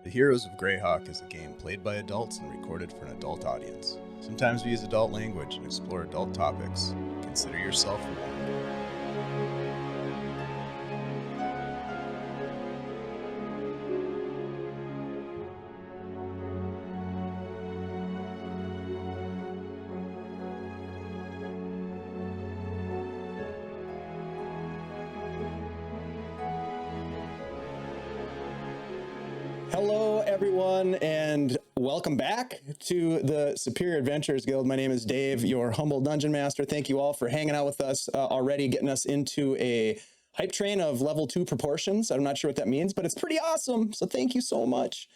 The Heroes of Greyhawk is a game played by adults and recorded for an adult audience. Sometimes we use adult language and explore adult topics. Consider yourself warned. Hello, everyone, and welcome back to the Superior Adventures Guild. My name is Dave, your humble dungeon master. Thank you all for hanging out with us already, getting us into a hype train of level 2 proportions. I'm not sure what that means, but it's pretty awesome, so thank you so much.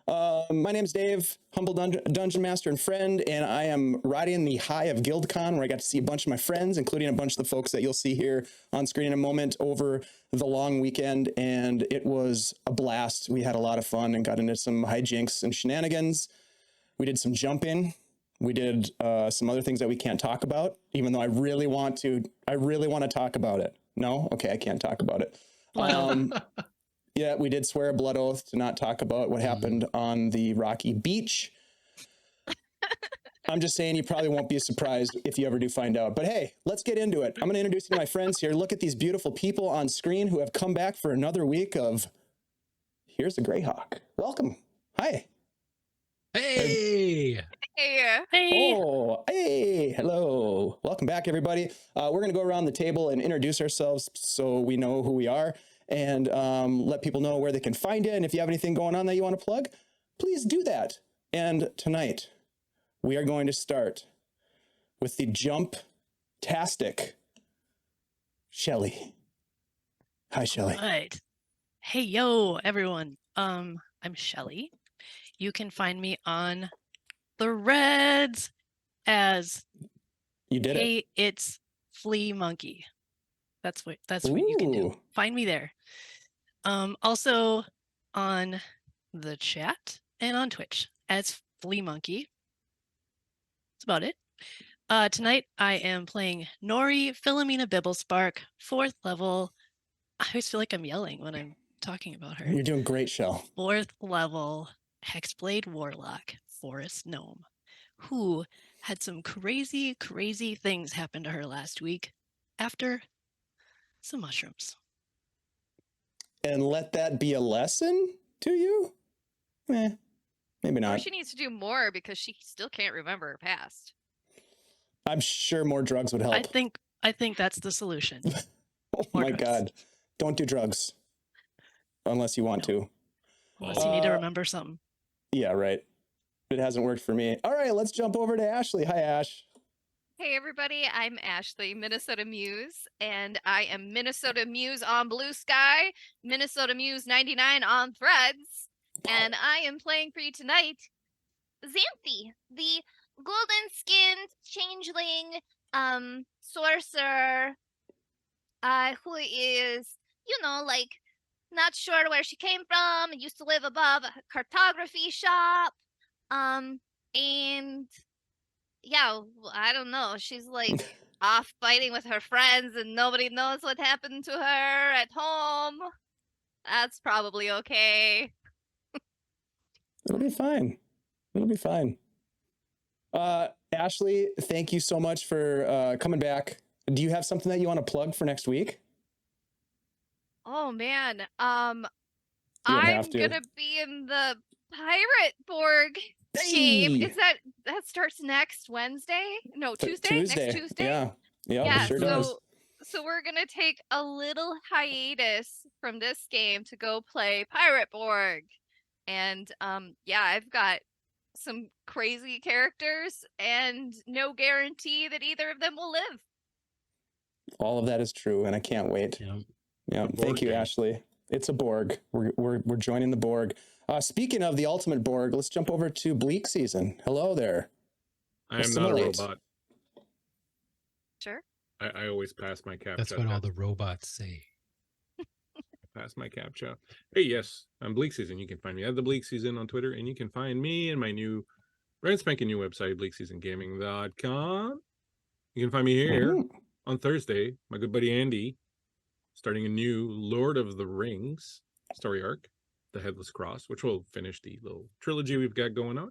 My name's Dave, humble dungeon master and friend, and I am riding the high of GuildCon, where I got to see a bunch of my friends, including a bunch of the folks that you'll see here on screen in a moment over the long weekend, and it was a blast. We had a lot of fun and got into some hijinks and shenanigans. We did some jumping. We did some other things that we can't talk about, even though I really want to talk about it. No? Okay, I can't talk about it. Yeah, we did swear a blood oath to not talk about what happened on the rocky beach. I'm just saying you probably won't be surprised if you ever do find out. But hey, let's get into it. I'm going to introduce you to my friends here. Look at these beautiful people on screen who have come back for another week of Here's a Greyhawk. Welcome. Hi. Hey. Hey. Oh, hey. Hello. Welcome back, everybody. We're going to go around the table and introduce ourselves so we know who we are and let people know where they can find it. And if you have anything going on that you want to plug, please do that. And tonight, we are going to start with the jump-tastic Shelly. Hi, Shelly. Right. Hey, yo, everyone. I'm Shelly. You can find me on the Reds as You did it. Hey, it's Flea Monkey. That's what you can do. Ooh. Find me there. Also on the chat and on Twitch as Flea Monkey. That's about it. Tonight I am playing Nori Philomena Bibblespark, 4th level. I always feel like I'm yelling when I'm talking about her. You're doing great, Shell. 4th level Hexblade Warlock, Forest Gnome, who had some crazy things happen to her last week after some mushrooms. And let that be a lesson to you? Maybe Or not. she needs to do more because she still can't remember her past. I'm sure more drugs would help. I think that's the solution. Oh More my drugs. God. Don't do drugs. Unless you want to. Unless you need to remember something. Yeah, right. It hasn't worked for me. All right, let's jump over to Ashley. Hi, Ash. Hey everybody, I'm Ashley, Minnesota Muse, and I am Minnesota Muse on Blue Sky, Minnesota Muse 99 on Threads, and I am playing for you tonight Xanthi, the golden-skinned changeling sorcerer who is, like, not sure where she came from, used to live above a cartography shop, and yeah, I don't know. She's like off fighting with her friends and nobody knows what happened to her at home. That's probably okay. It'll be fine. It'll be fine. Ashley, thank you so much for coming back. Do you have something that you want to plug for next week? Oh man. You I'm don't have to. gonna be in the Pirate Borg game. Hey! Is that starts next Wednesday? No, Tuesday? Next Tuesday? Yeah. Yep, Yeah, it sure does. so we're gonna take a little hiatus from this game to go play Pirate Borg. And yeah, I've got some crazy characters and no guarantee that either of them will live. All of that is true, and I can't wait. Yeah. Thank you, Ashley. It's a Borg. We're joining the Borg. Speaking of the ultimate Borg, let's jump over to Bleak Season. Hello there. I am not a robot. Sure. I always pass my captcha. That's what all the robots say. Pass my captcha. Hey, yes, I'm Bleak Season. You can find me at the Bleak Season on Twitter, and you can find me in my new, brand spanking new website, bleakseasongaming.com. You can find me here on Thursday. My good buddy Andy, starting a new Lord of the Rings story arc the Headless Cross, which will finish the little trilogy we've got going on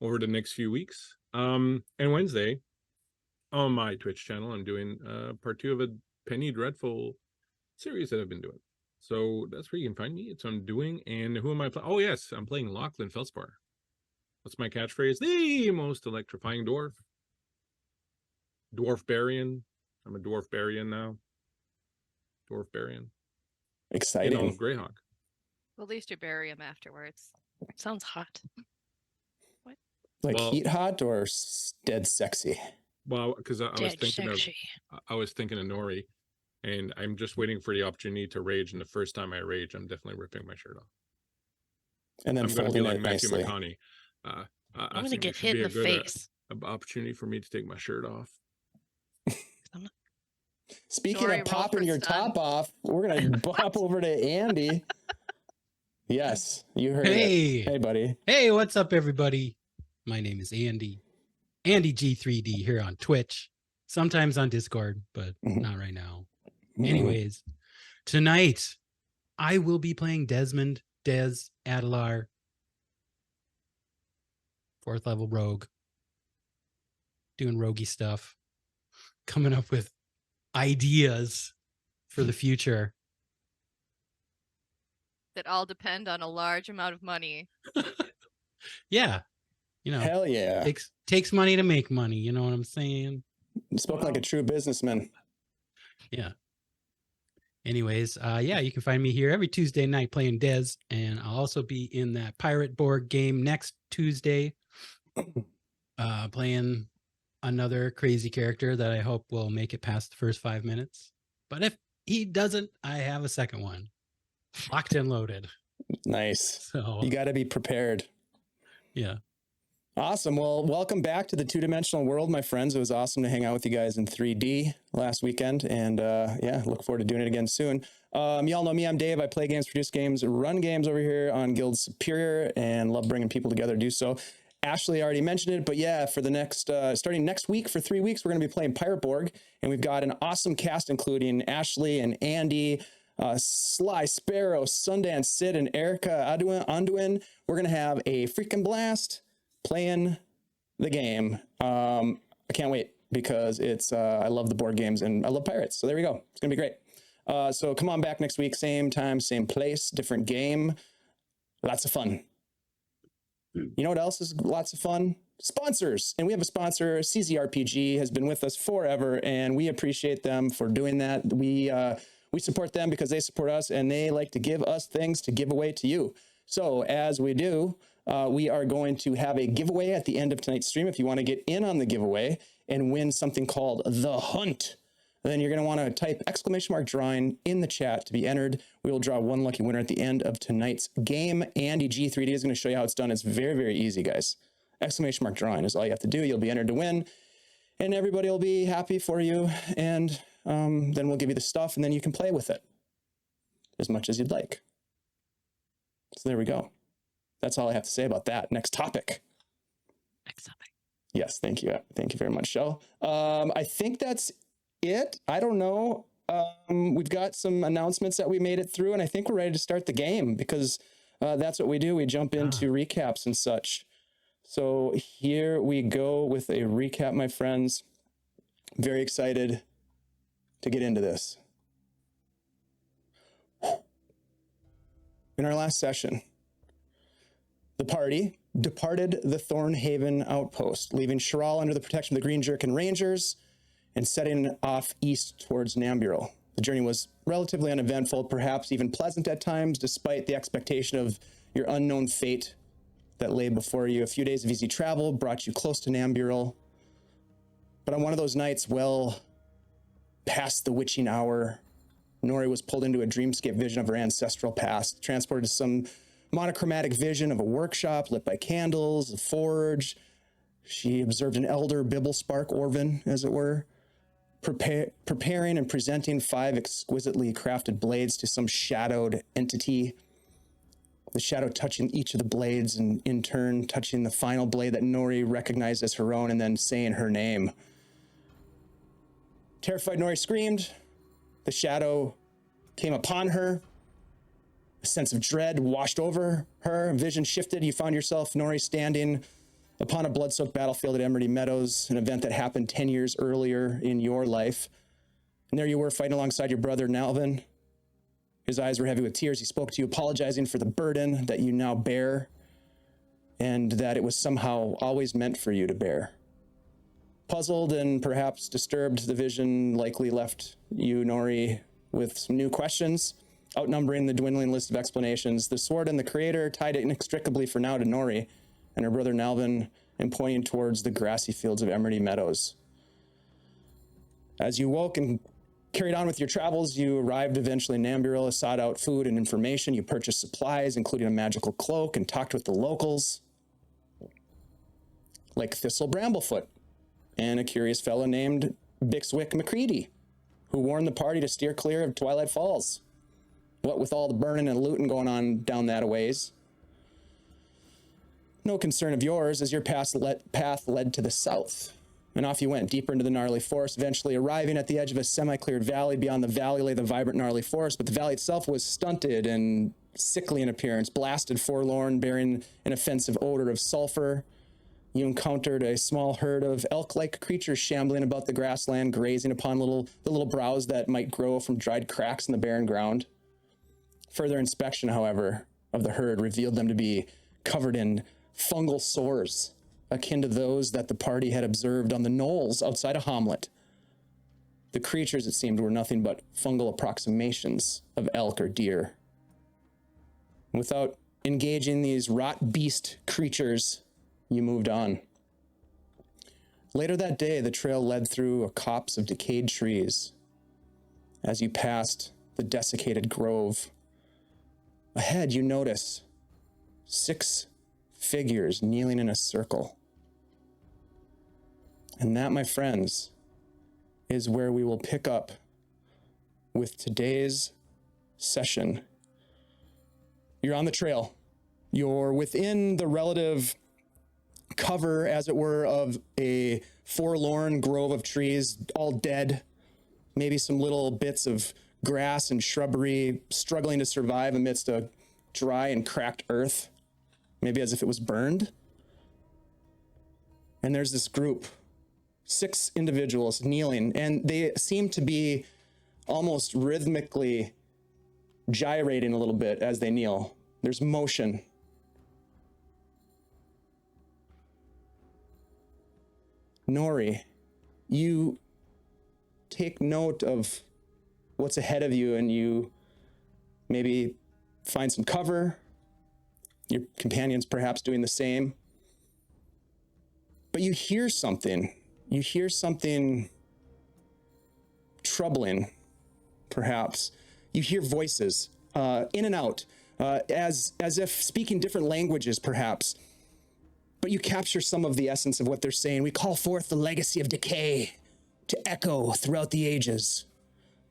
over the next few weeks. And Wednesday on my Twitch channel, I'm doing part 2 of a Penny Dreadful series that I've been doing. So that's where you can find me. It's what I'm doing. And who am I playing? Oh, yes, I'm playing Lachlan Felspar. What's my catchphrase? The most electrifying dwarf. Dwarf Barian. I'm a Dwarf Barian now. Dwarf Barian. Exciting. In all of Greyhawk. Well, at least you bury him afterwards. Sounds hot. Like Well- heat hot or dead sexy? Well, because I was Dead thinking sexy. I was thinking of Nori, and I'm just waiting for the opportunity to rage. And the first time I rage, I'm definitely ripping my shirt off. And then I'm going to be folding like it Matthew nicely. McConaughey. I'm I gonna think get it should hit be in a the good face. opportunity for me to take my shirt off. Speaking Nori, of roll popping for your stun. top off, we're gonna bop over to Andy. Yes, you heard it. Hey, Hey, buddy. hey, what's up, everybody? My name is Andy. Andy G3D here on Twitch, sometimes on Discord, but Mhm. not right now. Mhm. Anyways, tonight I will be playing Desmond Des Adelar, 4th level rogue, doing roguey stuff, coming up with ideas for the future. That all depend on a large amount of money. Yeah, you know, Hell yeah! takes money to make money. You know what I'm saying? Spoke like a true businessman. Yeah. Anyways, yeah, you can find me here every Tuesday night playing Dez, and I'll also be in that pirate board game next Tuesday, playing another crazy character that I hope will make it past the first 5 minutes. But if he doesn't, I have a second one locked and loaded. Nice. So You got to be prepared. yeah, Awesome. Well, welcome back to the two-dimensional world, my friends. It was awesome to hang out with you guys in 3D last weekend, and yeah, look forward to doing it again soon. Y'all know me. I'm Dave. I play games, produce games, run games over here on Guild Superior, and love bringing people together to do so. Ashley already mentioned it, but yeah, for the next, starting next week for 3 weeks, we're going to be playing Pirate Borg, and we've got an awesome cast, including Ashley and Andy, Sly Sparrow, Sundance Sid, and Erica Anduin. We're going to have a freaking blast playing the game. I can't wait because it's, I love the board games and I love pirates. So there we go. It's going to be great. So come on back next week, same time, same place, different game. Lots of fun. You know what else is lots of fun? Sponsors. And we have a sponsor. CZRPG has been with us forever, and we appreciate them for doing that. We support them because they support us, and they like to give us things to give away to you. So as we do, we are going to have a giveaway at the end of tonight's stream. If you want to get in on the giveaway and win something called The Hunt, then you're going to want to type !drawing in the chat to be entered. We will draw one lucky winner at the end of tonight's game. Andy G3D is going to show you how it's done. It's very, very easy, guys. !drawing is all you have to do. You'll be entered to win, and everybody will be happy for you. And then we'll give you the stuff, and then you can play with it as much as you'd like. So there we go. That's all I have to say about that. Next topic. Next topic. Yes, thank you. Thank you very much, Shell. I think that's it. I don't know. We've got some announcements that we made it through, and I think we're ready to start the game because that's what we do. We jump into recaps and such. So here we go with a recap, my friends. Very excited to get into this. In our last session, the party departed the Thornhaven outpost, leaving Shiral under the protection of the Green Jerkin Rangers and setting off east towards Nambural. The journey was relatively uneventful, perhaps even pleasant at times, despite the expectation of your unknown fate that lay before you. A few days of easy travel brought you close to Nambural. But on one of those nights, well past the witching hour, Nori was pulled into a dreamscape vision of her ancestral past, transported to some monochromatic vision of a workshop lit by candles, a forge. She observed an elder Bibblespark Orvin, as it were, preparing and presenting 5 exquisitely crafted blades to some shadowed entity. The shadow touching each of the blades and in turn touching the final blade that Nori recognized as her own and then saying her name. Terrified, Nori screamed. The shadow came upon her A sense of dread washed over her. Vision shifted. You found yourself, Nori, standing upon a blood-soaked battlefield at Emerald Meadows, an event that happened 10 years earlier in your life. And there you were, fighting alongside your brother, Nalvin. His eyes were heavy with tears. He spoke to you, apologizing for the burden that you now bear, and that it was somehow always meant for you to bear. Puzzled and perhaps disturbed, the vision likely left you, Nori, with some new questions, outnumbering the dwindling list of explanations. The sword and the creator tied inextricably for now to Nori and her brother Nalvin, and pointing towards the grassy fields of Emerald Meadows. As you woke and carried on with your travels, you arrived eventually in Namburilla, sought out food and information. You purchased supplies, including a magical cloak, and talked with the locals, like Thistle Bramblefoot, and a curious fellow named Bixwick McCready, who warned the party to steer clear of Twilight Falls. What with all the burning and looting going on down that a ways. No concern of yours, as your path led to the south. And off you went, deeper into the gnarly forest, eventually arriving at the edge of a semi-cleared valley. Beyond the valley lay the vibrant gnarly forest, but the valley itself was stunted and sickly in appearance, blasted, forlorn, bearing an offensive odor of sulfur. You encountered a small herd of elk-like creatures shambling about the grassland, grazing upon the little browse that might grow from dried cracks in the barren ground. Further inspection, however, of the herd revealed them to be covered in fungal sores, akin to those that the party had observed on the knolls outside of Hamlet. The creatures, it seemed, were nothing but fungal approximations of elk or deer. Without engaging these rot beast creatures, you moved on. Later that day, the trail led through a copse of decayed trees. As you passed the desiccated grove, ahead you notice 6 figures kneeling in a circle. And that, my friends, is where we will pick up with today's session. You're on the trail. You're within the relative cover, as it were, of a forlorn grove of trees, all dead. Maybe some little bits of grass and shrubbery struggling to survive amidst a dry and cracked earth, maybe as if it was burned. And there's this group, 6 individuals kneeling, and they seem to be almost rhythmically gyrating a little bit as they kneel. There's motion. Nori, you take note of what's ahead of you, and you maybe find some cover. Your companions perhaps doing the same. But you hear something. You hear something troubling, perhaps. You hear voices in and out, as if speaking different languages, perhaps. But you capture some of the essence of what they're saying. We call forth the legacy of decay to echo throughout the ages.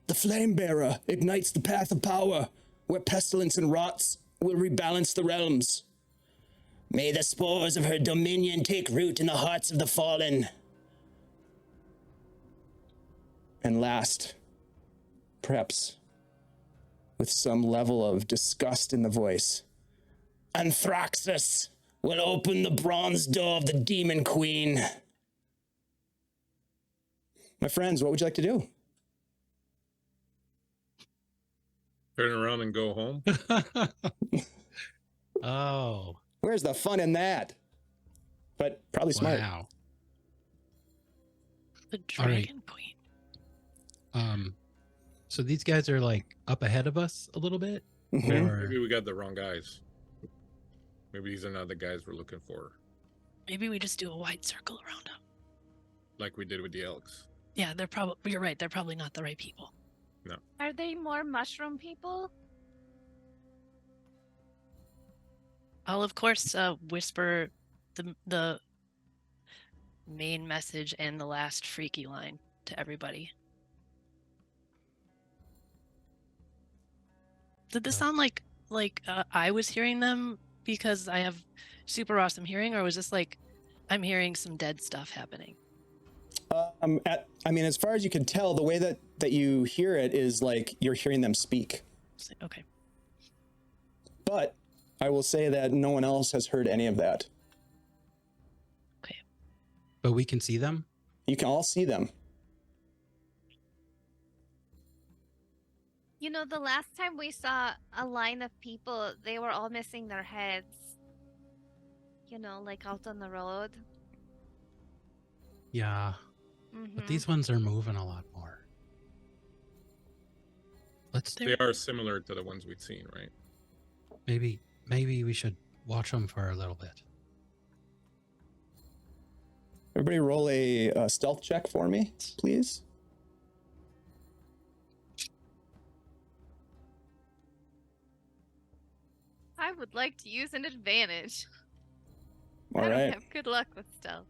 The flame bearer ignites the path of power, where pestilence and rots will rebalance the realms. May the spores of her dominion take root in the hearts of the fallen. And last, perhaps with some level of disgust in the voice, Anthraxis will open the bronze door of the Demon Queen. My friends, what would you like to do? Turn around and go home. Oh, Where's the fun in that? But probably smart. wow. The All right. Dragon Queen. So these guys are like up ahead of us a little bit? Mhm. Or Maybe we got the wrong guys. Maybe these are not the guys we're looking for, Maybe we just do a wide circle around them. like we did with the elks. Yeah, they're probably. You're right. They're probably not the right people. Are they more mushroom people? I'll of course whisper the main message and the last freaky line to everybody. Did this sound like I was hearing them because I have super awesome hearing, or was this like I'm hearing some dead stuff happening? As far as you can tell, the way that you hear it is like you're hearing them speak. Okay. But I will say that no one else has heard any of that. But we can see them? You can all see them. You know, the last time we saw a line of people, they were all missing their heads. You know, like out on the road. Yeah. Mm-hmm. But these ones are moving a lot more. They are similar to the ones we've seen, right? Maybe we should watch them for a little bit. Everybody roll a stealth check for me, please. I would like to use an advantage. All I don't right. have good luck with stealth.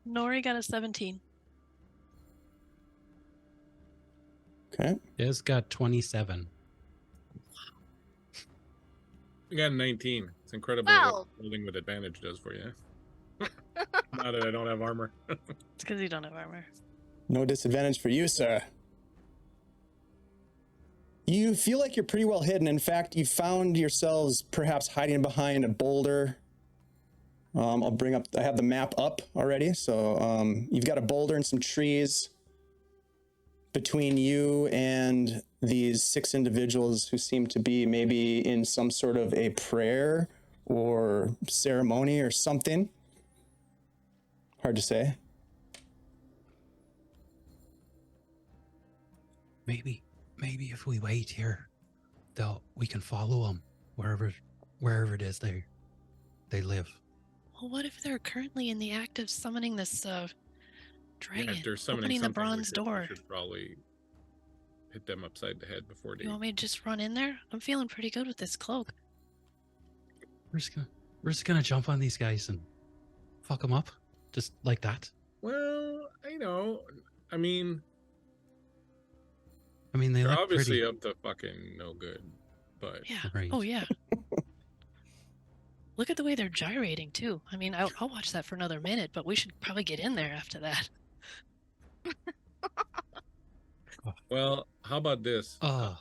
Nori got a 17. Okay. Des got 27. I got 19. It's incredible Wow. what rolling with advantage does for you. Now that I don't have armor. It's because you don't have armor. No disadvantage for you, sir. You feel like you're pretty well hidden. In fact, you found yourselves perhaps hiding behind a boulder. I have the map up already. So you've got a boulder and some trees between you and these 6 individuals who seem to be maybe in some sort of a prayer or ceremony or something. Hard to say. Maybe if we wait here, we can follow them wherever it is they live. Well, what if they're currently in the act of summoning this dragon? If they're summoning Opening the something, bronze door. We should probably hit them upside the head before they... You want me to just run in there? I'm feeling pretty good with this cloak. We're just gonna jump on these guys and fuck them up, just like that. Well, I mean, they they're look obviously pretty. up to fucking no good, but... Yeah. Right. Oh, yeah. Look at the way they're gyrating, too. I mean, I'll watch that for another minute, but we should probably get in there after that. Well, how about this? Oh,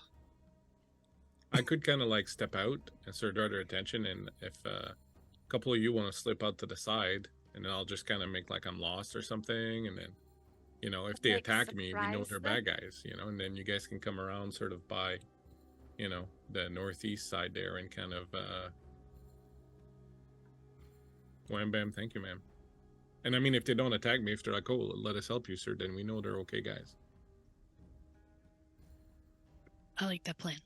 I could kind of like step out and sort of draw their attention, and if a couple of you want to slip out to the side, and then I'll just kind of make like I'm lost or something, and then, if they Like attack me, we know surprise they're them? bad guys, and then you guys can come around sort of by, the northeast side there and kind of, wham bam, thank you, ma'am. And I mean, if they don't attack me, if they're like, oh, let us help you, sir, then we know they're okay guys. I like that plan.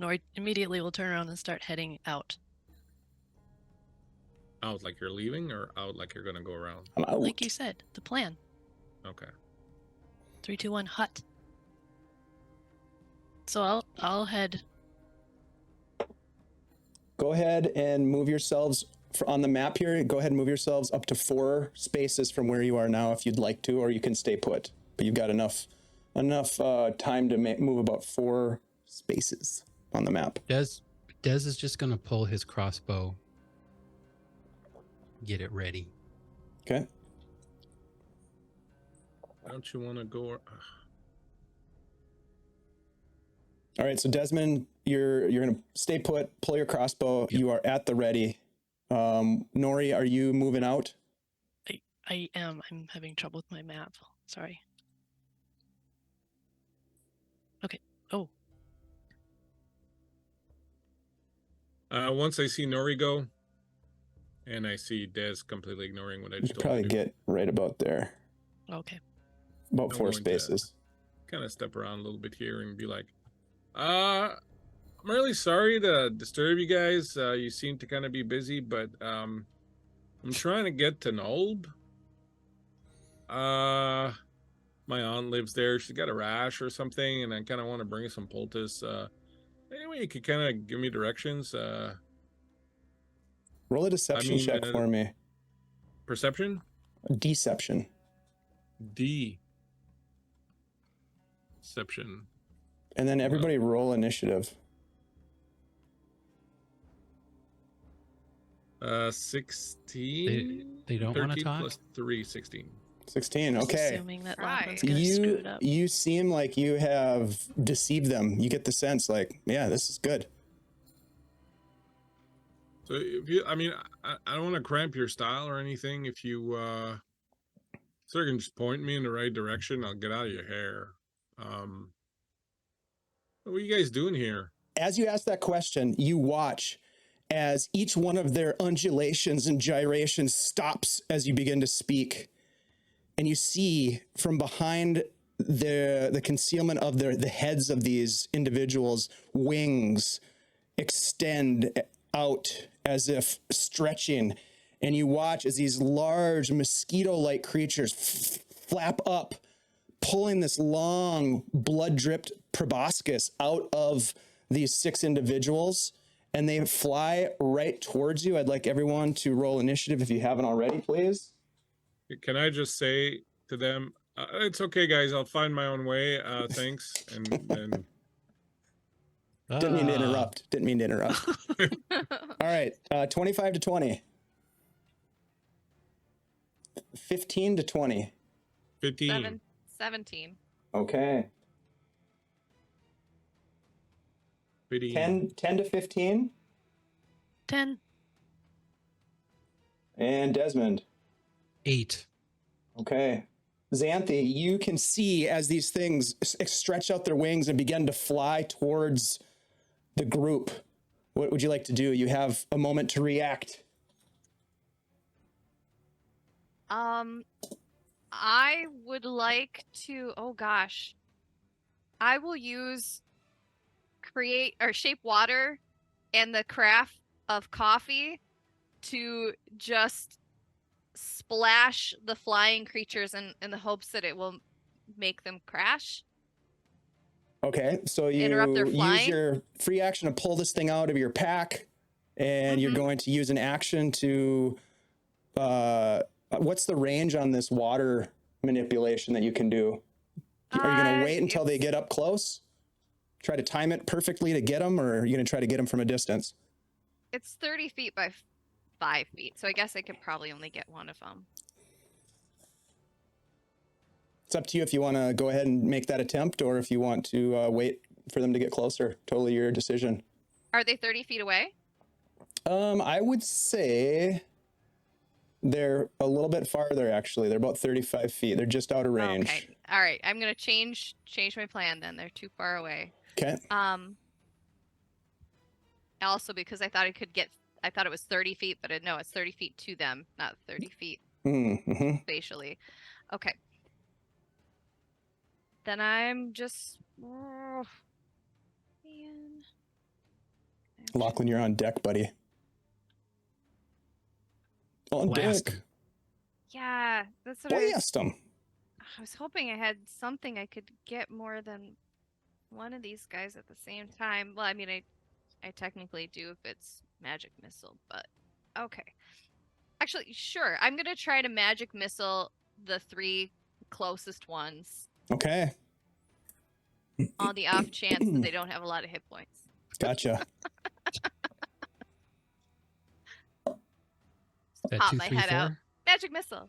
Nori immediately will turn around and start heading out. Out like you're leaving, or out like you're gonna go around? I'm out. Like you said, the plan. Okay. 3, 2, 1, hut. So I'll head. Go ahead and move yourselves on the map here. Go ahead and move yourselves up to 4 spaces from where you are now if you'd like to, or you can stay put. But you've got enough time to move about 4 spaces on the map. Des is just gonna pull his crossbow, get it ready. Okay. Don't you want to go? All right. So Desmond, you're gonna stay put. Pull your crossbow. Yep. You are at the ready. Nori, are you moving out? I am. I'm having trouble with my map. Sorry. Okay. Oh, Once I see Nori go, and I see Des completely ignoring what I You just should told probably him to get right about there. okay. About I'm 4 going to- spaces. kind of step around a little bit here and be like, I'm really sorry to disturb you guys. You seem to kind of be busy, but I'm trying to get to Nolb. My aunt lives there. She's got a rash or something, and I kind of want to bring some poultice. Anyway, you could kind of give me directions. Roll a deception mean, check for me. Perception? Deception. Deception. And then everybody roll initiative. 16. They don't want to 13 talk. plus 3, 16. 16. Just Okay. assuming that Right. Lachlan's gonna screw You it up. you seem like you have deceived them. You get the sense like, yeah, this is good. So if you, I mean, I don't want to cramp your style or anything. If you sort of can just point me in the right direction, I'll get out of your hair. What are you guys doing here? As you ask that question, you watch as each one of their undulations and gyrations stops as you begin to speak. And you see from behind the concealment of the heads of these individuals, wings extend out as if stretching. And you watch as these large mosquito-like creatures flap up, pulling this long blood-dripped proboscis out of these 6 individuals, and they fly right towards you. I'd like everyone to roll initiative if you haven't already, please. Can I just say to them, it's okay, guys. I'll find my own way. Thanks. And then Didn't mean to interrupt. All right, 25 to 20. 15 to 20. 15. 17. Okay. 15. 10 to 15. 10. And Desmond. 8. Okay. Xanthi, you can see as these things stretch out their wings and begin to fly towards the group. What would you like to do? You have a moment to react. I would like to, oh gosh. I will use create or shape water and the craft of coffee to just splash the flying creatures in the hopes that it will make them crash. Okay, so you Interrupt their use flying? your free action to pull this thing out of your pack, and you're going to use an action to, what's the range on this water manipulation that you can do? Are you going to wait until they get up close? Try to time it perfectly to get them, or are you going to try to get them from a distance? It's 30 feet by 5 feet, so I guess I could probably only get one of them. It's up to you if you want to go ahead and make that attempt, or if you want to wait for them to get closer. Totally your decision. Are they 30 feet away? I would say they're a little bit farther, actually. They're about 35 feet. They're just out of range. Okay. All right. I'm going to change my plan then. They're too far away. Okay. Also because I thought I thought it was 30 feet, but no, it's 30 feet to them, not 30 feet Mm-hmm. spatially. Okay. Then I'm just, man. Lachlan, you're on deck, buddy. On Blast deck. 'em. Yeah, that's what I Blast them. was hoping I had something I could get more than one of these guys at the same time. Well, I mean, I technically do if it's magic missile, but okay. Actually, sure. I'm gonna try to magic missile the 3 closest ones Okay. on the off chance that they don't have a lot of hit points. Gotcha. Is that Pop 2, my 3, head 4? out. Magic missile.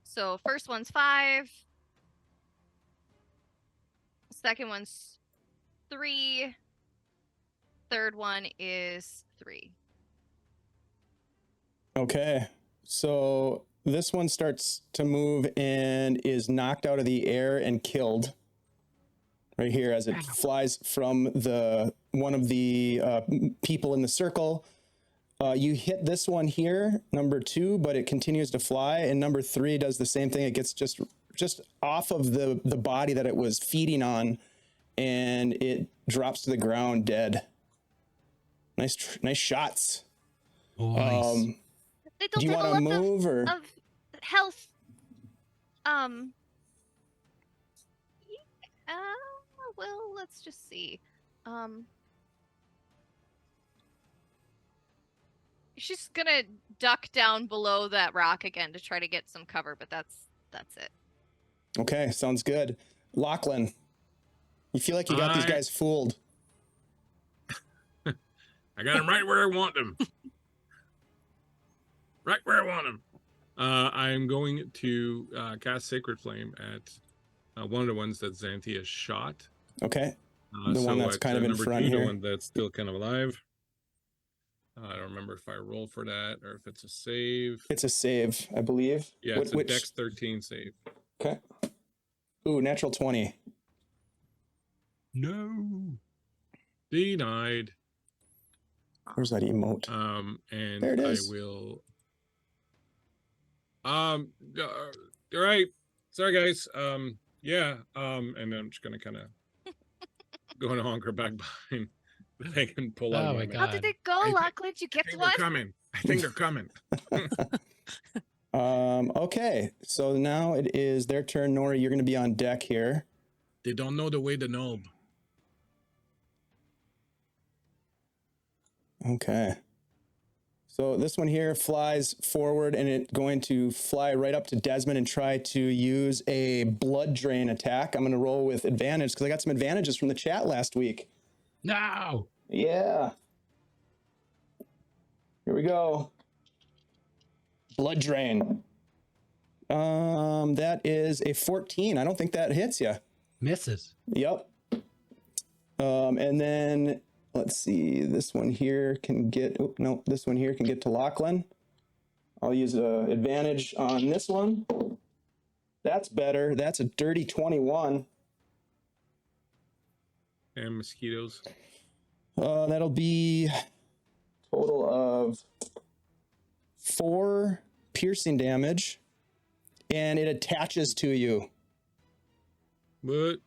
So first one's 5. Second one's 3. Third one is 3. Okay. So this one starts to move and is knocked out of the air and killed. Right here as it flies from one of the people in the circle. You hit this one here, number 2, but it continues to fly, and number 3 does the same thing. It gets just off of the body that it was feeding on, and it drops to the ground dead. Nice shots. Nice. They don't Do you have a want to lot move or? of health. Well, let's just see. She's gonna duck down below that rock again to try to get some cover, but that's it. Okay, sounds good. Lachlan, you feel like you got these guys fooled. I got them right where I want them. Right where I want them. I'm going to cast Sacred Flame at one of the ones that Xanthia shot. Okay. The one that's kind of in number front two, here. the one that's still kind of alive. I don't remember if I roll for that or if it's a save. It's a save, I believe. Yeah, it's a Dex 13 save. Okay. Ooh, natural 20. No. Denied. Where's that emote? And there it is. I will. All right. Sorry, guys. Yeah. And then I'm just gonna kind of go and honker back behind that I can pull out. Oh of my my God. How did it go, Lachlan? Did you get to one? I think they're coming. Okay, so now it is their turn. Nori, you're going to be on deck here. They don't know the way to know. Okay. So this one here flies forward, and it's going to fly right up to Desmond and try to use a blood drain attack. I'm going to roll with advantage because I got some advantages from the chat last week. No. Yeah. Here we go. Blood drain. That is a 14. I don't think that hits you. Misses. Yep. And then let's see. This one here can get. Oh, no, this one here can get to Lachlan. I'll use advantage on this one. That's better. That's a dirty 21. And mosquitoes. That'll be total of 4 piercing damage, and it attaches to you. What?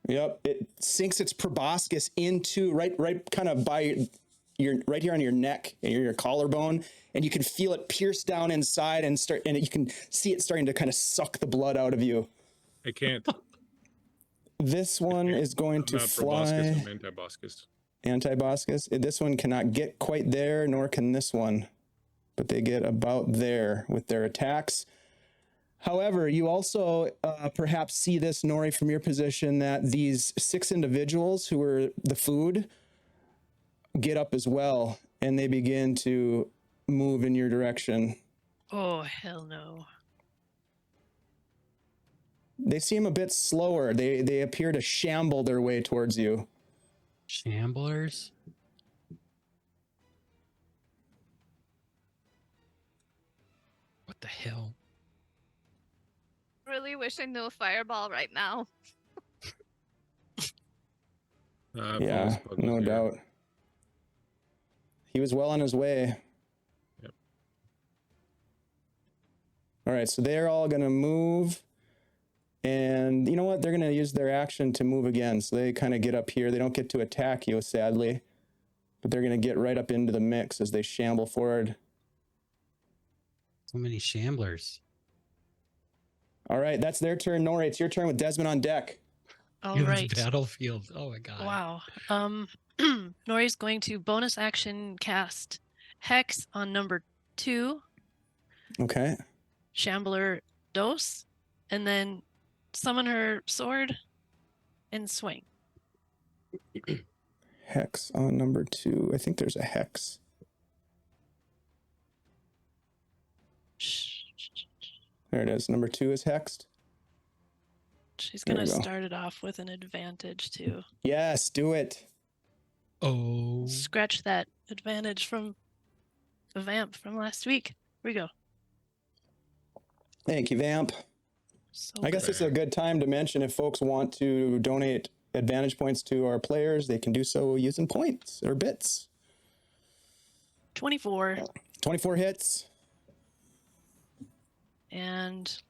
Yep, it sinks its proboscis into right kind of by your right here on your neck and your collarbone, and you can feel it pierce down inside and you can see it starting to kind of suck the blood out of you. I can't. This one is going to fly. I'm antiboscus. Antiboscus. This one cannot get quite there, nor can this one, but they get about there with their attacks. However, you also perhaps see this, Nori, from your position, that these 6 individuals who were the food get up as well, and they begin to move in your direction. Oh, hell no. They seem a bit slower. They appear to shamble their way towards you. Shamblers. What the hell? Really wish I knew a fireball right now. Yeah, no doubt. He was well on his way. Yep. All right, so they're all going to move. And you know what? They're going to use their action to move again. So they kind of get up here. They don't get to attack you, sadly. But they're going to get right up into the mix as they shamble forward. So many shamblers. All right, that's their turn. Nori, it's your turn with Desmond on deck. All Huge right. battlefield. Oh my God. Wow. Nori's going to bonus action cast Hex on number 2, Okay. Shambler Dose, and then summon her sword and swing. Hex on number 2. I think there's a hex. There it is. Number 2 is hexed. She's There going to we go. start it off with an advantage too. Yes, do it. Oh. Scratch that advantage from the vamp from last week. Here we go. Thank you, Vamp. So I guess it's a good time to mention if folks want to donate advantage points to our players, they can do so using points or bits. 24 24 hits. and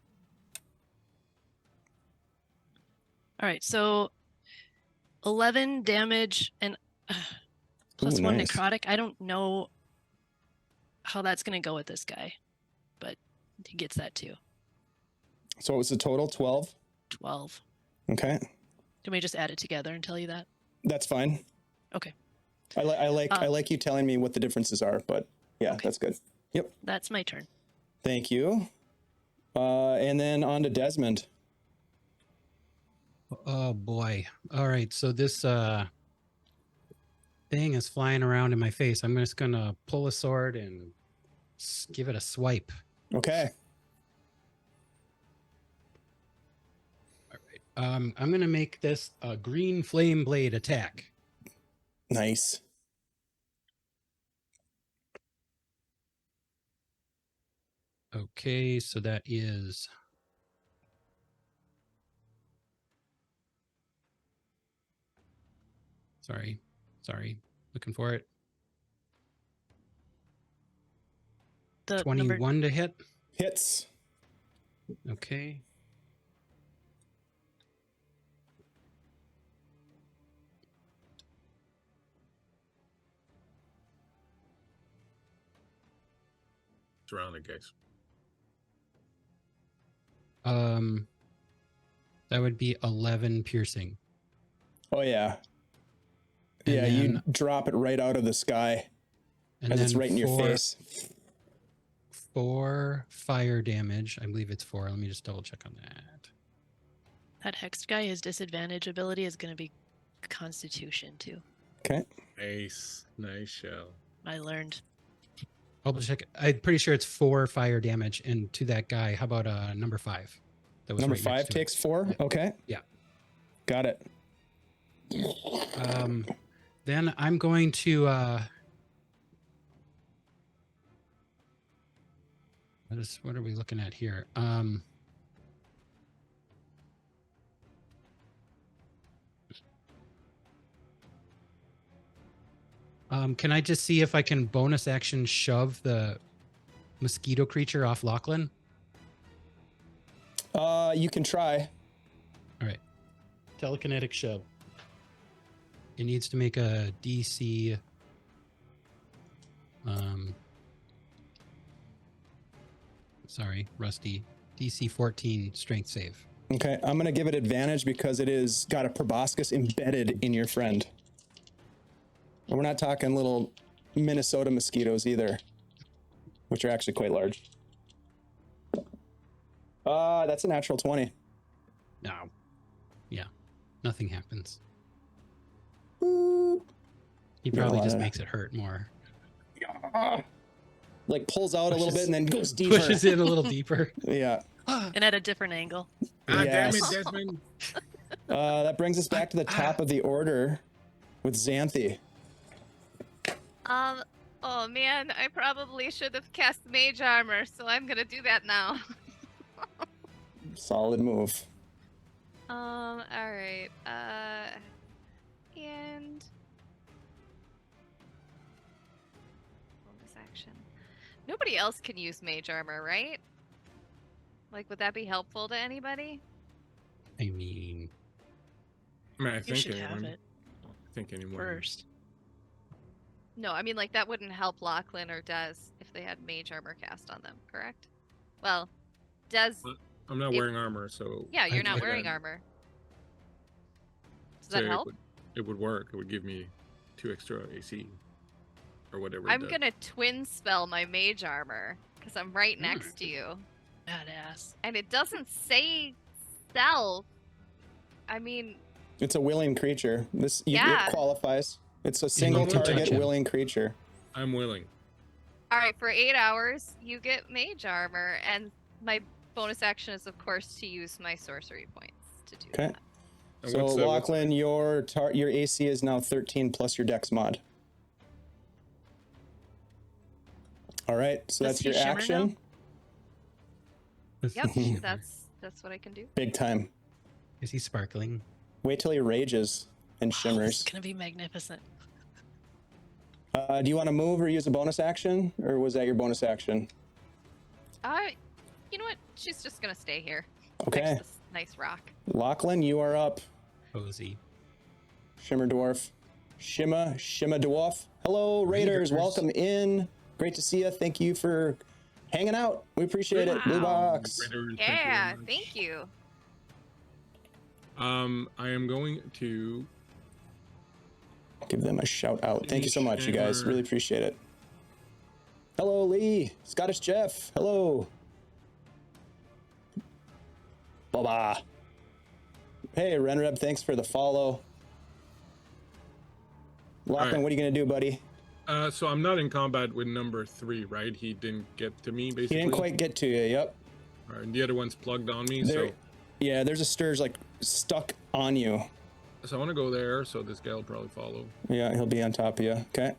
all right, so 11 damage and plus Ooh, 1 nice. necrotic. I don't know how that's going to go with this guy, but he gets that too. So it was the total 12. 12. Okay, Can we just add it together and tell you that? that's fine. Okay, I like you telling me what the differences are, but yeah, Okay. that's good. Yep. that's my turn. Thank you. And then on to Desmond. Oh boy. All right. So this thing is flying around in my face, I'm just gonna pull a sword and give it a swipe. Okay. I'm gonna make this a green flame blade attack. Nice. Okay, so that is sorry, looking for it. The 21 to hit. Hits. Okay. Surrounded, guys. That would be 11 piercing. Oh yeah. And Yeah, then- you drop it right out of the sky And as it's then right in your face. 4 fire damage. I believe it's 4. Let me just double check on that. That hexed guy, his disadvantage ability is going to be Constitution too. Okay. Nice shell. I learned. Double check. I'm pretty sure it's 4 fire damage. And to that guy, how about number 5? That was Number right next 5 to it. takes 4. Okay. Yeah. Got it. Then I'm going to what are we looking at here? Can I just see if I can bonus action shove the mosquito creature off Lachlan? You can try. All right. Telekinetic shove. It needs to make a DC. Sorry, Rusty. DC 14 strength save. Okay, I'm gonna give it advantage because it is got a proboscis embedded in your friend. And we're not talking little Minnesota mosquitoes either, which are actually quite large. That's a natural 20. No. Yeah. Nothing happens. Boop. He Yeah, probably a just lot of- makes it hurt more. Like pulls out a little bit Pushes- and then goes deeper. Pushes in a little deeper. Yeah. And at a different angle. Ah, damn it, Yes. Desmond. That brings us back to the top of the order with Xanthi. Oh man, I probably should have cast mage armor, so I'm gonna do that now. Solid move. Alright. And bonus action. Nobody else can use mage armor, right? Like, would that be helpful to anybody? I mean, I mean, I You think should have anyone. it I think anyone. first. No, I mean, like, that wouldn't help Lachlan or Des if they had mage armor cast on them, correct? Well, Des, I'm not It- wearing armor, so. yeah, you're not I'd- wearing I'd armor. Does say that help? It would work. It would give me 2 extra AC. Or whatever. I'm gonna twin spell my mage armor, because I'm right Hmm. next to you. Badass. And it doesn't say stealth. I mean, It's a willing creature. This Yeah. it qualifies. It's a single won't target touch him. willing creature. I'm willing. alright, for 8 hours, you get mage armor, and my bonus action is, of course, to use my sorcery points to do Okay. that. And So what's the- what's- Lachlan, your AC is now 13 plus your Dex mod. All right, so Does that's he your shimmer action. Yep, that's what I can do. Big time. is he sparkling? Wait till he rages and Oh, this is shimmers. gonna be magnificent. Do you want to move or use a bonus action, or was that your bonus action? You know what? She's just gonna stay here. Okay, Next to this nice rock. Lachlan, you are up. Cozy. Shimmer Dwarf. Shimma Dwarf. Hello, Raiders. Raiders. Welcome in. Great to see you. Thank you for hanging out. We appreciate it. Blue Wow. Box. Raiders, thank you very Yeah, much. thank you. I am going to. Give them a shout out. Thank you so much, you guys. Shimmer. Really appreciate it. Hello, Lee. Scottish Jeff. Hello. Baba. Hey, Renreb. Thanks for the follow. Lachlan, right. what are you gonna do, buddy? So I'm not in combat with number 3, right? He didn't get to me, He basically. didn't quite get to you. Yep. All right, and the other one's plugged on me, There, yeah, there's a Sturge like stuck on you. so I want to go there. So this guy will probably follow. Yeah, he'll be on top of you. Okay.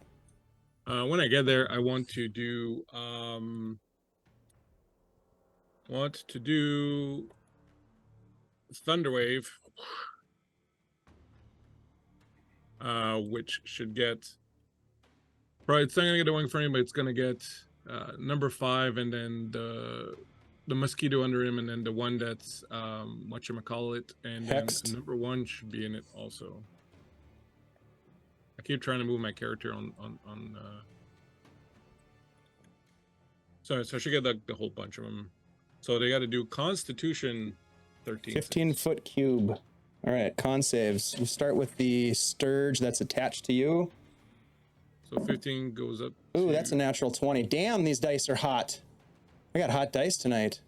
When I get there, I want to do Thunderwave, which should get. Right, it's not gonna get a wing frame, but it's gonna get number 5, and then the mosquito under him, and then the one that's whatchamacallit, and then Hexed. number 1 should be in it also. I keep trying to move my character on so I should get the whole bunch of them. So they got to do Constitution 13. 15-foot cube. All right, con saves. You start with the Sturge that's attached to you. So 15 goes up. Ooh, that's a natural 20. Damn, these dice are hot. I got hot dice tonight.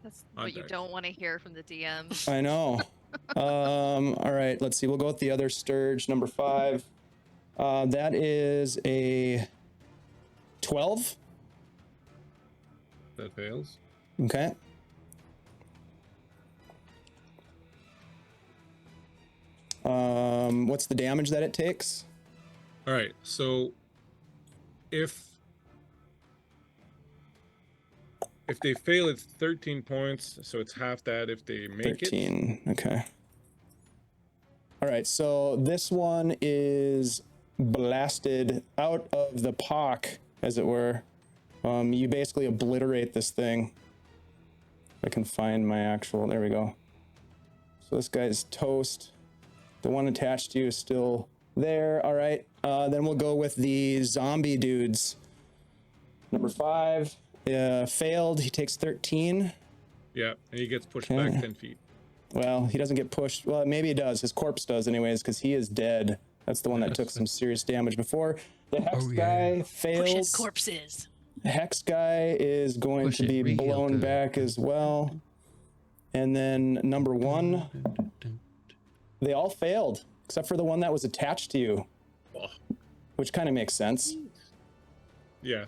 That's Hot what you dice. don't want to hear from the DM. I know. All right, let's see. We'll go with the other Sturge, number 5. That is a 12. That fails. Okay. What's the damage that it takes? All right, so if they fail, it's 13 points, so it's half that if they make 13. Okay. All right, so this one is blasted out of the pock, as it were. You basically obliterate this thing. If I can find my actual, there we go. So this guy's toast. The one attached to you is still there. All right, then we'll go with the zombie dudes. Number 5 failed. He takes 13. Yeah, and he gets pushed Okay. back 10 feet. Well, he doesn't get pushed. Well, maybe he does. His corpse does anyways, because he is dead. That's the one that took some serious damage before. The Hex guy Pushing fails. corpses. Hex guy is going Push to it be real blown good. back as well. And then number 1, they all failed, except for the one that was attached to you, Oh, which kind of makes sense. yeah.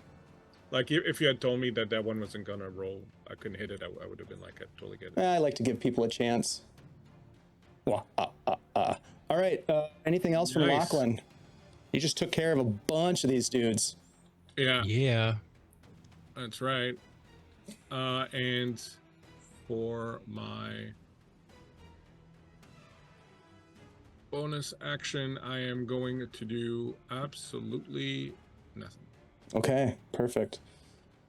Like, if you had told me that one wasn't gonna roll, I couldn't hit it, I would have been like, I totally get it. I like to give people a chance. All right, anything else from Nice. Lachlan? You just took care of a bunch of these dudes. Yeah, Yeah. that's right. And for my bonus action, I am going to do absolutely nothing. Okay, perfect.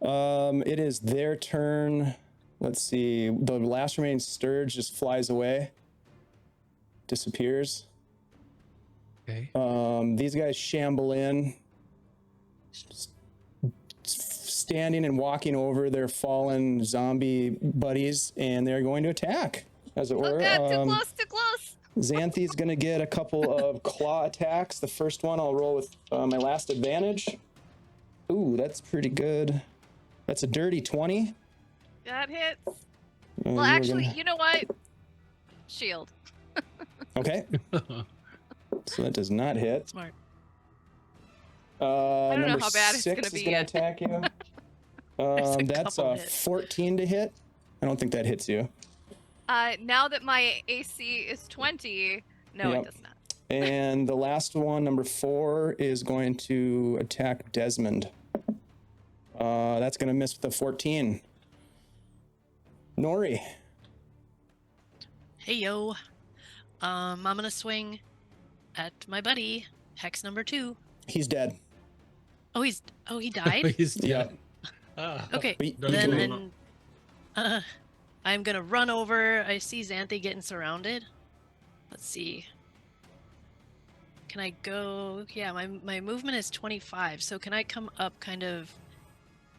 It is their turn. Let's see. The last remaining Sturge just flies away, disappears. Okay. These guys shamble in, standing and walking over their fallen zombie buddies, and they're going to attack, as it Oh were. god, too close, too close. Xanthi's going to get a couple of claw attacks. The first one I'll roll with my last advantage. Ooh, that's pretty good. That's a dirty 20. That hits. You Well, were actually, gonna- you know what? Shield. Okay, so that does not hit. Smart. don't know Number how bad it's 6 gonna is be going to yet. attack you. There's a That's couple a hits. 14 to hit. I don't think that hits you. Now that my AC is 20, no, Yep. it does not. And the last one, number 4, is going to attack Desmond. That's going to miss with a 14. Nori. Hey yo. I'm gonna swing at my buddy, Hex number 2. He's dead. He died? He's Yeah. dead. Ah. Okay. Wait, Doesn't Then blow him I'm gonna run over. I see Xanthi getting surrounded. Let's see. Can I go? Yeah, my movement is 25. So can I come up kind of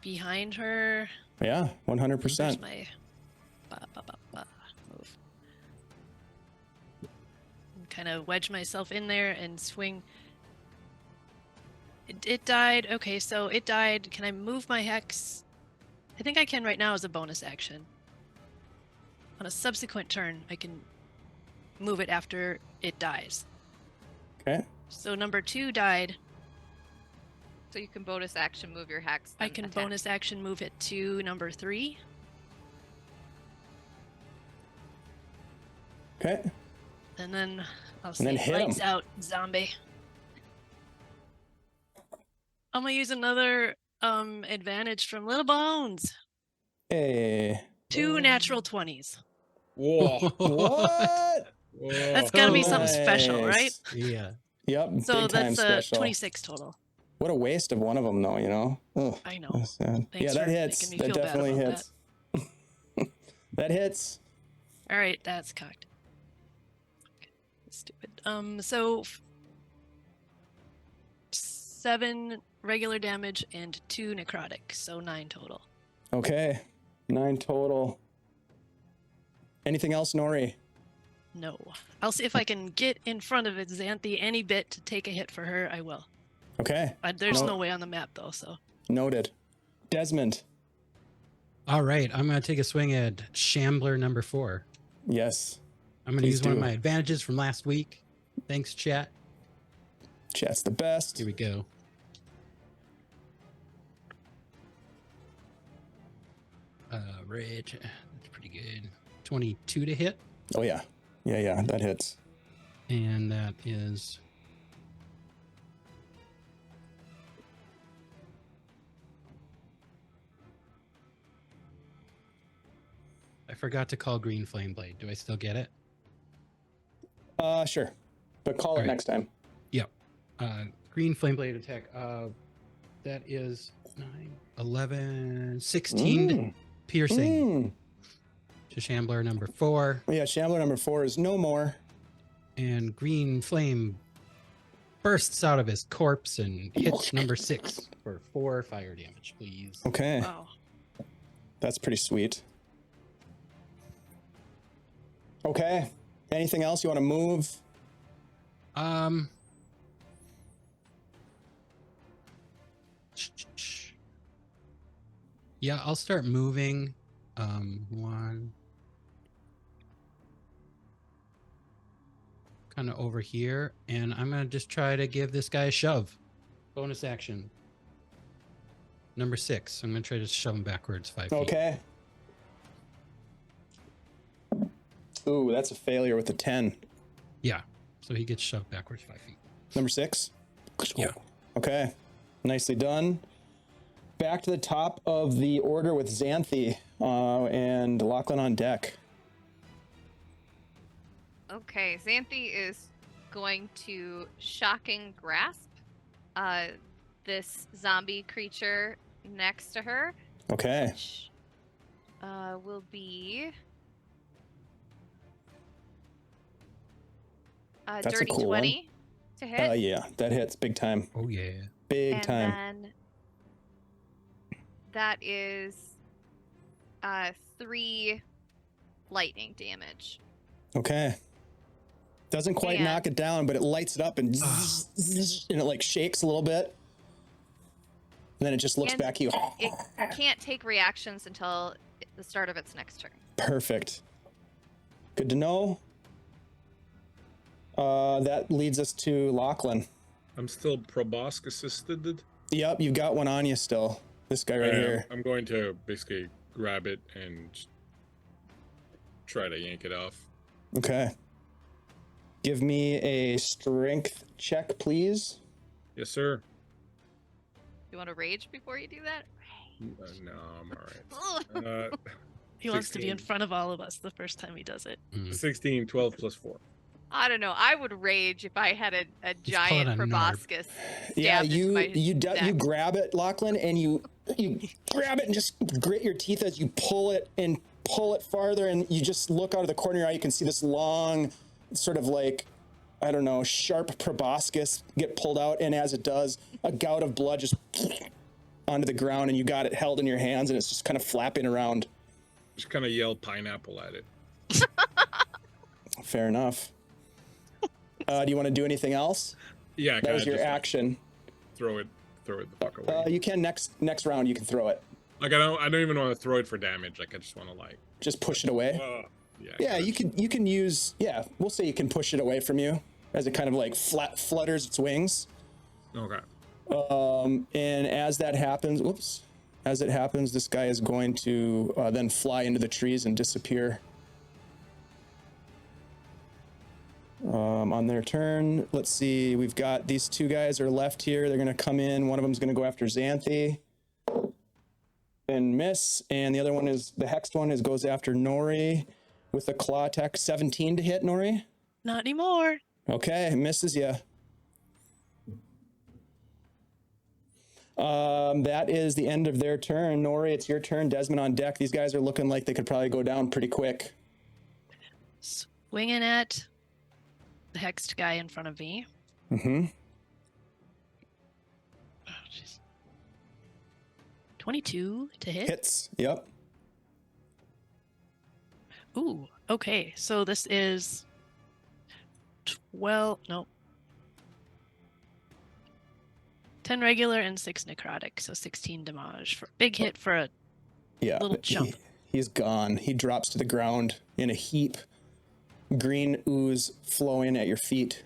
behind her? Yeah, 100%. Where's my move? Kind of wedge myself in there and swing. It died. Okay, so it died. Can I move my hex? I think I can right now as a bonus action. On a subsequent turn, I can move it after it dies. Okay. So number 2 died. So you can bonus action move your hex. I then can attack. bonus action move it to number 3. Okay. And then I'll And then say hit lights 'em. out, zombie. I'm gonna use another advantage from Little Bones. Hey. 2 natural 20s. Whoa. What? Whoa. That's gotta be something special, right? Nice. Yeah. Yep. So big time that's special. 26 total. What a waste of one of them, though. You know. Ugh, I know. that's sad. Thanks Yeah, that for hits. making me That feel bad definitely about hits. That hits. All right, that's cocked. Okay, stupid. So 7 regular damage and 2 necrotic, so 9 total. Okay. 9 total. Anything else, Nori? No. I'll see if I can get in front of it, Xanthi, any bit to take a hit for her, I will. Okay. There's No- no way on the map, though, so. Noted. Desmond. All right. I'm going to take a swing at Shambler number 4. Yes. I'm going to Please use one of do. my advantages from last week. Thanks, chat. Chat's the best. Here we go. Rage. That's pretty good. 22 to hit. Oh, yeah. Yeah. That hits. And that is... I forgot to call Green Flame Blade. Do I still get it? Sure. But call it Alright. next time. Yep. Green Flame Blade attack. That is 9, 11, 16 Mm. piercing to Shambler number 4. Yeah, Shambler number 4 is no more. And Green Flame bursts out of his corpse and hits number 6 for 4 fire damage, please. Okay. Wow. That's pretty sweet. Okay. Anything else you want to move? Yeah, I'll start moving. 1 kind of over here, and I'm gonna just try to give this guy a shove. Bonus action. Number 6. I'm gonna try to shove him backwards 5 feet. Okay. Ooh, that's a failure with a 10. Yeah. So he gets shoved backwards 5 feet. Number 6? Yeah. Okay. Nicely done. Back to the top of the order with Xanthi and Lachlan on deck. Okay, Xanthi is going to shocking grasp this zombie creature next to her, Okay. which will be That's a dirty cool 20 to hit. Yeah, that hits big time. Oh yeah. Big and time. then that is 3 lightning damage. Okay. Doesn't quite And- knock it down, but it lights it up and and it like shakes a little bit. And then it just looks And back at you. It can't take reactions until the start of its next turn. Perfect. Good to know. That leads us to Lachlan. I'm still probosc assisted. Yep, you've got one on you still. This guy right here. I'm going to basically grab it and try to yank it off. Okay. Give me a strength check, please. Yes, sir. You want to rage before you do that? No, I'm all right. He wants to be in 16. front of all of us the first time he does it. 16, 12 plus 4. I don't know. I would rage if I had a giant a narb. proboscis Yeah, stabbed into my you neck. grab it, Lachlan, and you grab it and just grit your teeth as you pull it farther, and you just look out of the corner of your eye. You can see this long, sort of like, I don't know, sharp proboscis get pulled out, and as it does, a gout of blood just onto the ground, and you got it held in your hands, and it's just kind of flapping around. Just kind of yell pineapple at it. Fair enough. Do you want to do anything else? Yeah, That was your just action. throw it the fuck away. You can next round. You can throw it. Like I don't even want to throw it for damage. Like I just want to like. Just push it away. Yeah. Yeah, you can use. Yeah, we'll say you can push it away from you. as it kind of like flutters its wings. Okay. And as that happens, this guy is going to then fly into the trees and disappear. On their turn, let's see, we've got these two guys are left here. They're going to come in. One of them is going to go after Xanthi and miss. And the other one is, the hexed one goes after Nori with a claw attack. 17 to hit, Nori? Not anymore. Okay, misses you. That is the end of their turn. Nori, it's your turn. Desmond on deck. These guys are looking like they could probably go down pretty quick. Swinging at the hexed guy in front of me. Mm-hmm. Oh, jeez. 22 to hit. Hits. Yep. Ooh, okay. So this is 12, no. 10 regular and 6 necrotic, so 16 damage. For big hit for a little jump. He's gone. He drops to the ground in a heap. Green ooze flowing at your feet.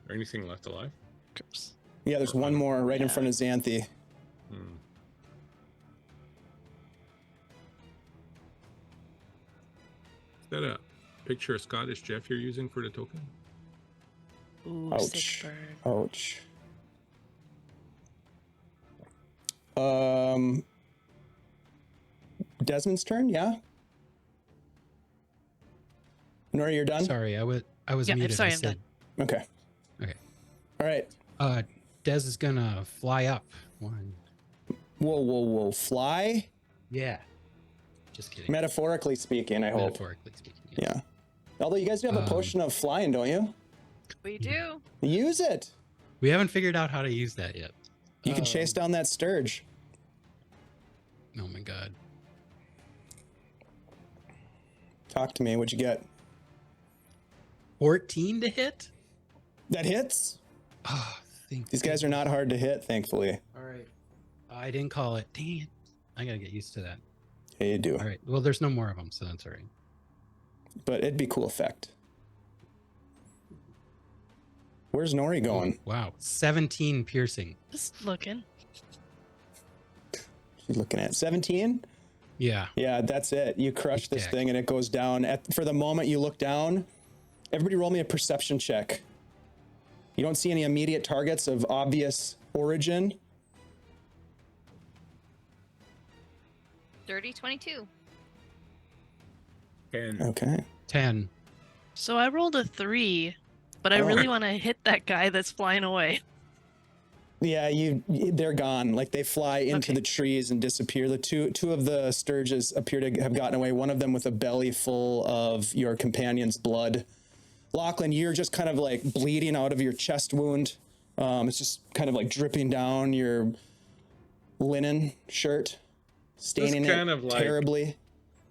Or anything left alive? Oops. Yeah, there's one more right in Yeah. front of Xanthi. Is that a picture of Scottish Jeff you're using for the token? Ooh, Ouch. sick burn. Ouch. Desmond's turn, yeah? Nori, you're done? Sorry, I was Yeah, muted. sorry, I I'm said, Okay. Okay. All right. Des is gonna fly up. One. Whoa. Fly? Yeah. Just kidding. Metaphorically speaking, I hope. Metaphorically speaking. Yes. Yeah. Although you guys do have a potion of flying, don't you? We do. Use it. We haven't figured out how to use that yet. You can chase down that Sturge. Oh my god. Talk to me. What'd you get? 14 to hit? That hits? Oh, These guys are not hard to hit, thankfully. All right. I didn't call it. Dang it. I gotta get used to that. Yeah, you do. All right. Well, there's no more of them, so that's all right. But it'd be a cool effect. Where's Nori going? Wow. 17 piercing. Just looking. She's looking at 17? Yeah. Yeah, that's it. You crush this Heck. thing and it goes down. For the moment you look down, everybody roll me a perception check. You don't see any immediate targets of obvious origin. Dirty 22. 10. Okay. 10. So I rolled a 3, but I really want to hit that guy that's flying away. Yeah, they're gone. Like they fly into the trees and disappear. The two of the Sturges appear to have gotten away. One of them with a belly full of your companion's blood. Lachlan, you're just kind of like bleeding out of your chest wound. It's just kind of like dripping down your linen shirt, staining kind it of like- terribly.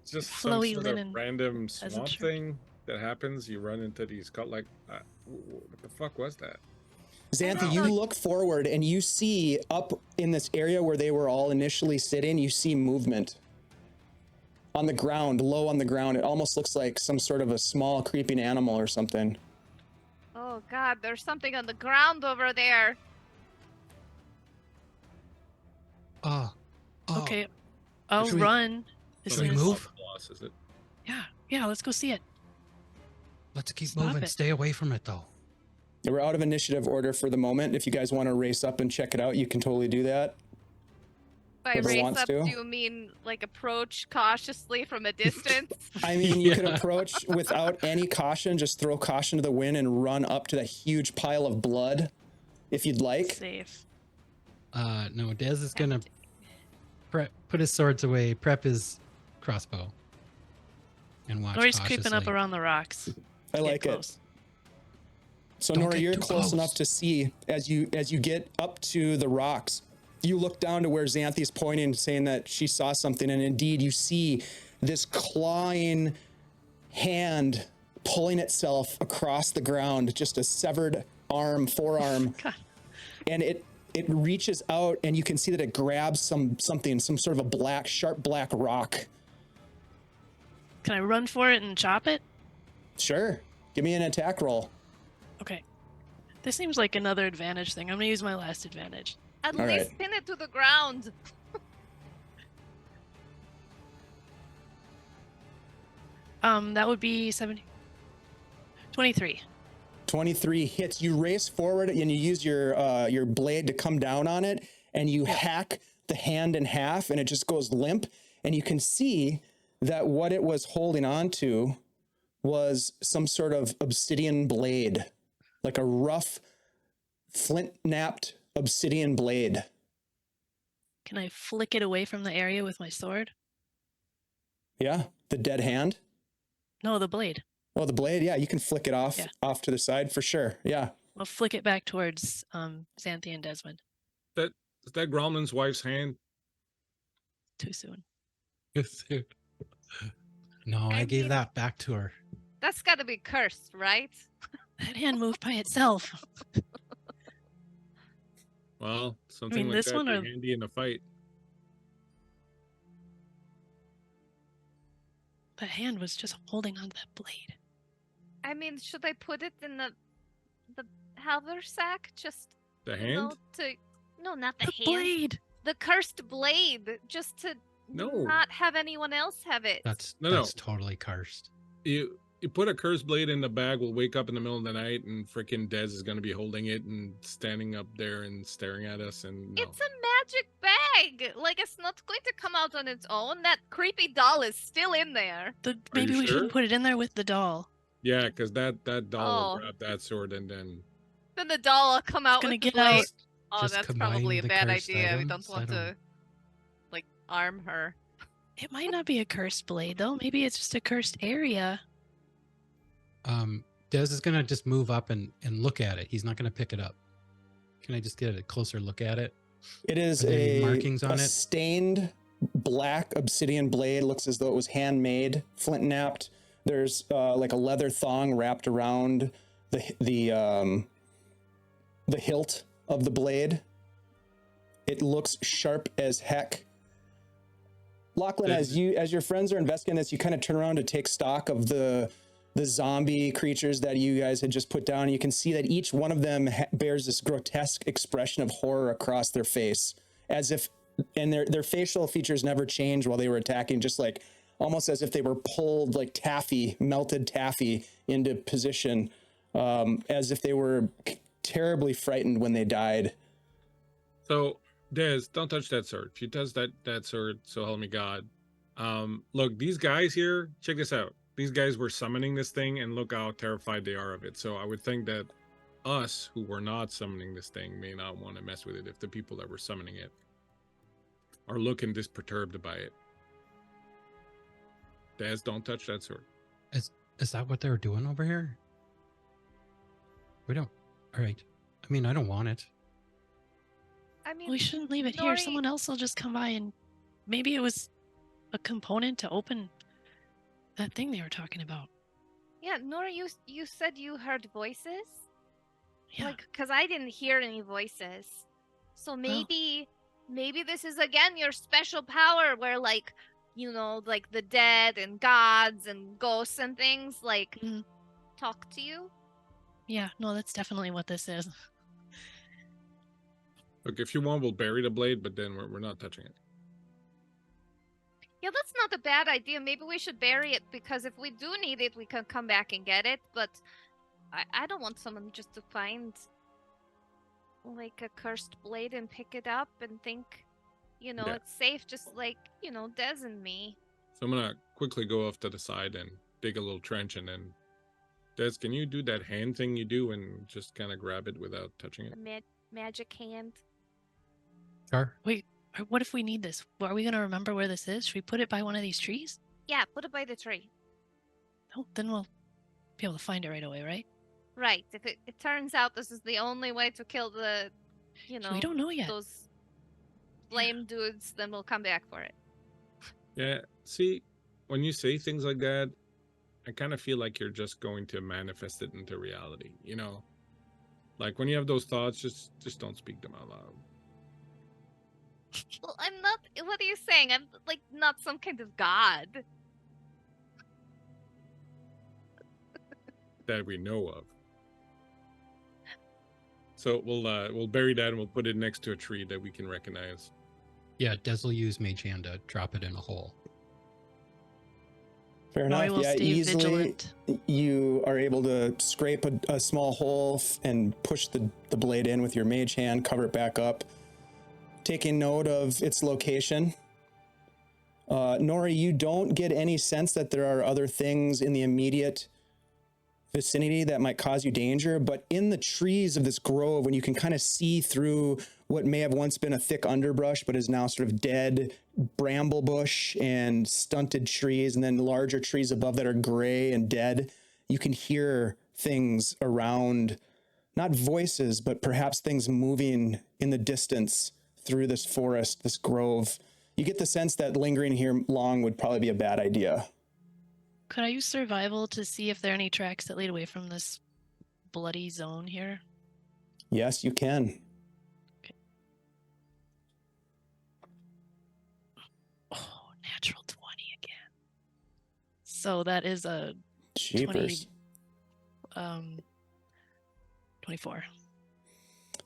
It's just some Flowy sort linen of random peasant swamp shirt. thing that happens. You run into these what the fuck was that? Xanthi, you look forward and you see up in this area where they were all initially sitting, you see movement on the ground, low on the ground. It almost looks like some sort of a small creeping animal or something. Oh god, there's something on the ground over there. Oh. Okay, I'll Should we- run. As Should we soon as- move? Boss, is it? Yeah, let's go see it. Let's keep Stop moving. it. Stay away from it, though. We're out of initiative order for the moment. If you guys want to race up and check it out, you can totally do that. By Whoever race wants up, to. do you mean like approach cautiously from a distance? I mean, you could Yeah. approach without any caution, just throw caution to the wind and run up to that huge pile of blood if you'd like. Safe. No, Dez is gonna put his swords away, prep his crossbow, and watch Nori's creeping up cautiously. around the rocks. I Get like it. close. So Don't Nora, get you're too close close. enough to see as you get up to the rocks. You look down to where Xanthi's pointing, saying that she saw something, and indeed you see this clawing hand pulling itself across the ground, just a severed forearm, God. and it reaches out, and you can see that it grabs some sort of a sharp black rock. Can I run for it and chop it? Sure. Give me an attack roll. Okay. This seems like another advantage thing. I'm gonna use my last advantage. At All least right. pin it to the ground. That would be 23. 23 hits. You race forward and you use your blade to come down on it, and you hack the hand in half, and it just goes limp. And you can see that what it was holding on to was some sort of obsidian blade, like a rough, flint-napped obsidian blade. Can I flick it away from the area with my sword? Yeah, the dead hand. No, the blade. Well, the blade, yeah, you can flick it off Yeah. off to the side for sure. Yeah. I'll flick it back towards Xanthi and Desmond. Is that Gromlin's wife's hand? Too soon. No, I I gave mean- that back to her. That's got to be cursed, right? That hand moved by itself. Well, something like this that one be or- handy in a fight. That hand was just holding on to that blade. I mean, should I put it in the haversack? Just The you know, hand? no, not the The hand. blade! The cursed blade, just to No. not have anyone else have it. That's No. totally cursed. You put a cursed blade in the bag, we'll wake up in the middle of the night and freaking Dez is gonna be holding it and standing up there and staring at us, and no. It's a magic bag. Like, it's not going to come out on its own. That creepy doll is still in there. Maybe you we sure? shouldn't put it in there with the doll. Yeah, because that doll Oh. will grab that sword and then Then the doll will come out Gonna with the get out. blade. Oh, Just that's combine probably a the bad cursed idea. We don't items? I want to, don't- like, arm her. It might not be a cursed blade, though. Maybe it's just a cursed area. Dez is gonna just move up and look at it. He's not gonna pick it up. Can I just get a closer look at it? It is Are there any a, markings on a it? stained black obsidian blade. Looks as though it was handmade, flint napped. There's like a leather thong wrapped around the hilt of the blade. It looks sharp as heck. Lachlan, as your friends are investigating this, you kind of turn around to take stock of the zombie creatures that you guys had just put down. You can see that each one of them bears this grotesque expression of horror across their face, as if, and their facial features never change while they were attacking, just like almost as if they were pulled like taffy, melted taffy into position, as if they were terribly frightened when they died. So, Dez, don't touch that sword. If you touch that sword, so help me God. Look, these guys here, check this out. These guys were summoning this thing, and look how terrified they are of it. So I would think that us, who were not summoning this thing, may not want to mess with it if the people that were summoning it are looking this perturbed by it. Dez, don't touch that sword. Is that what they're doing over here? We don't. All right. I mean, I don't want it. I mean, We shouldn't leave it here. Nori- Someone else will just come by and maybe it was a component to open that thing they were talking about. yeah, Nora, you said you heard voices? Yeah. Like, because I didn't hear any voices. So maybe this is again your special power where, like, you know, like the dead and gods and ghosts and things, like, Mhm. talk to you. Yeah, no, that's definitely what this is. Look, if you want, we'll bury the blade, but then we're not touching it. Yeah, that's not a bad idea. Maybe we should bury it because if we do need it, we can come back and get it. But I don't want someone just to find like a cursed blade and pick it up and think, you know, Yeah. it's safe, just like, you know, Des and me. So I'm gonna quickly go off to the side and dig a little trench, and then Des, can you do that hand thing you do and just kind of grab it without touching The it? magic hand. Sure. Wait, what if we need this? Are we going to remember where this is? Should we put it by one of these trees? Yeah, put it by the tree. Oh, then we'll be able to find it right away, right? Right. If it turns out this is the only way to kill the, you know, We don't know yet. those flame dudes, then we'll come back for it. Yeah. See, when you say things like that, I kind of feel like you're just going to manifest it into reality. You know, like when you have those thoughts, just don't speak them out loud. Well, I'm not. What are you saying? I'm like not some kind of god. that we know of. So we'll bury that and we'll put it next to a tree that we can recognize. Yeah, Des will use Mage Hand to drop it in a hole. Fair Nori enough. will Yeah, stay easily vigilant. you are able to scrape a small hole and push the blade in with your mage hand, cover it back up, taking note of its location. Nori, you don't get any sense that there are other things in the immediate vicinity that might cause you danger, but in the trees of this grove, when you can kind of see through what may have once been a thick underbrush but is now sort of dead bramble bush and stunted trees, and then larger trees above that are gray and dead, you can hear things around, not voices, but perhaps things moving in the distance through this forest, this grove. You get the sense that lingering here long would probably be a bad idea. Could I use survival to see if there are any tracks that lead away from this bloody zone here? Yes, you can. Oh, natural 20 again. So that is a Jeepers. 24.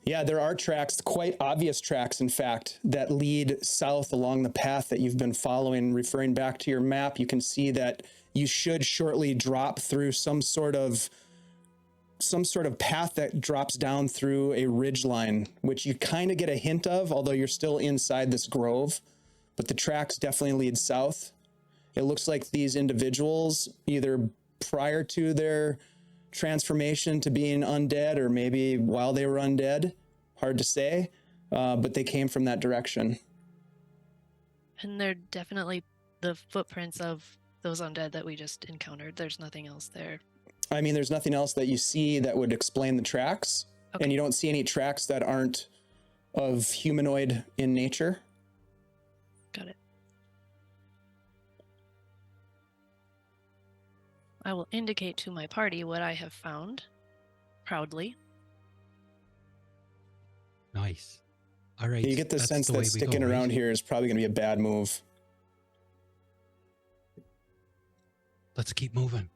Yeah, there are tracks, quite obvious tracks, in fact, that lead south along the path that you've been following. Referring back to your map, you can see that you should shortly drop through some sort of path that drops down through a ridgeline, which you kind of get a hint of, although you're still inside this grove. But the tracks definitely lead south. It looks like these individuals, either prior to their transformation to being undead or maybe while they were undead, hard to say, but they came from that direction. And they're definitely the footprints of those undead that we just encountered. There's nothing else there. I mean, there's nothing else that you see that would explain the tracks, Okay. and you don't see any tracks that aren't of humanoid in nature. Got it. I will indicate to my party what I have found, proudly. Nice. All right. You get the that's sense the that way we sticking go, right? around here is probably going to be a bad move. Let's keep moving.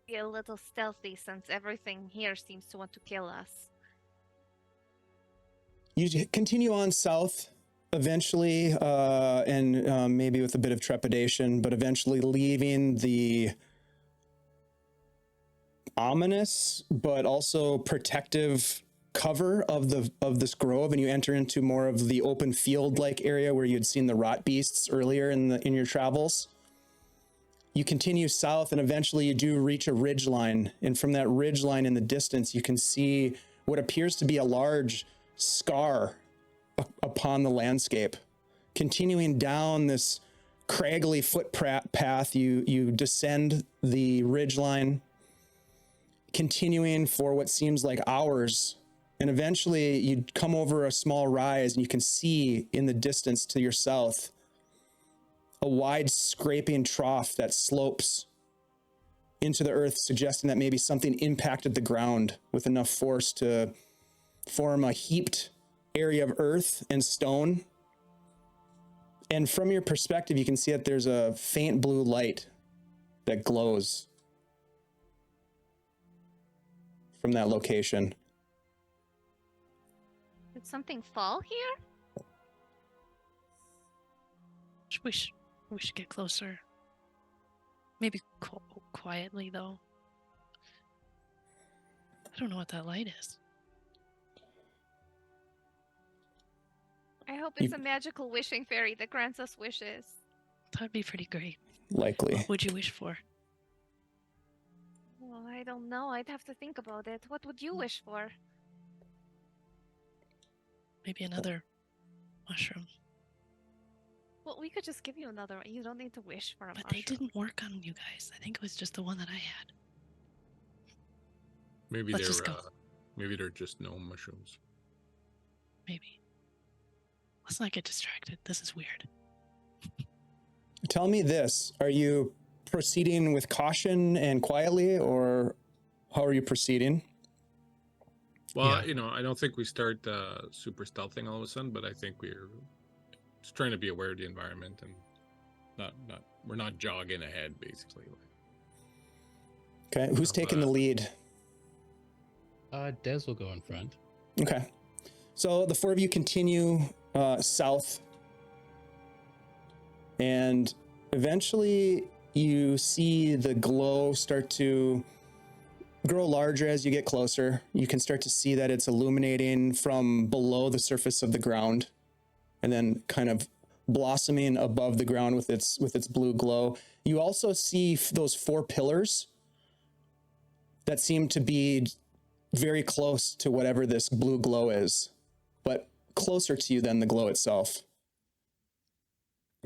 Be a little stealthy since everything here seems to want to kill us. You continue on south, eventually, and maybe with a bit of trepidation, but eventually leaving the ominous but also protective cover of this grove, and you enter into more of the open field-like area where you'd seen the rot beasts earlier in your travels. You continue south, and eventually you do reach a ridge line, and from that ridge line in the distance, you can see what appears to be a large scar upon the landscape. Continuing down this craggly footpath, you descend the ridgeline, continuing for what seems like hours, and eventually you come over a small rise, and you can see in the distance to your south a wide scraping trough that slopes into the earth, suggesting that maybe something impacted the ground with enough force to form a heaped area of earth and stone. And from your perspective, you can see that there's a faint blue light that glows from that location. Did something fall here? We should get closer. Maybe quietly, though. I don't know what that light is. I hope it's a magical wishing fairy that grants us wishes. That'd be pretty great. Likely. What would you wish for? Well, I don't know. I'd have to think about it. What would you wish for? Maybe another mushroom. Well, we could just give you another one. You don't need to wish for a But mushroom. they didn't work on you guys. I think it was just the one that I had. Maybe Let's just go. Maybe they're just gnome mushrooms. Maybe. Let's not get distracted. This is weird. Tell me this. Are you proceeding with caution and quietly, or how are you proceeding? Well, Yeah. I don't think we start super stealthing all of a sudden, but I think we're just trying to be aware of the environment and we're not jogging ahead, basically. Okay, who's taking the lead? Des will go in front. Okay, so the four of you continue south, and eventually you see the glow start to grow larger as you get closer. You can start to see that it's illuminating from below the surface of the ground, and then kind of blossoming above the ground with its blue glow. You also see those four pillars that seem to be very close to whatever this blue glow is, but closer to you than the glow itself.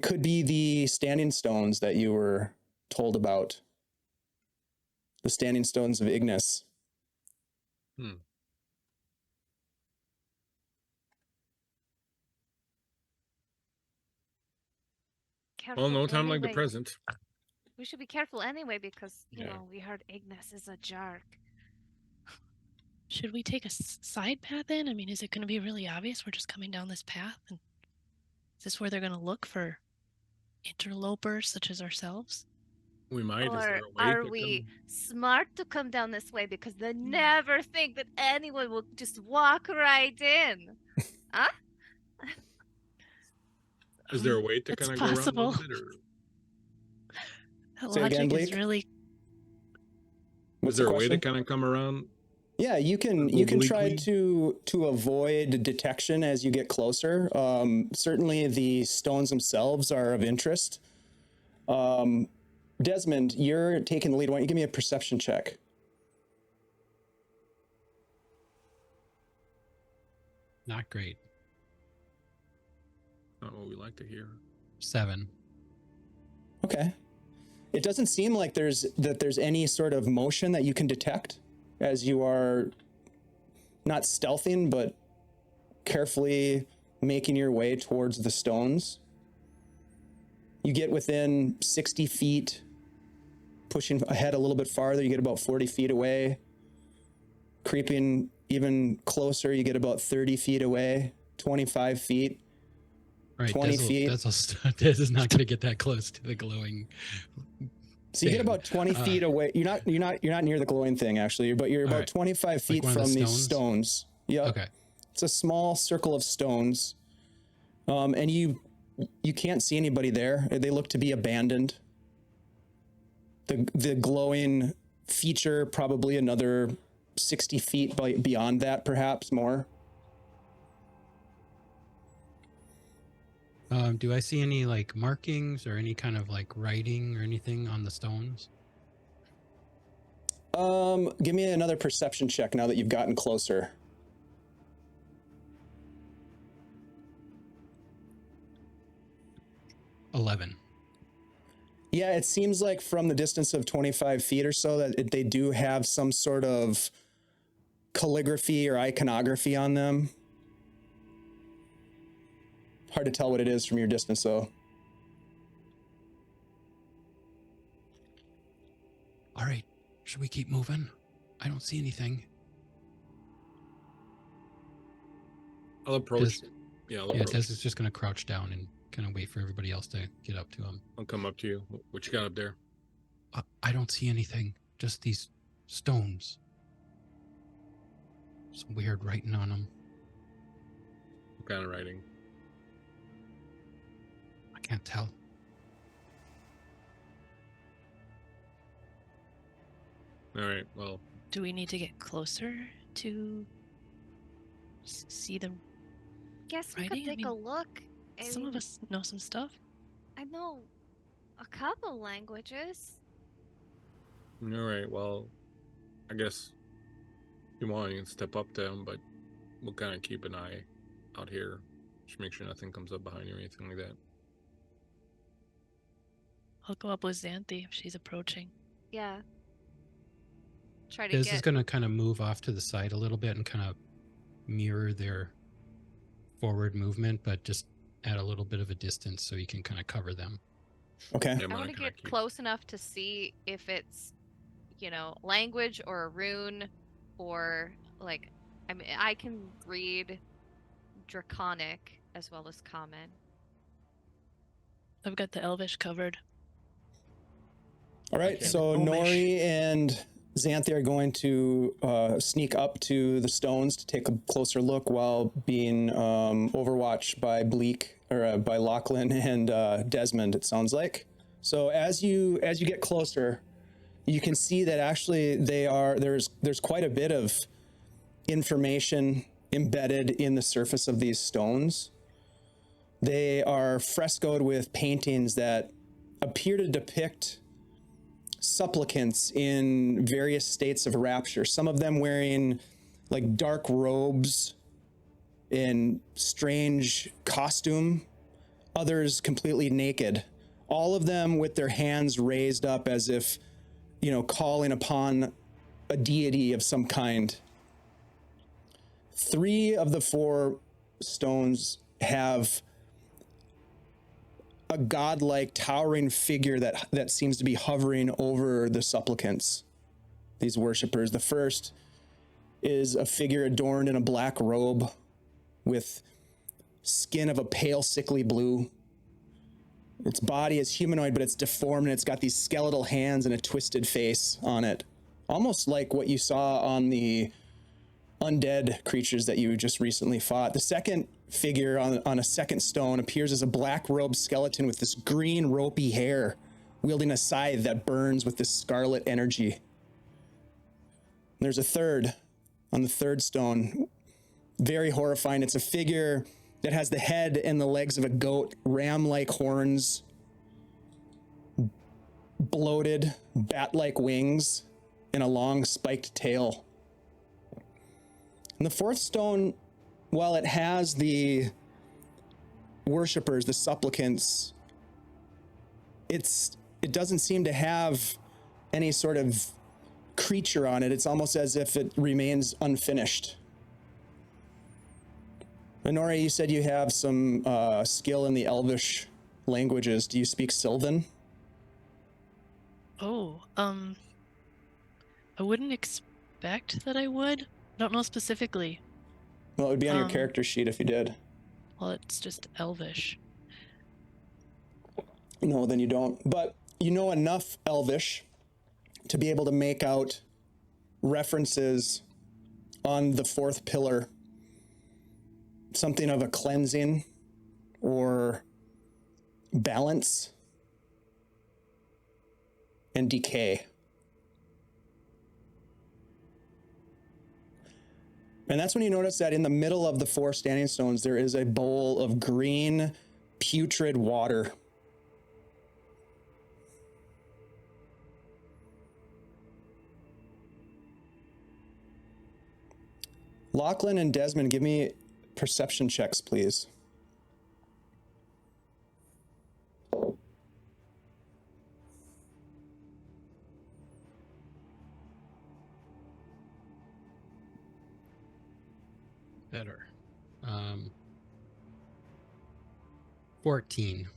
Could be the standing stones that you were told about. The standing stones of Ignis. Careful no time like the anyway. present. We should be careful anyway because, you Yeah. know, we heard Ignis is a jerk. Should we take a side path in? I mean, is it going to be really obvious we're just coming down this path? And is this where they're going to look for interlopers such as ourselves? We might. Is Or there a way are to we come- smart to come down this way because they never think that anyone will just walk right in? Huh? Is there a way to It's kind of go around a possible. little bit, or That Say again, logic is Blake? really What's is there the a way to question? kind of come around? Yeah, you can try Obliquely? to avoid detection as you get closer. Certainly, the stones themselves are of interest. Desmond, you're taking the lead. Why don't you give me a perception check? Not great. Not what we like to hear. 7. Okay. It doesn't seem like there's any sort of motion that you can detect as you are not stealthing, but carefully making your way towards the stones. You get within 60 feet, pushing ahead a little bit farther, you get about 40 feet away. Creeping even closer, you get about 30 feet away, 25 feet. Right, 20 feet. Des is not going to get that close to the glowing. So you get thing. about 20 feet away. You're not near the glowing thing actually, but you're about right. 25 feet one of the from these stones? stones. Yeah. Okay. It's a small circle of stones. And you can't see anybody there. They look to be abandoned. The glowing feature probably another 60 feet beyond that, perhaps more. Do I see any like markings or any kind of like writing or anything on the stones? Give me another perception check now that you've gotten closer. $11. Yeah, it seems like from the distance of 25 feet or so that they do have some sort of calligraphy or iconography on them. Hard to tell what it is from your distance, though. All right, should we keep moving? I don't see anything. I'll approach. Des- Yeah, I'll Yeah, Des approach. is just going to crouch down and kind of wait for everybody else to get up to him. I'll come up to you. What you got up there? I don't see anything, just these stones. Some weird writing on them. What kind of writing? I can't tell. All right. Well, Do we need to get closer to see them? Guess we Writing? could I take a mean, look. Some of us know some stuff. I know a couple languages. all right. Well, I guess if you want, you can step up to them, but we'll kind of keep an eye out here. Just make sure nothing comes up behind you or anything like that. I'll go up with Xanthi if she's approaching. Yeah. Try to Des get. is going to kind of move off to the side a little bit and kind of mirror their forward movement, but just at a little bit of a distance so you can kind of cover them. Okay. Yeah, I want to get close enough to see if it's, you know, language or a rune, or like, I mean, I can read Draconic as well as Common. I've got the Elvish covered. All right. Okay. So Gnomish. Nori and Xanthi are going to sneak up to the stones to take a closer look while being overwatched by by Lachlan and Desmond, it sounds like. So as you get closer, you can see that actually there's quite a bit of information embedded in the surface of these stones. They are frescoed with paintings that appear to depict supplicants in various states of rapture. Some of them wearing like dark robes in strange costume, others completely naked, all of them with their hands raised up as if, calling upon a deity of some kind. 3 of the 4 stones have a godlike towering figure that seems to be hovering over the supplicants, these worshipers. The first is a figure adorned in a black robe with skin of a pale, sickly blue. Its body is humanoid, but it's deformed, and it's got these skeletal hands and a twisted face on it. Almost like what you saw on the undead creatures that you just recently fought. The second figure on a second stone appears as a black robed skeleton with this green ropey hair, wielding a scythe that burns with this scarlet energy. There's a third on the third stone, very horrifying. It's a figure that has the head and the legs of a goat, ram-like horns, bloated, bat-like wings, and a long spiked tail. And the fourth stone, while it has the worshipers, the supplicants, it doesn't seem to have any sort of creature on it. It's almost as if it remains unfinished. Honora, you said you have some skill in the Elvish languages. Do you speak Sylvan? Oh, I wouldn't expect that I would. Don't know specifically. Well, it would be on your character sheet if you did. Well, it's just Elvish. No, then you don't. But you know enough Elvish to be able to make out references on the fourth pillar. Something of a cleansing or balance and decay. And that's when you notice that in the middle of the 4 standing stones, there is a bowl of green, putrid water. Lachlan and Desmond, give me perception checks, please. Better. 14.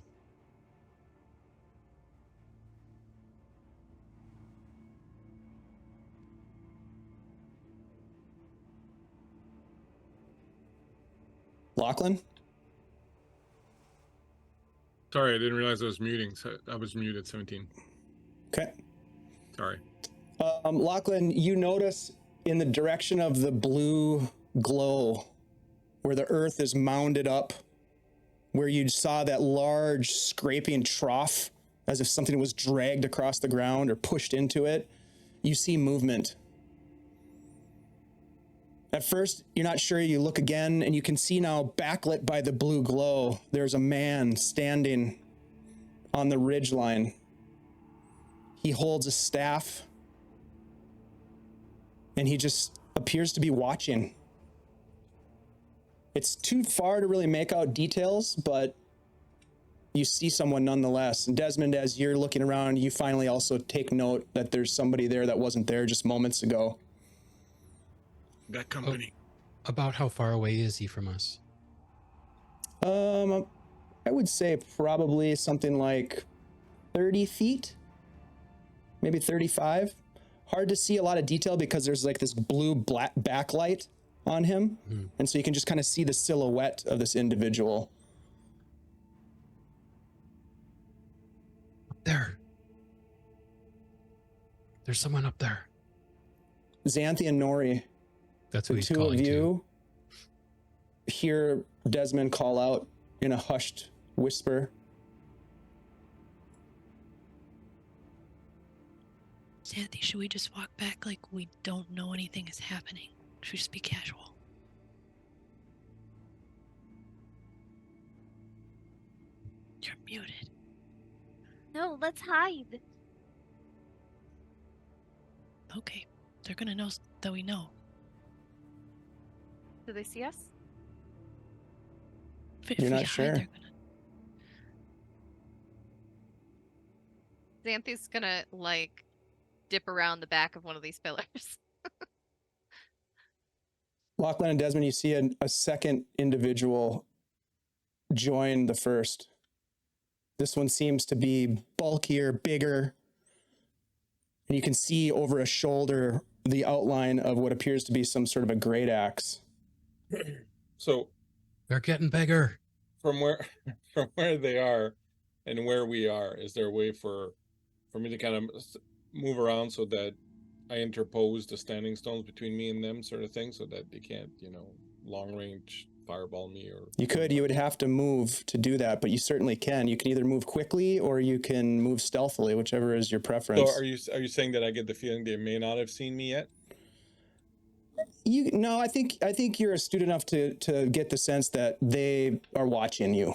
Lachlan? Sorry, I didn't realize I was muting. So I was muted 17. Okay. Sorry. Lachlan, you notice in the direction of the blue glow where the earth is mounded up, where you saw that large scraping trough as if something was dragged across the ground or pushed into it, you see movement. At first, you're not sure. You look again, and you can see now, backlit by the blue glow, there's a man standing on the ridgeline. He holds a staff, and he just appears to be watching. It's too far to really make out details, but you see someone nonetheless. And Desmond, as you're looking around, you finally also take note that there's somebody there that wasn't there just moments ago. That company. About how far away is he from us? I would say probably something like 30 feet, maybe 35. Hard to see a lot of detail because there's like this blue black backlight on him. And so you can just kind of see the silhouette of this individual. There. There's someone up there. Xanthi and Nori, That's who the he's two calling of to. you hear Desmond call out in a hushed whisper. Xanthi, should we just walk back like we don't know anything is happening? Should we just be casual? You're muted. No, let's hide. Okay. They're gonna know that we know. Do they see us? If You're we not hide, sure. they're gonna... Xanthi's gonna, like, dip around the back of one of these pillars. Lachlan and Desmond, you see a second individual join the first. This one seems to be bulkier, bigger. And you can see over a shoulder the outline of what appears to be some sort of a great axe. So They're getting bigger. from where they are and where we are, is there a way for me to kind of move around so that I interpose the standing stones between me and them, sort of thing, so that they can't, long range fireball me? Or You would have to move to do that, but you certainly can. You can either move quickly or you can move stealthily, whichever is your preference. So are you saying that I get the feeling they may not have seen me yet? No, I think you're astute enough to get the sense that they are watching you.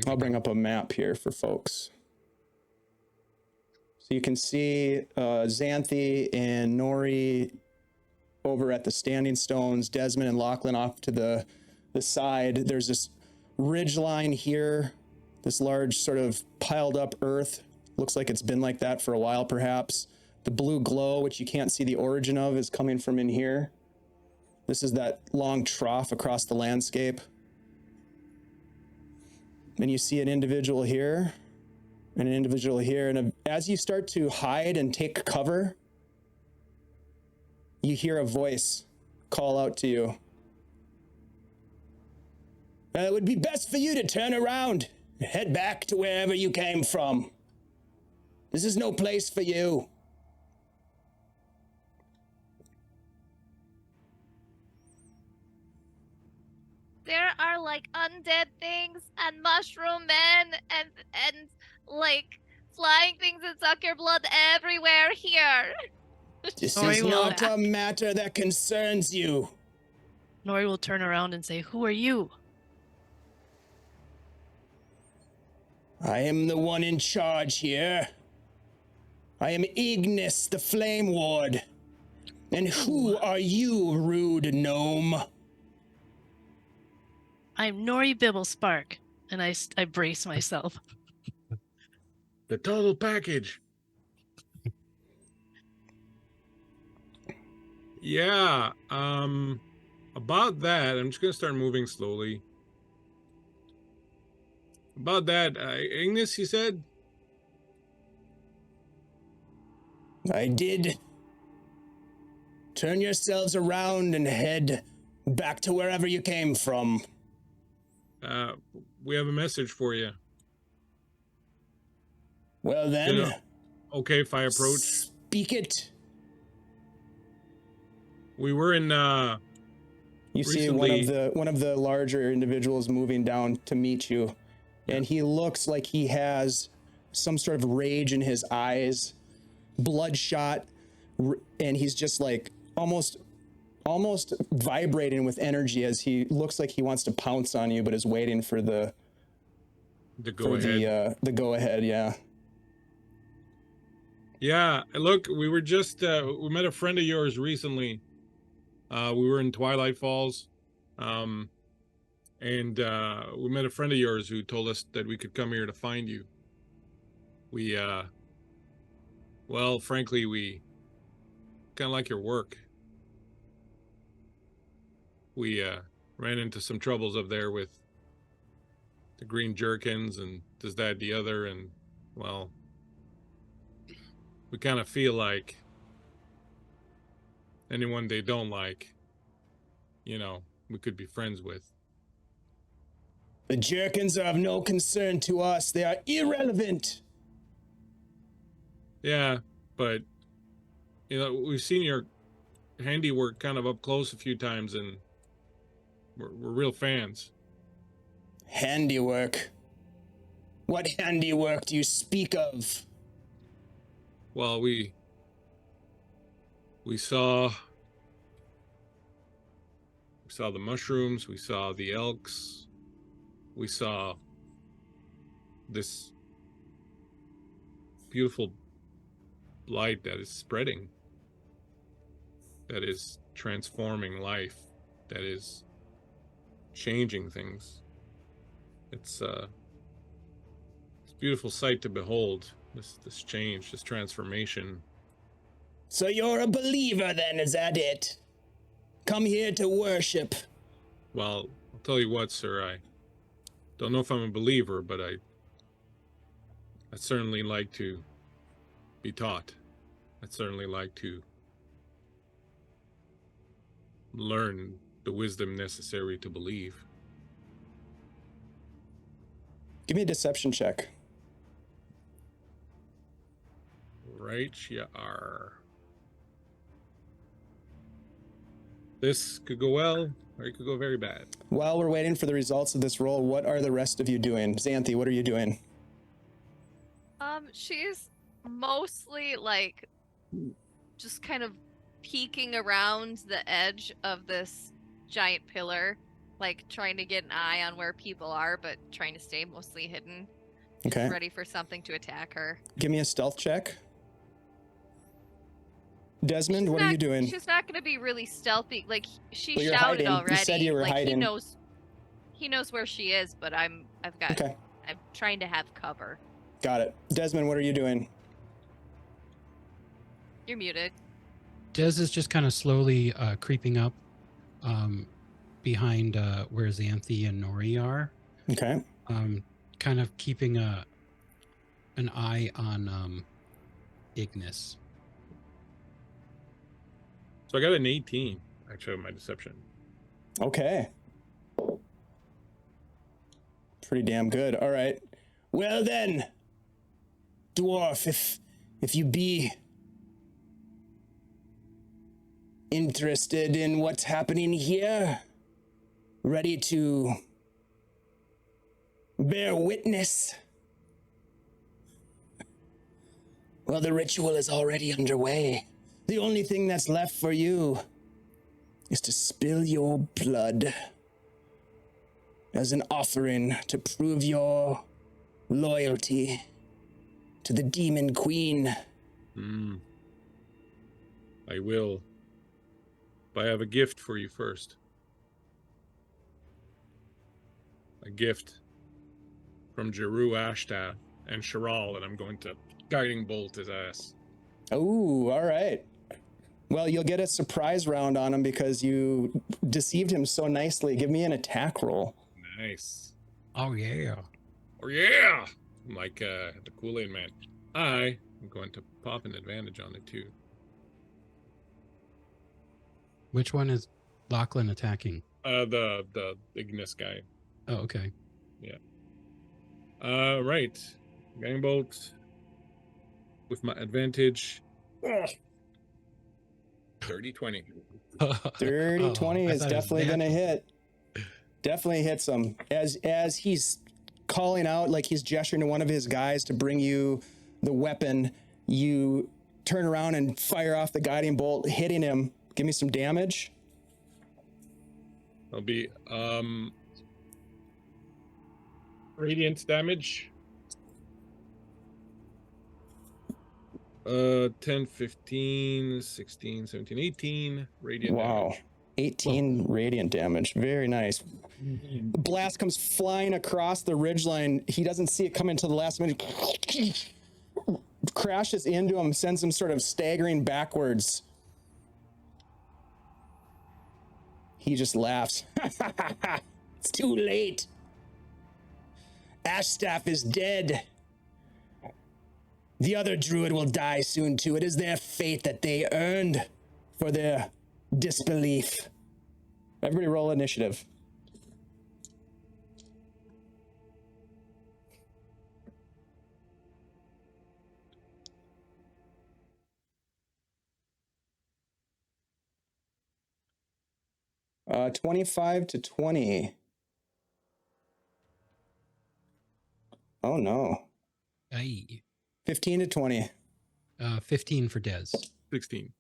I'll bring up a map here for folks. So you can see Xanthi and Nori over at the Standing Stones, Desmond and Lachlan off to the side. There's this ridge line here, this large sort of piled up earth. Looks like it's been like that for a while, perhaps. The blue glow, which you can't see the origin of, is coming from in here. This is that long trough across the landscape. And you see an individual here and an individual here. And as you start to hide and take cover, you hear a voice call out to you. It would be best for you to turn around and head back to wherever you came from. This is no place for you. There are, like, undead things and mushroom men and like flying things that suck your blood everywhere here. This Nori is will not a act. matter that concerns you. Nori will turn around and say, "Who are you?" I am the one in charge here. I am Ignis, the Flame Ward. And who are you, rude gnome? I'm Nori Bibblespark, and I brace myself. The total package. Yeah, about that, I'm just gonna start moving slowly. About that, Ignis, you said? I did. Turn yourselves around and head back to wherever you came from. We have a message for you. Well then, Okay, if I approach. speak it. We were in, You see one of the larger individuals moving down to meet you, and he looks like he has some sort of rage in his eyes, bloodshot, and he's just like almost vibrating with energy as he looks like he wants to pounce on you, but is waiting for the go ahead. The go ahead. Yeah. Yeah, look, we were just, we met a friend of yours recently. We were in Twilight Falls, and we met a friend of yours who told us that we could come here to find you. We, well, frankly, we kind of like your work. We ran into some troubles up there with the green jerkins and this, that, the other, and, well, we kind of feel like anyone they don't like, we could be friends with. The Jerkins are of no concern to us. They are irrelevant. Yeah, but we've seen your handiwork kind of up close a few times, and we're real fans. Handiwork. What handiwork do you speak of? Well, we saw the mushrooms, we saw the elks, we saw this beautiful light that is spreading, that is transforming life, that is changing things. It's a beautiful sight to behold, this change, this transformation. So you're a believer then, is that it? Come here to worship. Well, I'll tell you what, sir, I don't know if I'm a believer, but I certainly like to be taught. I'd certainly like to learn the wisdom necessary to believe. Give me a deception check. Right you are. This could go well, or it could go very bad. While we're waiting for the results of this roll, what are the rest of you doing? Xanthi, what are you doing? She's mostly like just kind of peeking around the edge of this giant pillar, like trying to get an eye on where people are, but trying to stay mostly hidden. Okay. Ready for something to attack her. Give me a stealth check. Desmond, what are you doing? She's not going to be really stealthy. Like she Well, you're shouted hiding. already. You said you were like hiding. He knows where she is, but I'm trying to have cover. Got it. Desmond, what are you doing? You're muted. Des is just kind of slowly creeping up behind where Xanthi and Nori are. Okay. Kind of keeping an eye on Ignis. So I got an 18, actually, on my deception. Okay. Pretty damn good. All right. Well then, dwarf, if you be interested in what's happening here, ready to bear witness, well, the ritual is already underway. The only thing that's left for you is to spill your blood as an offering to prove your loyalty to the Demon Queen. I will. But I have a gift for you first. A gift from Jeru Ashtath and Shiral, and I'm going to guiding bolt his ass. Oh, all right. Well, you'll get a surprise round on him because you deceived him so nicely. Give me an attack roll. Nice. Oh, yeah. Oh, yeah! I'm like the Kool-Aid man. I am going to pop an advantage on it, too. Which one is Lachlan attacking? The Ignis guy. Oh, okay. Yeah. Right. Guiding bolt with my advantage. 30-20. 30-20 is definitely going to hit. Definitely hits him. As he's calling out, like he's gesturing to one of his guys to bring you the weapon, you turn around and fire off the guiding bolt, hitting him. Give me some damage. It'll be radiant damage. 10, 15, 16, 17, 18 radiant damage. 18 radiant damage. Very nice. The blast comes flying across the ridgeline. He doesn't see it coming until the last minute. Crashes into him, sends him sort of staggering backwards. He just laughs. It's too late. Ashstaff is dead. The other druid will die soon too. It is their fate that they earned for their disbelief. Everybody roll initiative. 25 to 20. Oh no. Aye. 15 to 20. 15 for Des. 16.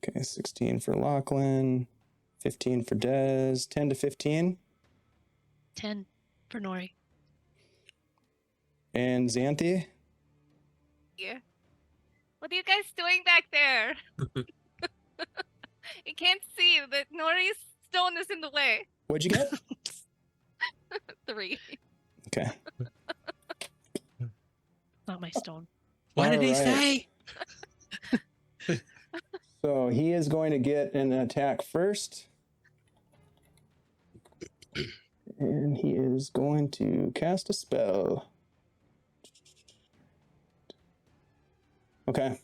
Okay, 16 for Lachlan, 15 for Des, 10 to 15. 10 for Nori. And Xanthi? Yeah. What are you guys doing back there? I can't see that Nori's stone is in the way. What'd you get? 3. Okay. Not my stone. What did he All right. say? So he is going to get an attack first. And he is going to cast a spell. Okay.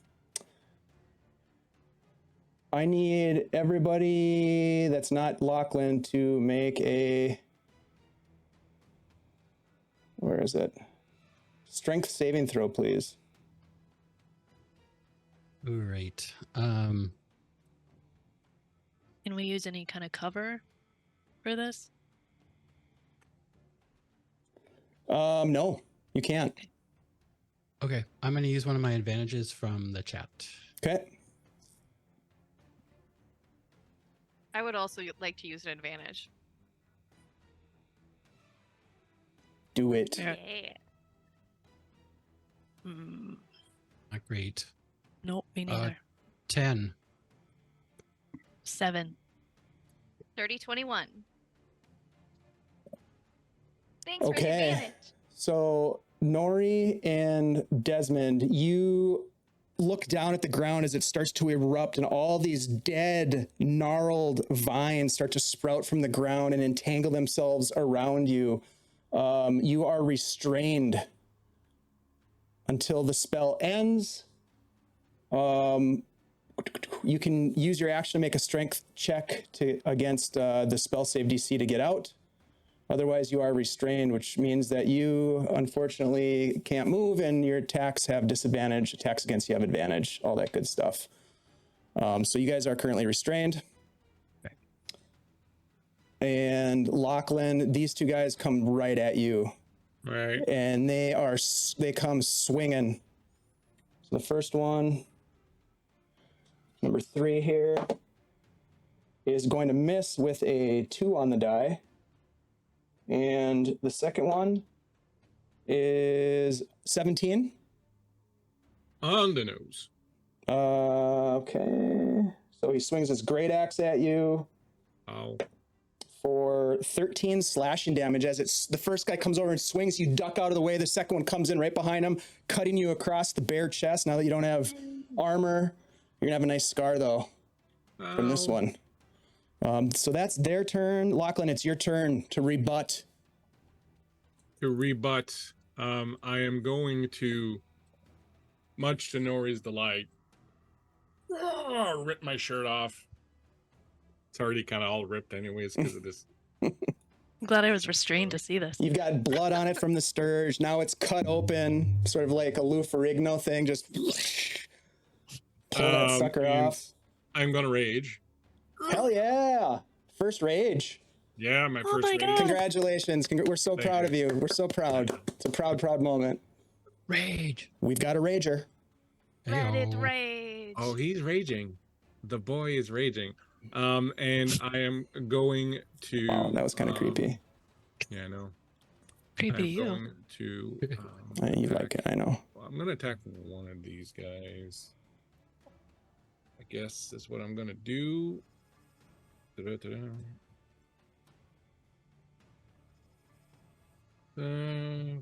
I need everybody that's not Lachlan to make a... Where is it? Strength saving throw, please. All right. Can we use any kind of cover for this? No, you can't. Okay. I'm going to use one of my advantages from the chat. Okay. I would also like to use an advantage. Do it. Yeah. Yeah. Mm, Not great. nope, me neither. 10. 7. 30, 21. Thanks for the Okay. advantage. So Nori and Desmond, you look down at the ground as it starts to erupt and all these dead, gnarled vines start to sprout from the ground and entangle themselves around you. You are restrained until the spell ends. You can use your action to make a strength check against the spell save DC to get out. Otherwise, you are restrained, which means that you, unfortunately, can't move and your attacks have disadvantage. Attacks against you have advantage, all that good stuff. So you guys are currently restrained. Okay. And Lachlan, these two guys come right at you. Right. And they come swinging. So the first one, number 3 here, is going to miss with a 2 on the die. And the second one is 17. On the nose. Okay. So he swings his great axe at you Ow. for 13 slashing damage. As the first guy comes over and swings, you duck out of the way. The second one comes in right behind him, cutting you across the bare chest. Now that you don't have armor, you're gonna have a nice scar though from this Ow. one. So that's their turn. Lachlan, it's your turn to rebut. To rebut, I am going to, much to Nori's delight, rip my shirt off. It's already kind of all ripped anyways because of this. I'm glad I was restrained to see this. You've got blood on it from the scourge. Now it's cut open, sort of like a Lou Ferrigno thing. Just pull that sucker and off. I'm going to rage. Hell yeah. First rage. Yeah, my Oh first my rage. God. Congratulations. We're so Thank proud you. of you. We're so proud. It's a proud moment. Rage. We've got a rager. Let it Ayo. rage. Oh, he's raging. The boy is raging. And I am going to. Wow, that was kind of creepy. Yeah, I know. Creepy I'm you. going to. You like it, I know. I'm going to attack one of these guys. I guess that's what I'm going to do. Da-da-da-da.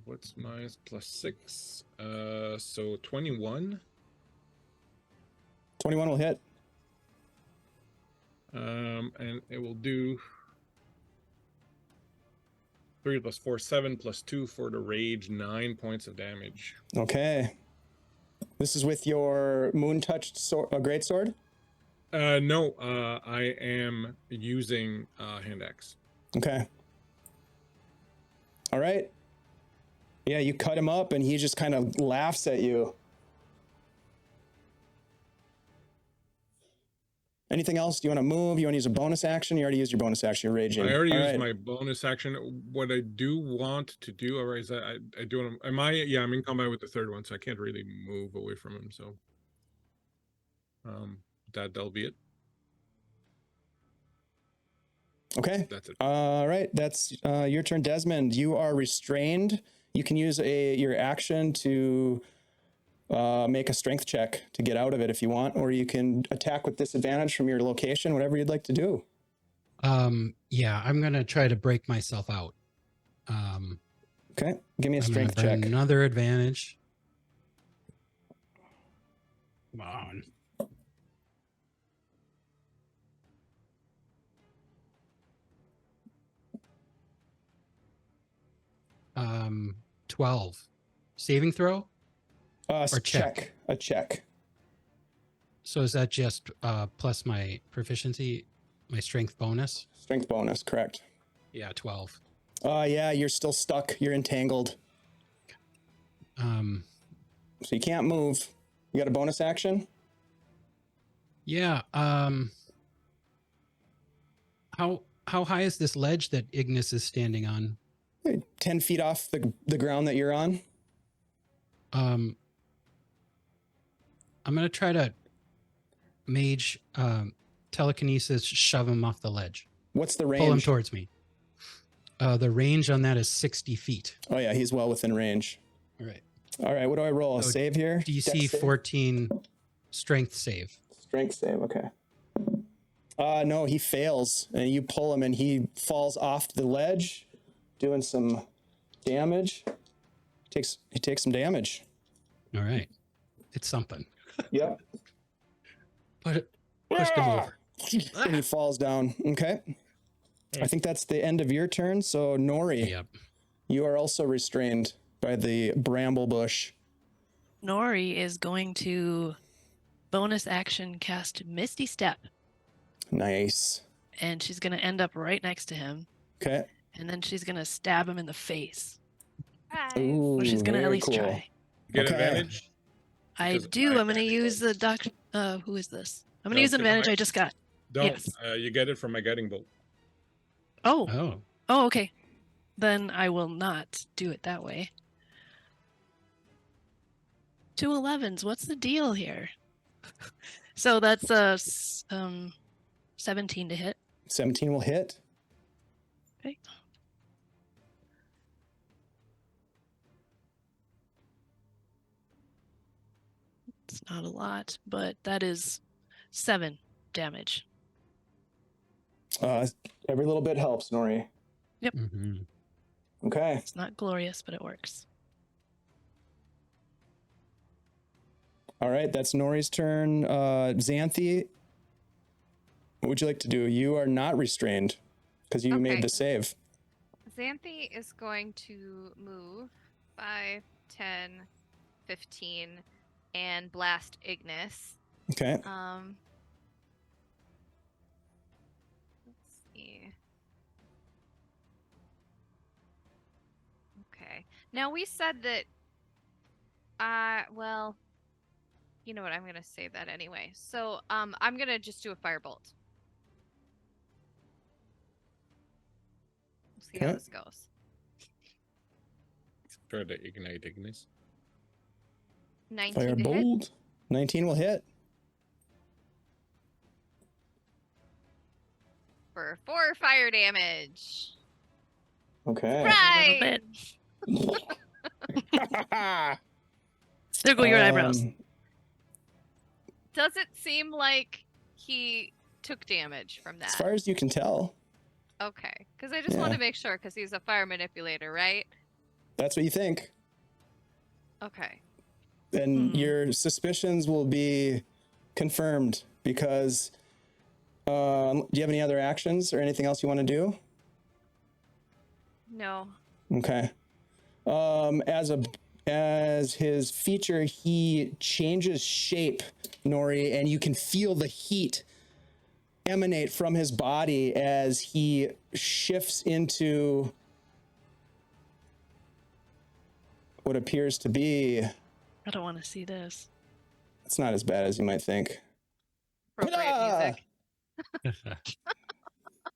What's my +6? So 21. 21 will hit. And it will do 3 + 4, 7 + 2 for the rage, 9 points of damage. Okay. This is with your moon-touched greatsword? No, I am using hand axe. Okay. All right. Yeah, you cut him up and he just kind of laughs at you. Anything else? Do you want to move? You want to use a bonus action? You already used your bonus action. You're raging. I already All used right. my bonus action. What I do want to do, all right, is that I do want to, I'm in combat with the third one, so I can't really move away from him. So that'll be it. Okay. That's it. All right. That's your turn, Desmond. You are restrained. You can use your action to make a strength check to get out of it if you want, or you can attack with disadvantage from your location, whatever you'd like to do. Yeah, I'm gonna try to break myself out. Okay. Give me a I'm strength gonna burn check. another advantage. Come on. 12. Saving throw? Or check? A check. So is that just plus my proficiency, my strength bonus? Strength bonus, correct. Yeah, 12. Yeah, you're still stuck. You're entangled. So you can't move. You got a bonus action? Yeah. How high is this ledge that Ignis is standing on? 10 feet off the ground that you're on. I'm gonna try to mage telekinesis, shove him off the ledge. What's the range? Pull him towards me. The range on that is 60 feet. Oh yeah, he's well within range. All right. All right, what do I roll? A So save here? DC Dex save? 14 strength save. Strength save, okay. No, he fails, and you pull him, and he falls off the ledge, doing some damage. He takes some damage. All right. It's something. Yep. Push him over. And he falls down. Okay. I think that's the end of your turn. So Nori, Yep. you are also restrained by the bramble bush. Nori is going to bonus action cast Misty Step, Nice. and she's going to end up right next to him, Okay. and then she's going to stab him in the face. Ooh, Or she's going to at very least cool. try. Get Okay. advantage. I Because do. I- I'm going to use the doctor. Who is this? I'm going to No, use an because advantage I- I just got. Don't. Yes. You get it from my guiding bolt. Oh. Oh. Oh, okay. Then I will not do it that way. 2 11s. What's the deal here? So that's 17 to hit. 17 will hit. Okay. It's not a lot, but that is 7 damage. Every little bit helps, Nori. Mm-hmm. Okay. It's not glorious, but it works. All right, that's Nori's turn. Xanthi, what would you like to do? You are not restrained because you made Okay. the save. Xanthi is going to move 5, 10, 15, and blast Ignis. Okay. Let's see. Okay. Now we said that well, you know what, I'm gonna save that anyway. So I'm gonna just do a firebolt. We'll see how Okay. this goes. Try to ignite Ignis. 19 to hit. Firebolt. 19 will hit. For 4 fire damage. Okay. Right. A little bit. There go your eyebrows. Does it seem like he took damage from As that? far as you can tell, Okay, because I just want Yeah. to make sure, because he's a fire manipulator, right? that's what you think. Okay. And your suspicions will be confirmed because do you have any other actions or anything else you want to do? No. Okay. As his feature, he changes shape, Nori, and you can feel the heat emanate from his body as he shifts into what appears to be. I don't want to see this. It's not as bad as you might think. Appropriate Ta-da! music.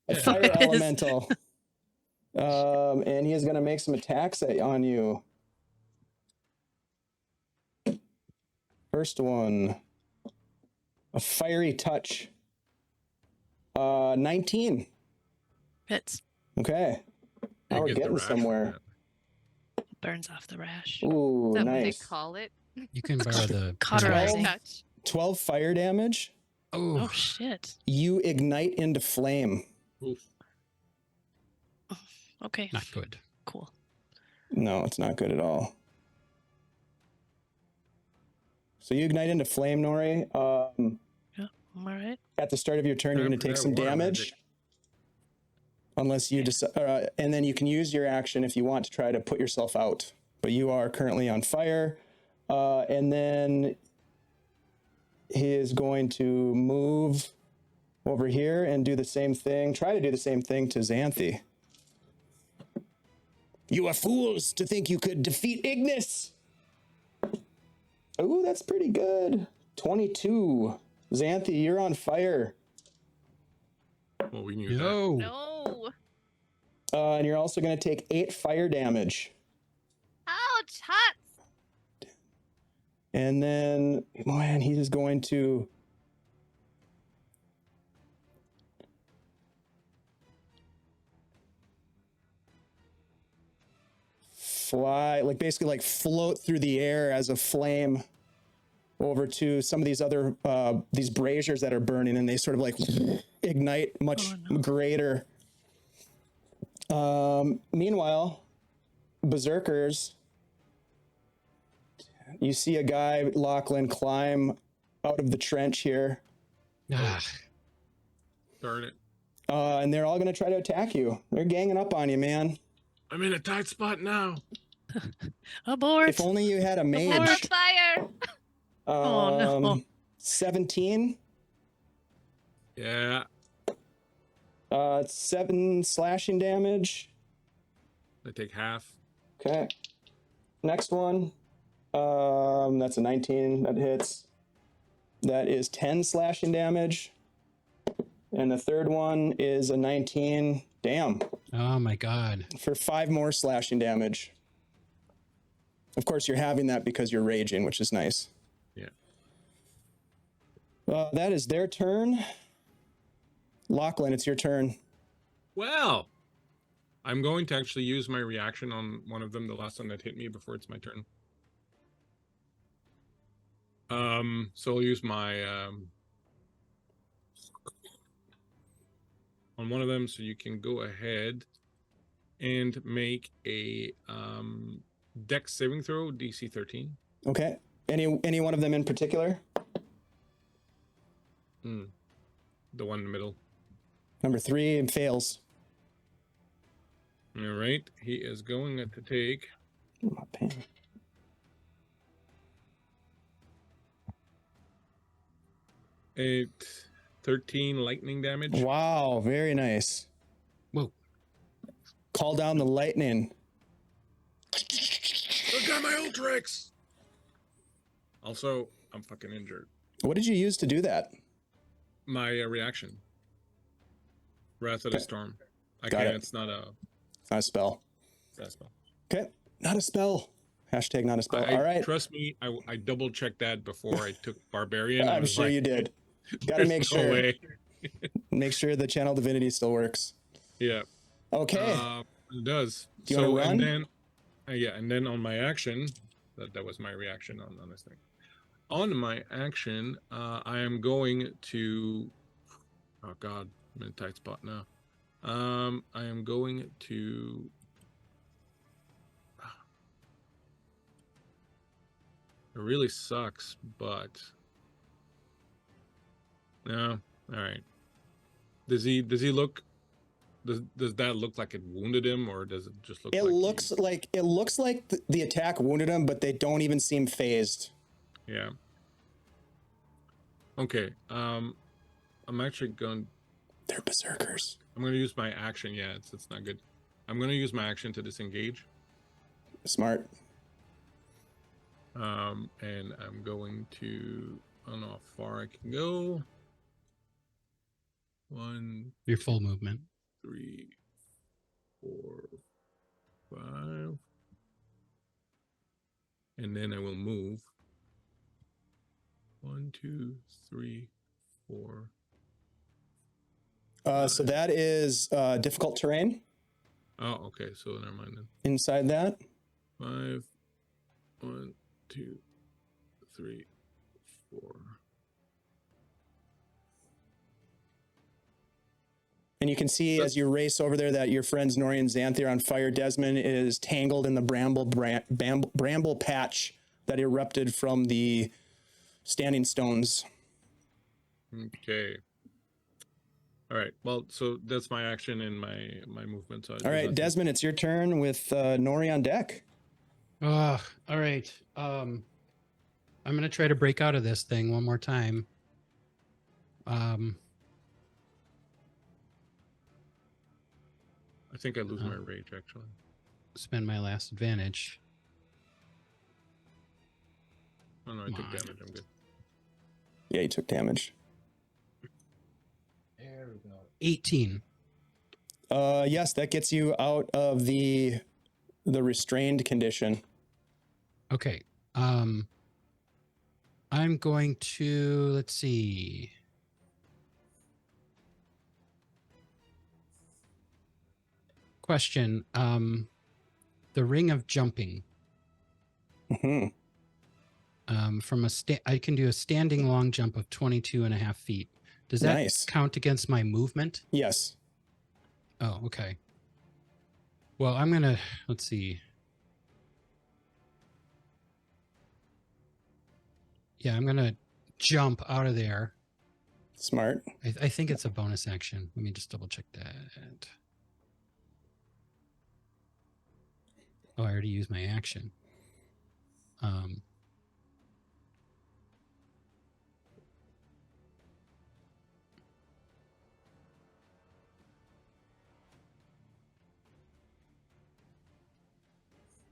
A fire elemental. And he is going to make some attacks on you. First one, a fiery touch. 19. Hits. Okay. Now we're get the getting rash from somewhere. that. Burns off the rash. Ooh, Is that what they nice. call it? You can borrow the Cauterizing. Touch. 12 fire damage. Oh Oh, shit. You ignite into flame. Oof. Okay. not good. Cool. No, it's not good at all. So you ignite into flame, Nori. Yeah. I'm all right. At the start of your turn, you're Time going for to take that some water damage. magic. Unless you decide, and then you can use your action if you want to try to put yourself out. But you are currently on fire. And then he is going to move over here and do the same thing. Try to do the same thing to Xanthi. You are fools to think you could defeat Ignis. Oh, that's pretty good. 22. Xanthi, you're on fire. Well, we knew that. No. No. And you're also going to take 8 fire damage. Ouch, hot. And then, man, he is going to... fly, like basically like float through the air as a flame over to some of these other, these braziers that are burning, and they sort of like ignite much greater. Meanwhile, berserkers, you see a guy, Lachlan, climb out of the trench here, Ah, Darn it. and they're all going to try to attack you. They're ganging up on you, man. I'm in a tight spot now. Abort. If only you had a I'm on mage. fire. Oh, no. 17. Yeah. It's 7 slashing damage. I take half. Okay. Next one. That's a 19. That hits. That is 10 slashing damage. And the third one is a 19. Damn. oh my God. For 5 more slashing damage. Of course, you're having that because you're raging, which is nice. Yeah. That is their turn. Lachlan, it's your turn. Well, I'm going to actually use my reaction on one of them, the last one that hit me before it's my turn. So I'll use my on one of them, so you can go ahead and make a Dex saving throw, DC 13. Okay. Any one of them in particular? The one in the middle. Number 3 fails. All right, he is going to take Oh, my pen. a 13 lightning damage. Wow, very nice. Whoa. Call down the lightning. Look at my Ultrix! Also, I'm fucking injured. What did you use to do that? My reaction. Wrath of the Storm. I Got can't, it. it's not a Not a spell. spell. Okay, not a spell. Hashtag not a spell. All right. Trust me, I double checked that before I took Barbarian. I'm sure you did. Got to "There's make no sure. way." Make sure the channel divinity still works. Yeah. Okay. It does. Do you wanna run? And then, yeah, and then on my action, that was my reaction on this thing. On my action, I am going to. Oh God, I'm in a tight spot now. I am going to. It really sucks, but no. All right. Does he look? Does that look like it wounded him, or does it just look? It looks like the attack wounded him, but they don't even seem phased. Yeah. Okay. I'm actually going. They're berserkers. I'm going to use my action. Yeah, it's not good. I'm going to use my action to disengage. Smart. And I'm going to. I don't know how far I can go. 1, Your full movement. 3, 4, 5. And then I will move. 1, 2, 3, 4. So that is difficult terrain Oh, okay. So never mind then. inside that. 5, 1, 2, 3, 4. And you can see as you race over there that your friends Nori and Xanthi are on fire. Desmond is tangled in the bramble patch that erupted from the standing stones. Okay. All right. Well, so that's my action and my movement. So All right, Desmond, it's your turn with Nori on deck. All right. I'm gonna try to break out of this thing one more time. I think I lose my rage actually. Spend my last advantage. Oh no, I took damage. I'm good. Yeah, you took damage. There we go. 18. Yes, that gets you out of the restrained condition. Okay. I'm going to, let's see. Question. The ring of jumping. Mm-hmm. From I can do a standing long jump of 22.5 feet. Does that count against my movement? Yes. Oh, okay. Well, I'm gonna, let's see. Yeah, I'm gonna jump out of there. Smart. I think it's a bonus action. Let me just double check that. Oh, I already used my action.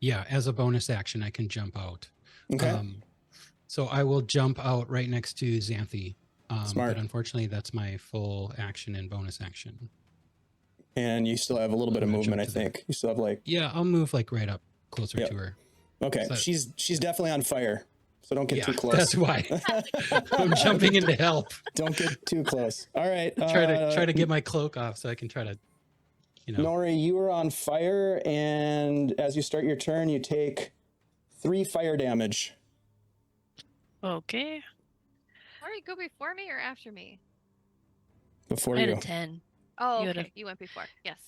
Yeah, as a bonus action, I can jump out. Okay. So I will jump out right next to Xanthi. Smart. But unfortunately, that's my full action and bonus action. And you still have a little bit of movement, I think. You still have like... Yeah, I'll move like right up closer to her. Okay, so she's definitely on fire, so don't get too close. That's why. I'm jumping in to help. Don't get too close. All right. Try to get my cloak off so I can try to, Nori, you are on fire, and as you start your turn, you take 3 fire damage. Okay. Nori, go before me or after me? Before I had you. a 10. Oh, You okay. had You went before. Yes.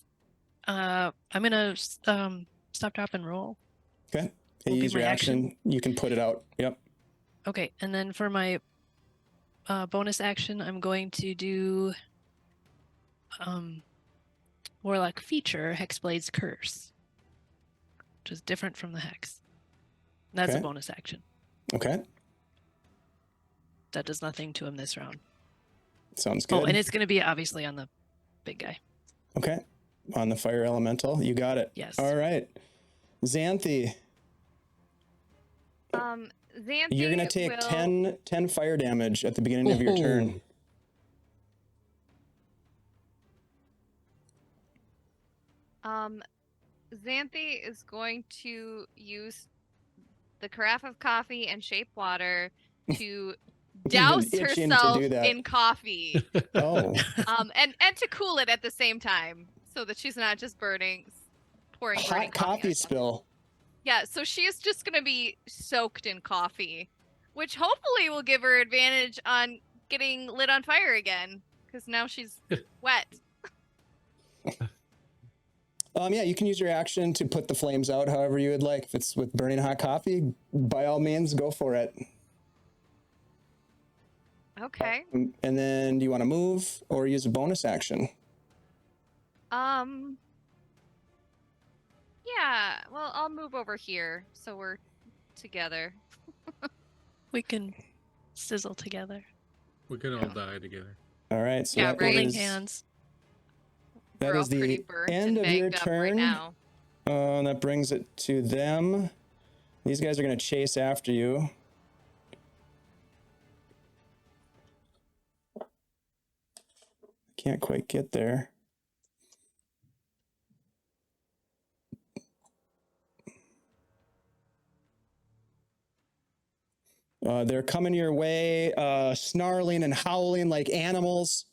I'm gonna stop, drop, and roll. Okay. Will You be use your my action. You can put it out. Yep. Okay, and then for my bonus action, I'm going to do Warlock feature, Hexblade's Curse, which is different from the Hex. That's a bonus action. Okay. That does nothing to him this round. Sounds good. Oh, and it's going to be obviously on the big guy. Okay. On the fire elemental. You got it. Yes. All right. Xanthi. Xanthi, you're going to take 10 fire damage at the beginning of your turn. Xanthi is going to use the carafe of coffee and shape water to douse herself in coffee. Oh. And to cool it at the same time so that she's not just pouring hot coffee spill. Yeah, so she is just going to be soaked in coffee, which hopefully will give her advantage on getting lit on fire again, because now she's wet. Yeah, you can use your action to put the flames out however you would like. If it's with burning hot coffee, by all means, go for it. Okay. And then do you want to move or use a bonus action? Yeah, well, I'll move over here so we're together. We can sizzle together. We can all die together. All right, so that holding is, hands. That is the end of your turn. Right now. That brings it to them. These guys are going to chase after you. Can't quite get there. They're coming your way, snarling and howling like animals,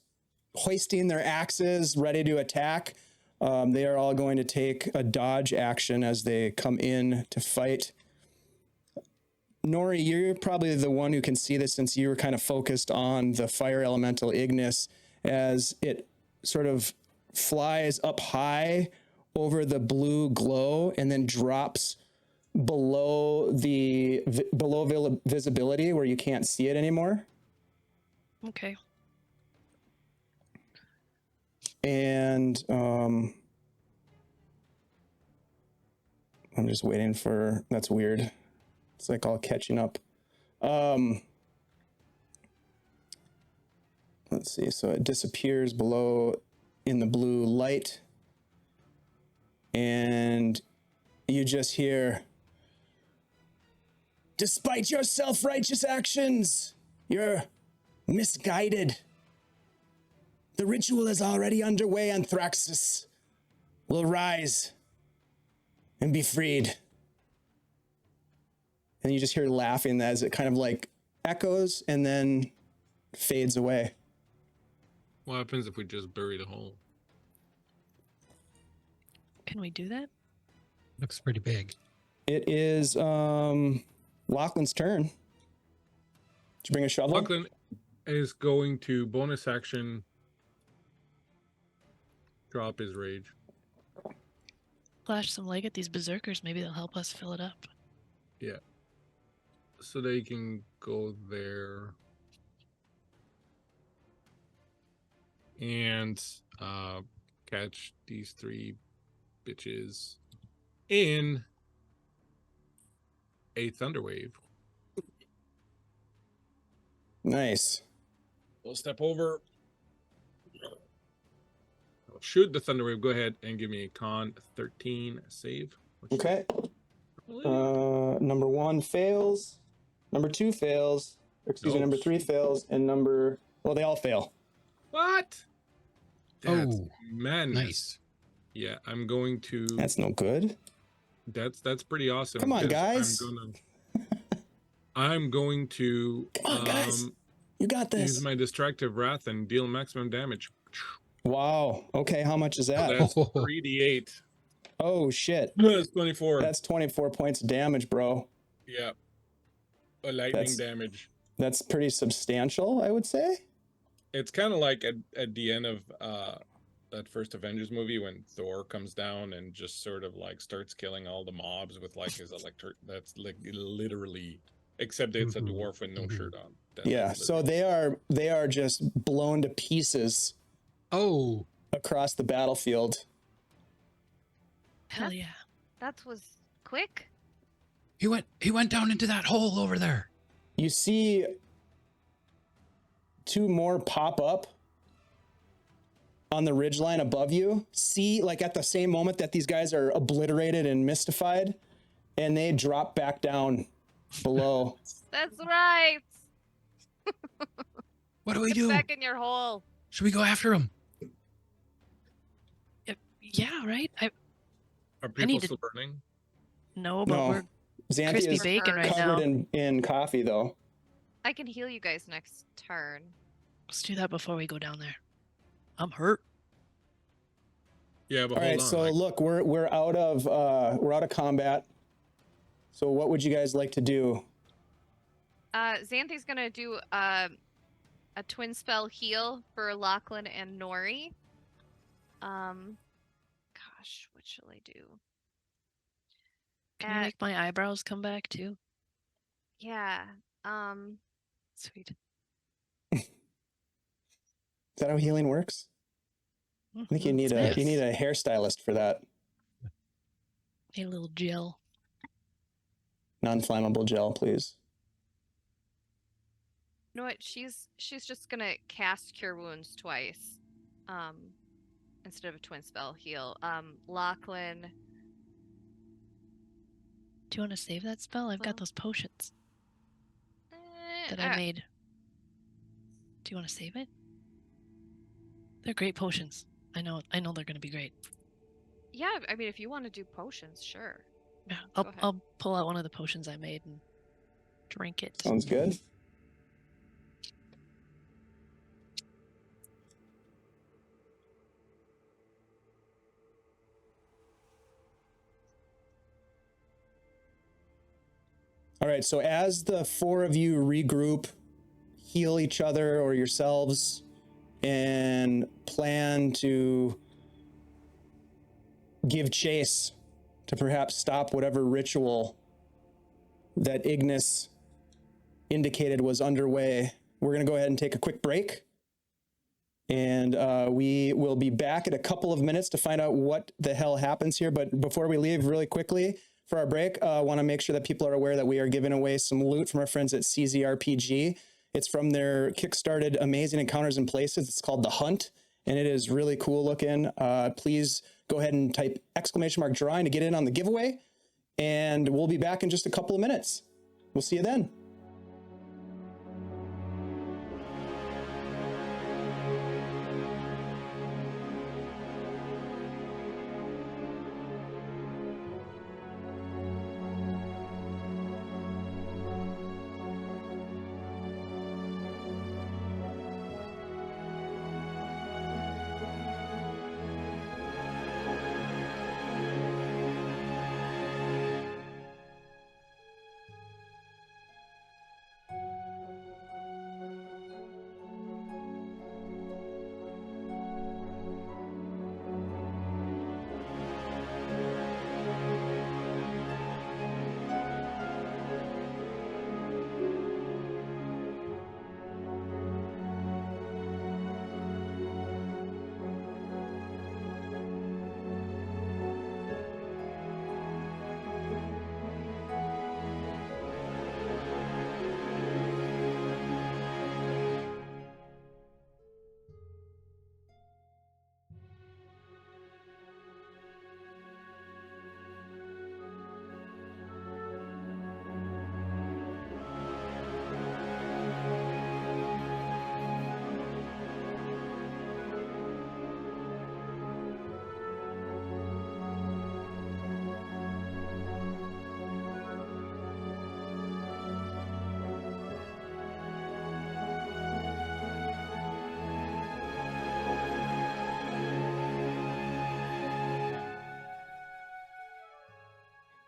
hoisting their axes, ready to attack. They are all going to take a dodge action as they come in to fight. Nori, you're probably the one who can see this since you were kind of focused on the fire elemental Ignis as it sort of flies up high over the blue glow and then drops below visibility where you can't see it anymore. Okay. And I'm just waiting for, that's weird. It's like all catching up. Let's see. So it disappears below in the blue light. And you just hear, despite your self-righteous actions, you're misguided. The ritual is already underway and Thraxus will rise and be freed. And you just hear laughing as it kind of like echoes and then fades away. What happens if we just bury the hole? Can we do that? Looks pretty big. It is Lachlan's turn. Did you bring a shovel? Lachlan is going to bonus action drop his rage. Flash some light at these berserkers. Maybe they'll help us fill it up. Yeah. So they can go there. And catch these three bitches in a thunderwave. Nice. We'll step over. I'll shoot the thunderwave. Go ahead and give me a con 13 save. Okay. Number 1 fails. Number 2 fails. Excuse me, number 3 fails. And they all fail. What? That's Oh, madness. nice. Yeah, I'm going to. That's no good. That's pretty awesome. Come on, 'cause guys. I'm going to. Come on, guys. You got this. Use my destructive wrath and deal maximum damage. Wow. Okay, how much is that? That's 3d8. Oh, shit. That's 24. That's 24 points of damage, bro. Yeah. A lightning damage. That's pretty substantial, I would say. It's kind of like at the end of that first Avengers movie when Thor comes down and just sort of like starts killing all the mobs with like his electric. That's like literally, except it's a dwarf with no shirt on. Yeah. So they are just blown to pieces. Oh, across the battlefield. Hell yeah. That was quick. he went down into that hole over there. You see 2 more pop up on the ridgeline above you. See, like at the same moment that these guys are obliterated and mystified, and they drop back down below. That's right. What do we Get do? back in your hole. Should we go after him? Yeah, right? Are I people need to- still burning? No, but No. we're Xanthi crispy is bacon right now. covered in coffee, though. I can heal you guys next turn. Let's do that before we go down there. I'm hurt. Yeah, but All hold right, on. so like, look, we're out of combat. So what would you guys like to do? Xanthi's gonna do a twin spell heal for Lachlan and Nori. Gosh, what shall I do? Can you make my eyebrows come back too? Yeah. Sweet. Is that how healing works? I think you need Yes. a hairstylist for that. Need a little gel. Non-flammable gel, please. You know what? She's just gonna cast Cure Wounds twice. Instead of a twin spell heal. Lachlan. Do you want to save that spell? I've Well, got those potions that I made. Do you want to save it? They're great potions. I know they're going to be great. Yeah, I mean, if you want to do potions, sure. Yeah, Go ahead. I'll pull out one of the potions I made and drink it. Sounds good. All right, so as the four of you regroup, heal each other or yourselves, and plan to give chase to perhaps stop whatever ritual that Ignis indicated was underway, we're going to go ahead and take a quick break. And we will be back in a couple of minutes to find out what the hell happens here. But before we leave, really quickly, for our break, I want to make sure that people are aware that we are giving away some loot from our friends at CZRPG. It's from their Kickstarted Amazing Encounters and Places. It's called The Hunt, and it is really cool looking. Please go ahead and type !drawing to get in on the giveaway, and we'll be back in just a couple of minutes. We'll see you then.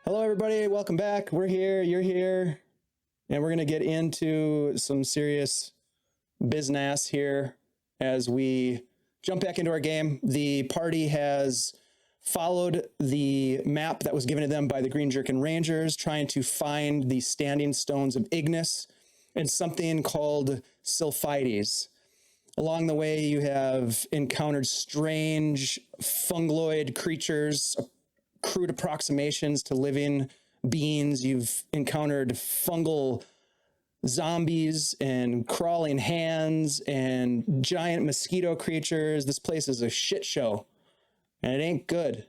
Hello, everybody. Welcome back. We're here. You're here. And we're going to get into some serious business here as we jump back into our game. The party has followed the map that was given to them by the Green Jerkin Rangers, trying to find the standing stones of Ignis and something called Sylphides. Along the way, you have encountered strange fungoid creatures, crude approximations to living beings. You've encountered fungal zombies and crawling hands and giant mosquito creatures. This place is a shit show, and it ain't good.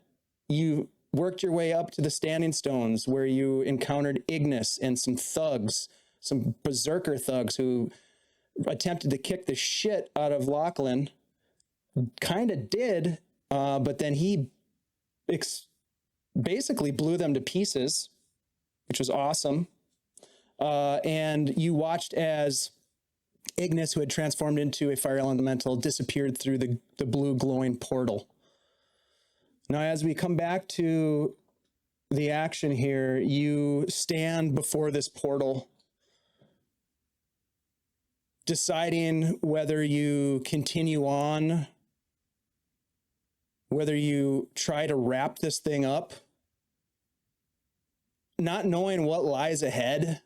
You worked your way up to the Standing Stones, where you encountered Ignis and some thugs, some berserker thugs who attempted to kick the shit out of Lachlan. Kind of did, but then he basically blew them to pieces, which was awesome. And you watched as Ignis, who had transformed into a fire elemental, disappeared through the blue glowing portal. Now, as we come back to the action here, you stand before this portal, deciding whether you continue on, whether you try to wrap this thing up, not knowing what lies ahead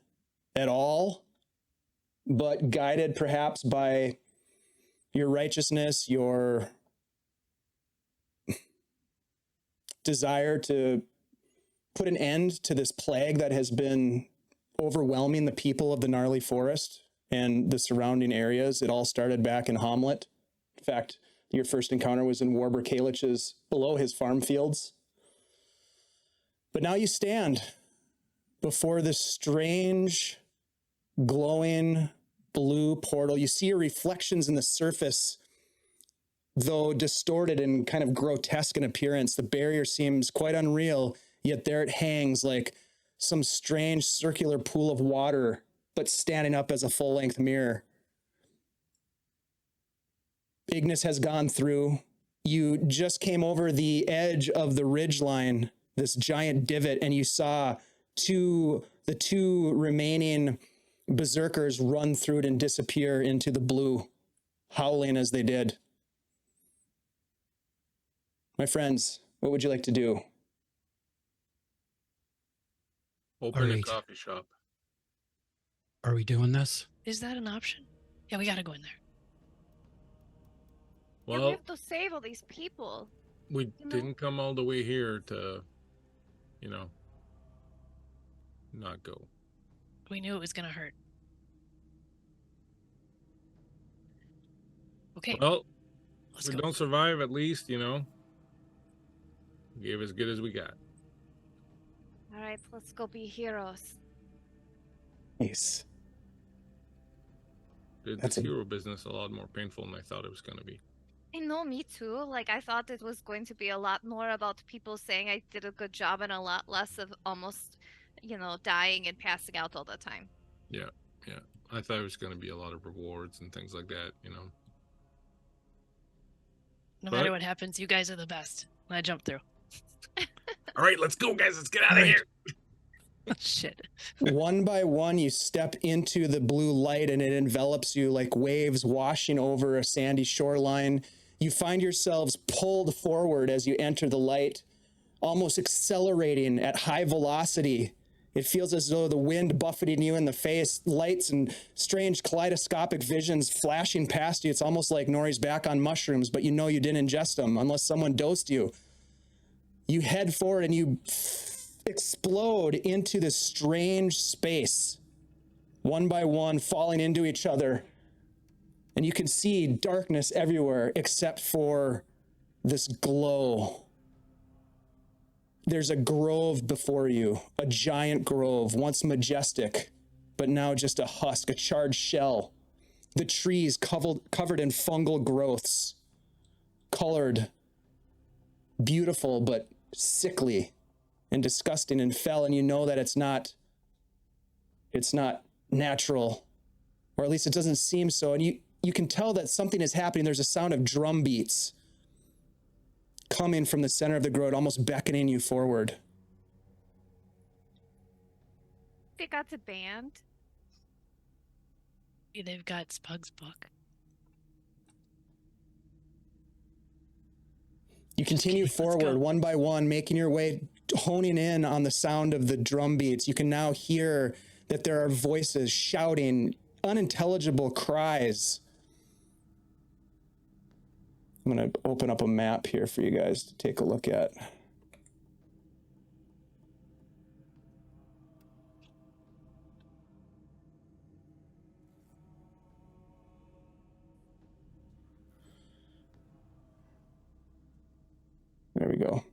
at all, but guided perhaps by your righteousness, your desire to put an end to this plague that has been overwhelming the people of the gnarly forest and the surrounding areas. It all started back in Hamlet. In fact, your first encounter was in Warburg Kalich's, below his farm fields. But now you stand before this strange, glowing blue portal. You see your reflections in the surface though distorted and kind of grotesque in appearance, the barrier seems quite unreal, yet there it hangs like some strange circular pool of water, but standing up as a full-length mirror. Ignis has gone through. You just came over the edge of the ridgeline, this giant divot, and you saw the two remaining berserkers run through it and disappear into the blue, howling as they did. My friends, what would you like to do? Open a Alright. coffee shop. Are we doing this? Is that an option? Yeah, we gotta go in there. Yeah, we Well, have to save all these people. we you know- didn't come all the way here to, not go. We knew it was gonna hurt. Okay, Well, let's if we go. don't survive, at least, gave as good as we got. All right, let's go be heroes. Nice. Did That's this a- hero business a lot more painful than I thought it was going to be. I know, me too. Like, I thought it was going to be a lot more about people saying I did a good job and a lot less of almost, dying and passing out all the time. Yeah. I thought it was going to be a lot of rewards and things like that, No matter but- what happens, you guys are the best. And I jumped through. All right, let's go, guys. Let's get out of Right. here. Shit. One by one, you step into the blue light and it envelops you like waves washing over a sandy shoreline. You find yourselves pulled forward as you enter the light, almost accelerating at high velocity. It feels as though the wind buffeting you in the face, lights and strange kaleidoscopic visions flashing past you. It's almost like Nori's back on mushrooms, but you know you didn't ingest them unless someone dosed you. You head forward and you explode into this strange space, one by one, falling into each other. And you can see darkness everywhere except for this glow. There's a grove before you, a giant grove, once majestic, but now just a husk, a charred shell. The trees covered in fungal growths, colored, beautiful, but sickly and disgusting and fell, and you know that it's not natural, or at least it doesn't seem so. And you can tell that something is happening. There's a sound of drum beats coming from the center of the grove, almost beckoning you forward. They got the band. They've got Spug's book. You continue Okay, let's forward go. one by one, making your way, honing in on the sound of the drum beats. You can now hear that there are voices shouting unintelligible cries. I'm going to open up a map here for you guys to take a look at. There we go.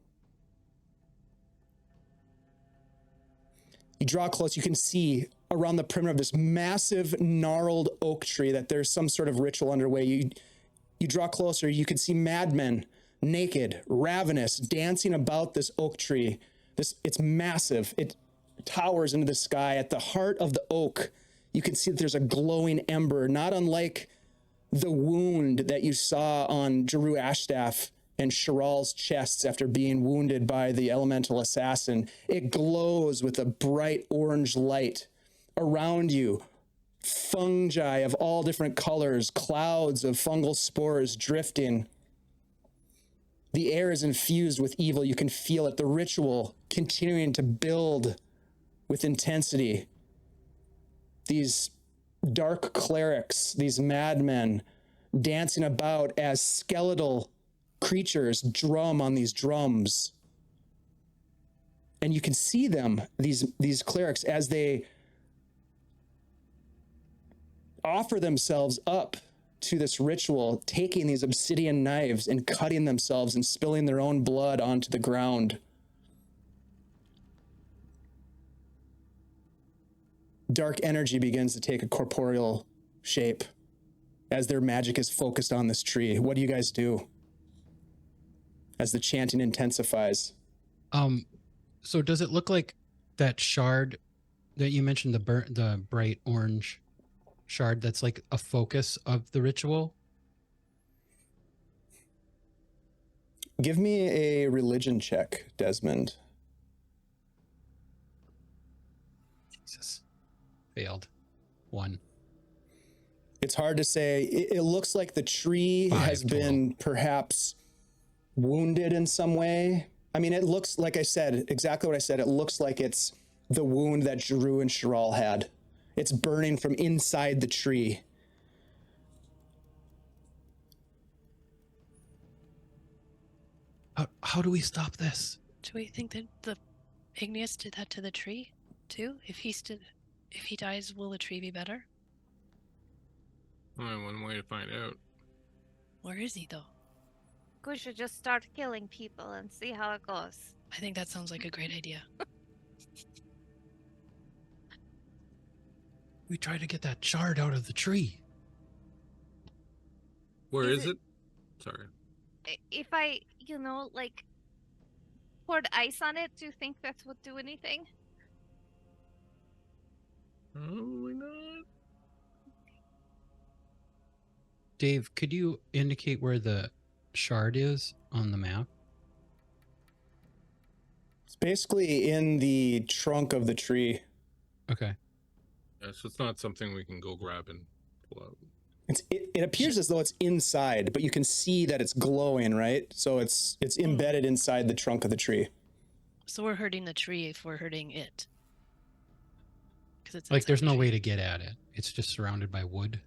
You draw close, you can see around the perimeter of this massive gnarled oak tree that there's some sort of ritual underway. You draw closer, you can see madmen, naked, ravenous, dancing about this oak tree. It's massive. It towers into the sky. At the heart of the oak, you can see that there's a glowing ember, not unlike the wound that you saw on Jeru Ashstaff and Shiral's chests after being wounded by the elemental assassin. It glows with a bright orange light. Around you, fungi of all different colors, clouds of fungal spores drifting. The air is infused with evil. You can feel it. The ritual continuing to build with intensity. These dark clerics, these madmen, dancing about as skeletal creatures drum on these drums. And you can see them, these clerics, as they offer themselves up to this ritual, taking these obsidian knives and cutting themselves and spilling their own blood onto the ground. Dark energy begins to take a corporeal shape as their magic is focused on this tree. What do you guys do? as the chanting intensifies. So does it look like that shard that you mentioned, the bright orange shard, that's like a focus of the ritual? Give me a religion check, Desmond. Jesus. Failed. 1. It's hard to say. It looks like the tree 5 has total. been perhaps wounded in some way. I mean, it looks, like I said, exactly what I said. It looks like it's the wound that Giroux and Chiral had. It's burning from inside the tree. How do we stop this? Do we think that the Igneous did that to the tree too? If he dies, will the tree be better? Only one way to find out. Where is he though? We should just start killing people and see how it goes. I think that sounds like a great idea. We try to get that shard out of the tree. Where Is is it- it? Sorry. If I, like, poured ice on it, do you think that would do anything? Probably not. Dave, could you indicate where the shard is on the map? It's basically in the trunk of the tree. Okay. Yeah, so it's not something we can go grab and pull out. It appears as though it's inside, but you can see that it's glowing, right? So it's embedded inside the trunk of the tree. So we're hurting the tree if we're hurting it. Because it's Like inside there's the no tree. way to get at it. It's just surrounded by wood.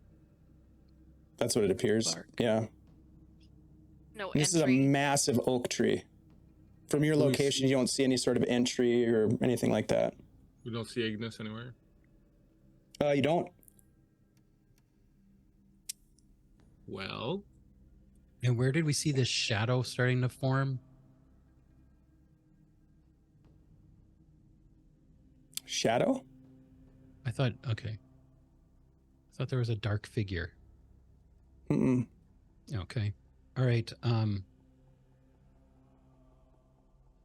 That's what it appears. Bark. Yeah. No This is a entry. massive oak tree. From your location, you don't see any sort of entry or anything like that. We don't see Ignis anywhere. You don't? Well, And where did we see this shadow starting to form? Shadow? I thought, okay. I thought there was a dark figure. Mm-mm. Okay. All right.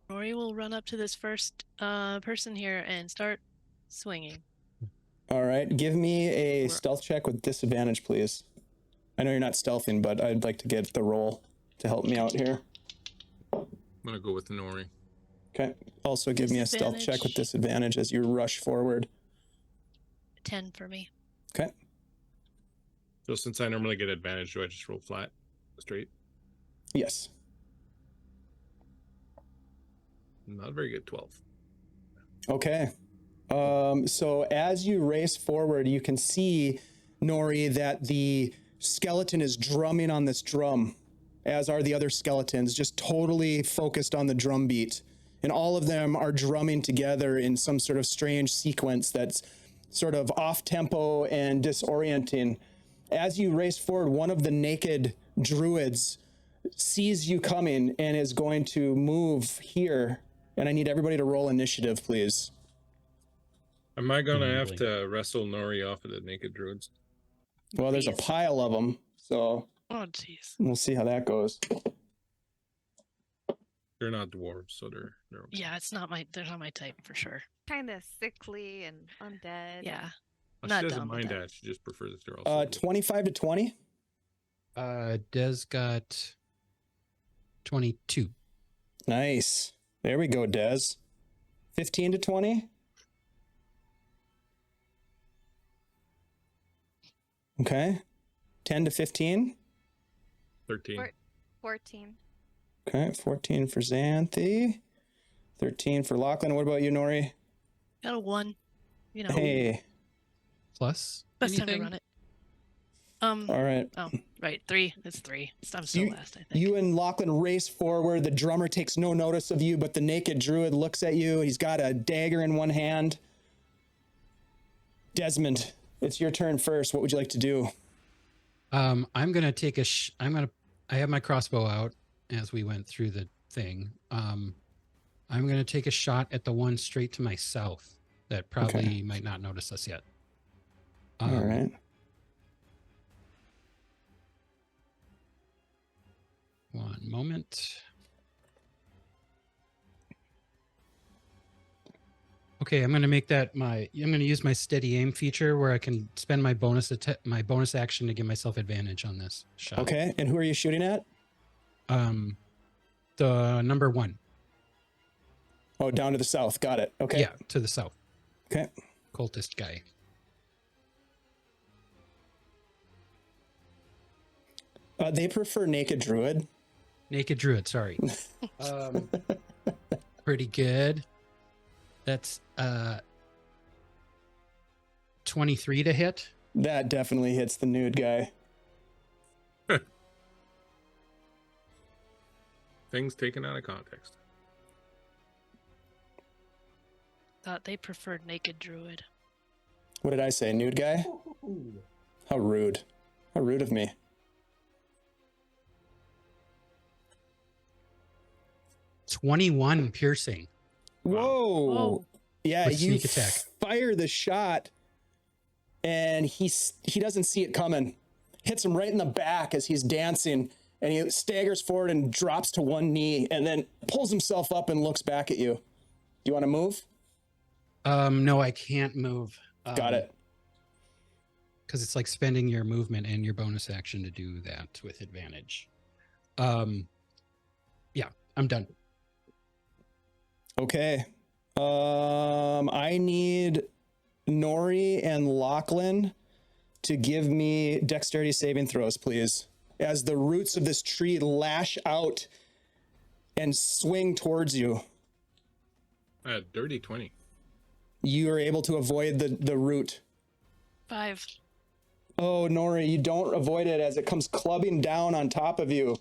Rory will run up to this first person here and start swinging. All right. Give me a We're- stealth check with disadvantage, please. I know you're not stealthing, but I'd like to get the roll to help me out here. I'm gonna go with Nori. Okay. Also give me a stealth check with disadvantage as you rush forward. 10 for me. Okay. So since I normally get advantage, do I just roll flat, straight? Yes. Not very good. 12. Okay. So as you race forward, you can see, Nori, that the skeleton is drumming on this drum, as are the other skeletons, just totally focused on the drum beat. And all of them are drumming together in some sort of strange sequence that's sort of off-tempo and disorienting. As you race forward, one of the naked druids sees you coming and is going to move here. And I need everybody to roll initiative, please. Am I gonna have Probably. to wrestle Nori off of the naked druids? Well, there's a Please. pile of them, so Oh, jeez. we'll see how that goes. They're not dwarves, so they're okay. Yeah, they're not my type for sure. Kind of sickly and undead. Yeah. Well, Not she doesn't down with mind that. that. She just prefers that they're also 25 to 20. Des got 22. Nice. There we go, Des. 15 to 20. Okay. 10 to 15. 13. Or- 14. Okay. 14 for Xanthi. 13 for Lachlan. What about you, Nori? Got a 1. You know, Hey. Plus best time to anything? run it. All right. Oh, right. 3. It's 3. I'm still You- last, I think. You and Lachlan race forward. The drummer takes no notice of you, but the naked druid looks at you. He's got a dagger in one hand. Desmond, it's your turn first. What would you like to do? I'm gonna take I have my crossbow out as we went through the thing. I'm gonna take a shot at the one straight to my south that probably might not notice us yet. All right. One moment. Okay, I'm gonna make that I'm gonna use my steady aim feature where I can spend my bonus action to give myself advantage on this shot. Okay, and who are you shooting at? The number 1. Oh, down to the south. Got it. Okay. Yeah, to the south. Okay. Cultist guy. They prefer naked druid. Naked druid, sorry. Pretty good. That's 23 to hit. That definitely hits the nude guy. Things taken out of context. Thought they preferred naked druid. What did I say? Nude guy? How rude. How rude of me. $21 piercing. Whoa. Whoa. Yeah, With you sneak attack. fire the shot and he doesn't see it coming. Hits him right in the back as he's dancing, and he staggers forward and drops to one knee and then pulls himself up and looks back at you. Do you want to move? No, I can't move. Got it. Because it's like spending your movement and your bonus action to do that with advantage. Yeah, I'm done. Okay. I need Nori and Lachlan to give me dexterity saving throws, please. As the roots of this tree lash out and swing towards you. Dirty 20. You are able to avoid the root. 5. Oh, Nori, you don't avoid it as it comes clubbing down on top of you.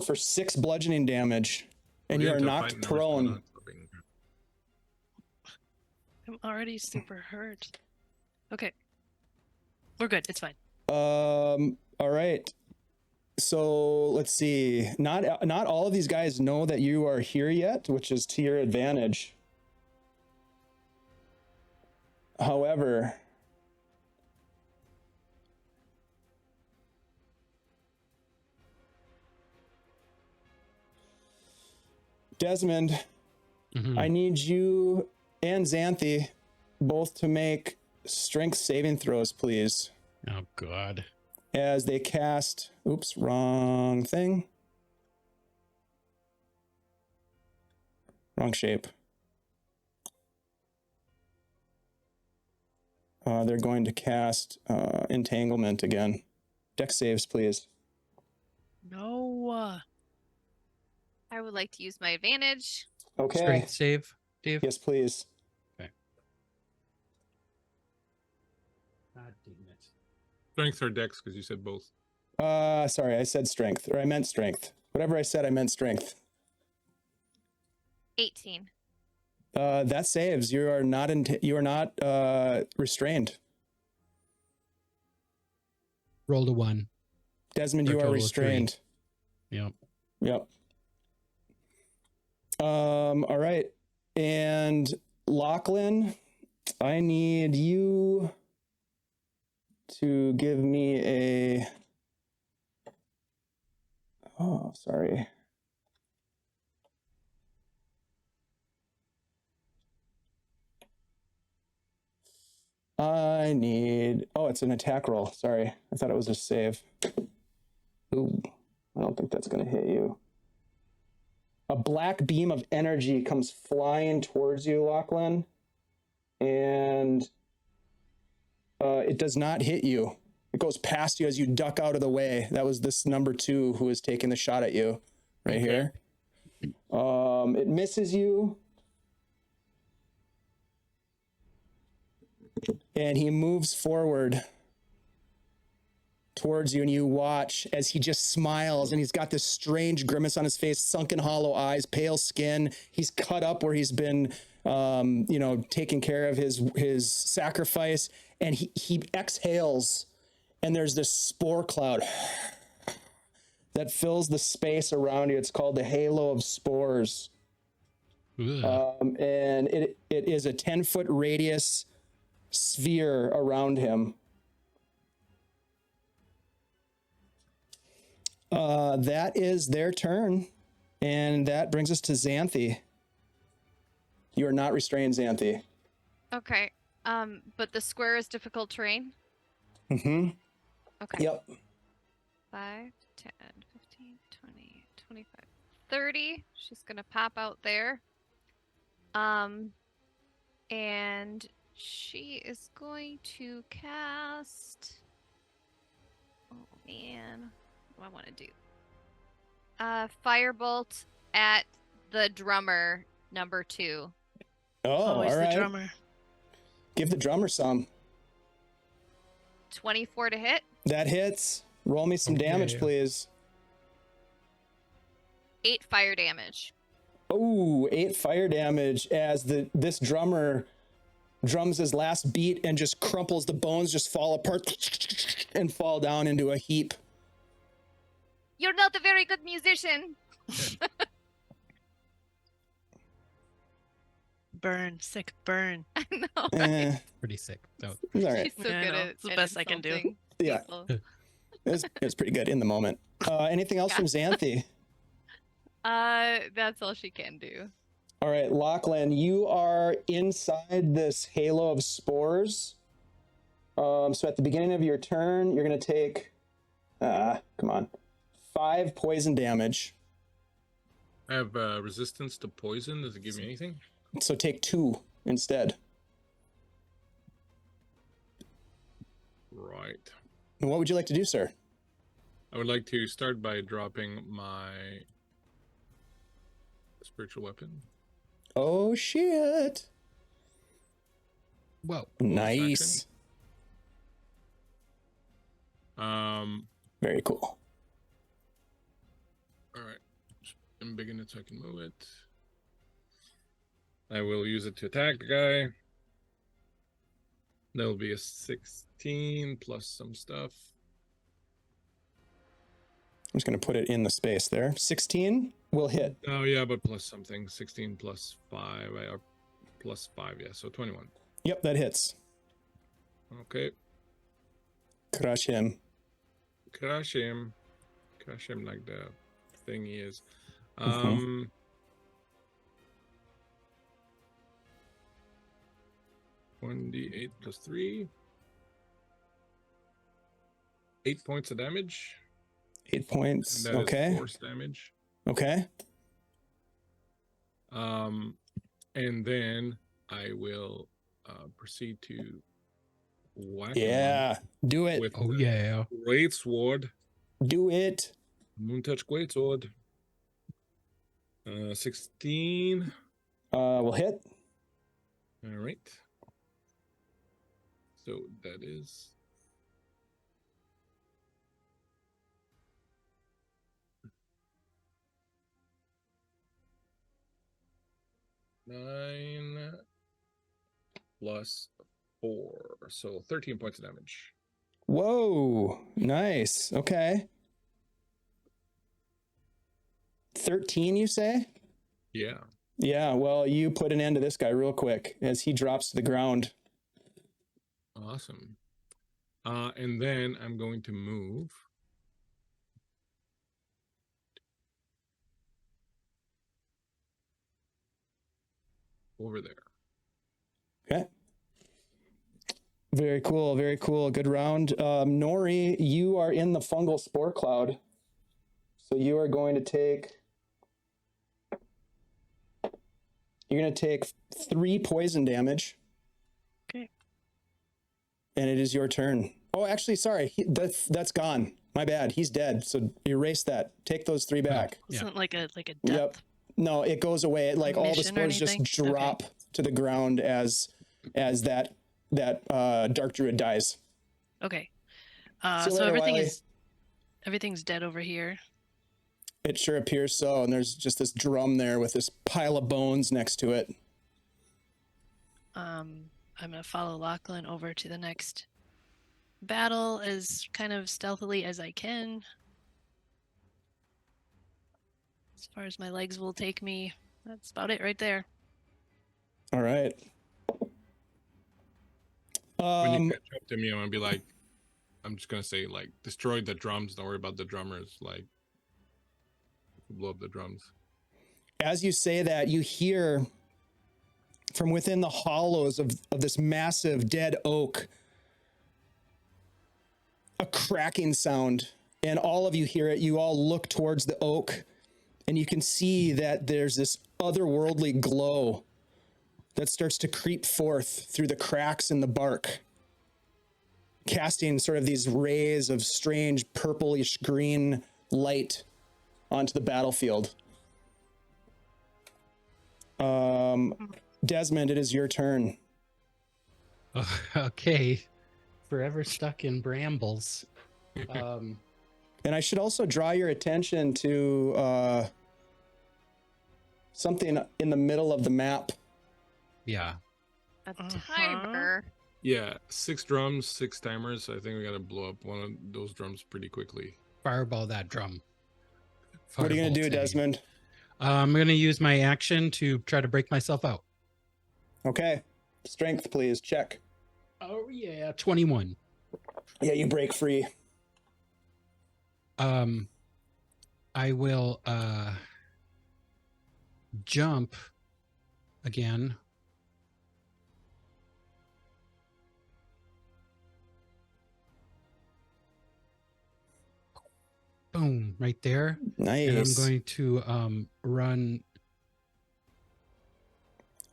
For 6 bludgeoning damage. And you are knocked prone. I'm already super hurt. Okay. We're good. It's fine. All right. So let's see. Not all of these guys know that you are here yet, which is to your advantage. However, Desmond, I need you and Xanthi both to make strength saving throws, please. Oh, God. As they cast, oops, wrong thing. Wrong shape. They're going to cast entanglement again. Dex saves, please. No. I would like to use my advantage. Okay. Strength save, Dave? Yes, please. Okay. God damn it. Strength or dex, because you said both. Sorry, I said strength, or I meant strength. Whatever I said, I meant strength. 18. That saves. You are not restrained. Rolled a 1. Desmond, For a you are total of 3. restrained. Yep. Yep. All right. And Lachlan, I need you to give me a... Oh, sorry. I need... Oh, it's an attack roll. Sorry. I thought it was a save. Ooh, I don't think that's going to hit you. A black beam of energy comes flying towards you, Lachlan. And it does not hit you. It goes past you as you duck out of the way. That was this number 2 who was taking the shot at you right here. It misses you. And he moves forward towards you, and you watch as he just smiles, and he's got this strange grimace on his face, sunken hollow eyes, pale skin. He's cut up where he's been, taking care of his sacrifice, and he exhales, and there's this spore cloud that fills the space around you. It's called the halo of spores. And it is a 10-foot radius sphere around him. That is their turn, and that brings us to Xanthi. You are not restrained, Xanthi. Okay. But the square is difficult terrain. Mm-hmm. Okay. Yep. 5, 10, 15, 20, 25, 30. She's gonna pop out there. And she is going to cast. Oh man, what do I want to do? Firebolt at the drummer number 2. Oh, Always all the right. drummer. Give the drummer some. 24 to hit. That hits. Roll me some damage, Okay. please. 8 fire damage. Oh, 8 fire damage as this drummer drums his last beat and just crumples. The bones just fall apart and fall down into a heap. You're not a very good musician. Burn, sick burn. I know. Eh, Pretty sick. So it's all right. She's so Yeah, I good know. at It's the at best I can do. insulting Yeah. people. It was pretty good in the moment. Anything else from Xanthi? That's all she can do. All right, Lachlan, you are inside this halo of spores. So at the beginning of your turn, you're going to take, come on, 5 poison damage. I have resistance to poison. Does it give me anything? So take 2 instead. Right. And what would you like to do, sir? I would like to start by dropping my spiritual weapon. Oh, shit. whoa. Nice. Very cool. All right. I'm big enough so I can move it. I will use it to attack the guy. That'll be a 16 plus some stuff. I'm just going to put it in the space there. 16 will hit. Oh yeah, but plus something. 16 plus 5 or plus 5, yeah, so 21. Yep, that hits. Okay. Crush him. Crush him. Crush him like the thing he is. Mhm. 1d8 plus 3. 8 points of damage. 8 points. And that is Okay. force damage. Okay. And then I will proceed to whack him Yeah. Do it. with Oh the yeah. great sword. Do it. Moon touch great sword. 16. Will hit. All right. So that is 9 plus 4, so 13 points of damage. Whoa. Nice. Okay. 13, you say? Yeah. Yeah, well, you put an end to this guy real quick as he drops to the ground. Awesome. And then I'm going to move. Over there. Okay. Very cool. Very cool. Good round. Nori, you are in the fungal spore cloud. So you are going to take... You're going to take 3 poison damage. Okay. And it is your turn. Oh, actually, sorry. That's gone. My bad. He's dead. So erase that. Take those 3 back. Yeah. Isn't like a death. Yep. No, it goes away. Like all the Mission or spores just anything? Okay. drop to the ground as that Dark Druid dies. Okay. See you So later, Wiley. everything's dead over here. It sure appears so. And there's just this drum there with this pile of bones next to it. I'm gonna follow Lachlan over to the next battle as kind of stealthily as I can. As far as my legs will take me. That's about it right there. All right. When you catch up to me, I'm gonna be like, I'm just gonna say like, destroy the drums. Don't worry about the drummers. Like, blow up the drums. As you say that, you hear from within the hollows of this massive dead oak, a cracking sound, and all of you hear it. You all look towards the oak, and you can see that there's this otherworldly glow that starts to creep forth through the cracks in the bark, casting sort of these rays of strange purplish green light onto the battlefield. Desmond, it is your turn. Okay. Forever stuck in brambles. And I should also draw your attention to something in the middle of the map. Yeah. A timer. Yeah, 6 drums, 6 timers. I think we gotta blow up one of those drums pretty quickly. Fireball that drum. What are you going to do, Firebolt it. Desmond? I'm going to use my action to try to break myself out. Okay. Strength, please. Check. Oh, yeah. 21. Yeah, you break free. I will jump again. Boom, right there. Nice. And I'm going to run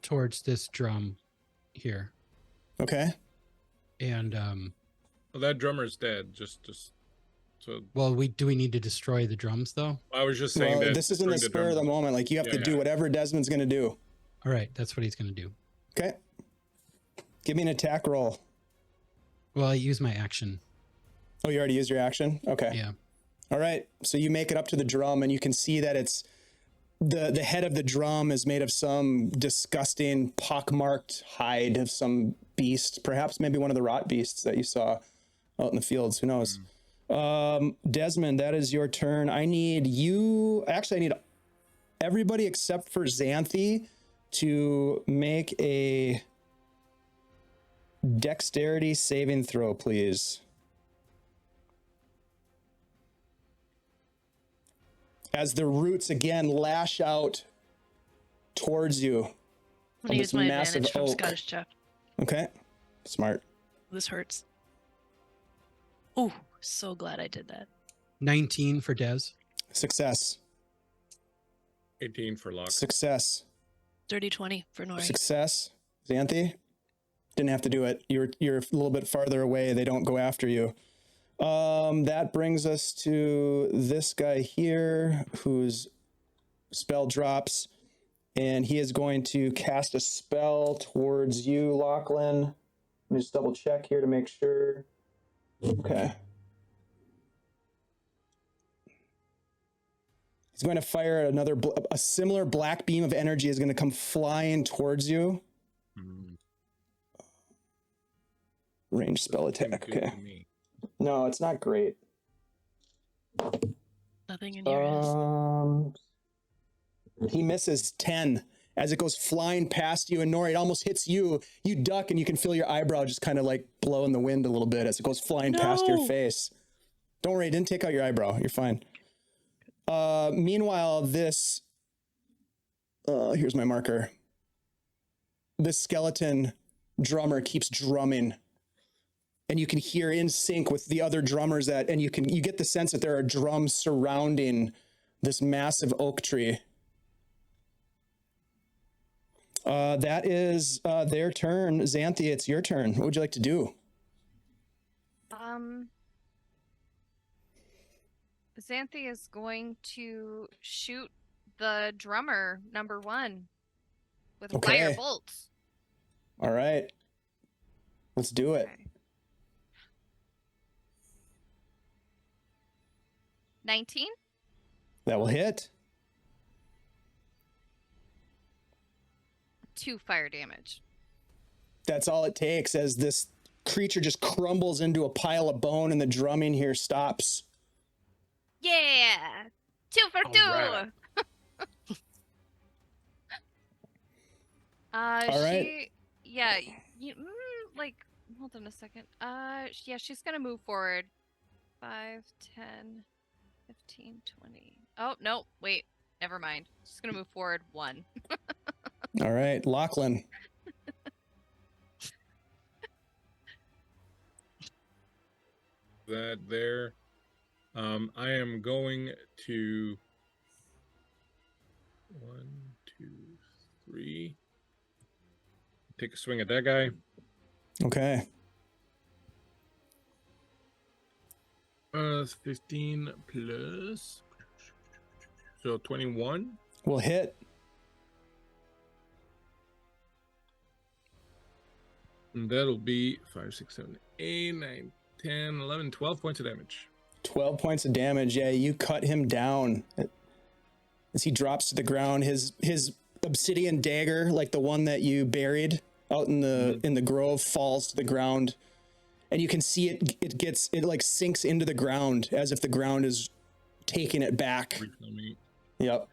towards this drum here. Okay. And Well, that drummer's dead. Just so. well, do we need to destroy the drums though? I was just saying Well, that this is in the destroying spur of the drums- moment. Like, you have to do Yeah. whatever Desmond's going to do. All right, that's what he's going to do. Okay. Give me an attack roll. Well, I use my action. Oh, you already used your action? Okay. Yeah. All right. So you make it up to the drum, and you can see that it's the head of the drum is made of some disgusting pockmarked hide of some beast, perhaps maybe one of the rot beasts that you saw out in the fields. Who knows? Desmond, that is your turn. I need everybody except for Xanthi to make a dexterity saving throw, please. As the roots again lash out towards you. I'm of gonna use this my massive advantage from oak. Scottish Chef. Okay. Smart. This hurts. Oh, so glad I did that. 19 for Des. Success. 18 for lock. Success. Dirty 20 for Nori. Success. Xanthi? Didn't have to do it. You're a little bit farther away. They don't go after you. That brings us to this guy here whose spell drops, and he is going to cast a spell towards you, Lachlan. Let me just double check here to make sure. Okay. He's going to fire a similar black beam of energy is going to come flying towards you. Mm. Range spell Seems attack. good Okay. to me. No, it's not great. Nothing in here is. He misses 10 as it goes flying past you, and Nori, it almost hits you. You duck, and you can feel your eyebrow just kind of like blow in the wind a little bit as it goes flying past your No. face. Don't worry, it didn't take out your eyebrow. You're fine. Meanwhile, this here's my marker. This skeleton drummer keeps drumming, and you can hear in sync with the other drummers and you get the sense that there are drums surrounding this massive oak tree. That is their turn. Xanthi, it's your turn. What would you like to do? Xanthi is going to shoot the drummer number 1 with a Okay. fire bolt. All right. Let's do it. Okay. 19. That will hit. 2 fire damage. That's all it takes as this creature just crumbles into a pile of bone and the drumming here stops. Yeah, 2 for 2. Alright. All right. Yeah, hold on a second. Yeah, she's gonna move forward. 5, 10, 15, 20. Oh, no, wait, never mind. She's gonna move forward 1. All right, Lachlan. That there. I am going to 1, 2, 3. Take a swing at that guy. Okay. 15 plus. So 21. We'll hit. And that'll be 5, 6, 7, 8, 9, 10, 11, 12 points of damage. 12 points of damage. Yeah, you cut him down as he drops to the ground. His obsidian dagger, like the one that you buried out in the grove, falls to the ground, and you can see it like sinks into the ground as if the ground is taking it back. Yep.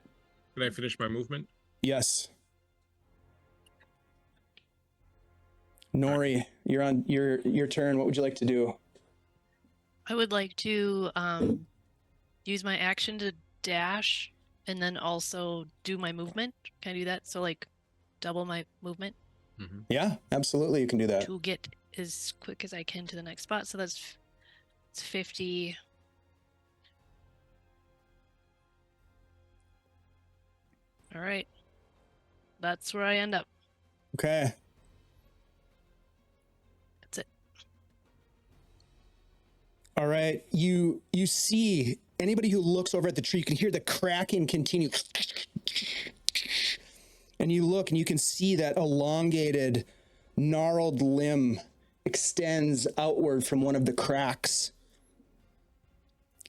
Can I finish my movement? Yes. Nori, you're on your turn. What would you like to do? I would like to use my action to dash and then also do my movement. Can I do that? So like double my movement Yeah, absolutely. You can do that. to get as quick as I can to the next spot. So it's 50. All right. That's where I end up. Okay. That's it. All right. You see anybody who looks over at the tree, you can hear the cracking continue. And you look and you can see that elongated, gnarled limb extends outward from one of the cracks.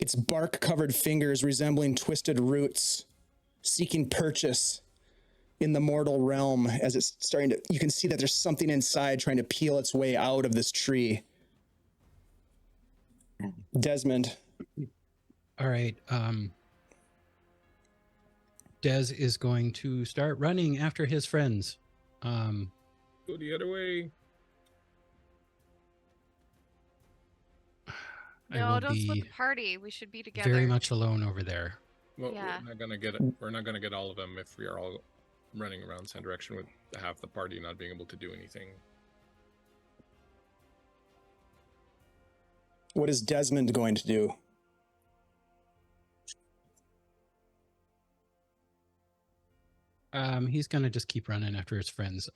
Its bark-covered fingers resembling twisted roots, seeking purchase in the mortal realm as it's starting to, you can see that there's something inside trying to peel its way out of this tree. Desmond. All right. Des is going to start running after his friends. Go the other way. No, don't split the party. We should be together. Very much alone over there. Well, Yeah. we're not gonna get it. We're not gonna get all of them if we are all running around the same direction with half the party not being able to do anything. What is Desmond going to do? He's gonna just keep running after his friends.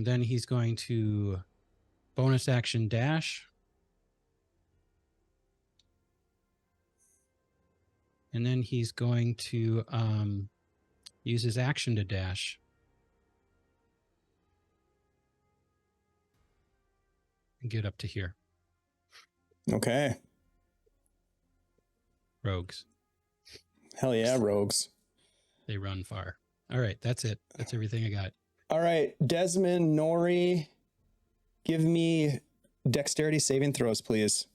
Then he's going to bonus action dash. And then he's going to use his action to dash. And get up to here. Okay. Rogues. Hell yeah, rogues. They run far. All right, that's it. That's everything I got. All right, Desmond, Nori, give me dexterity saving throws, please.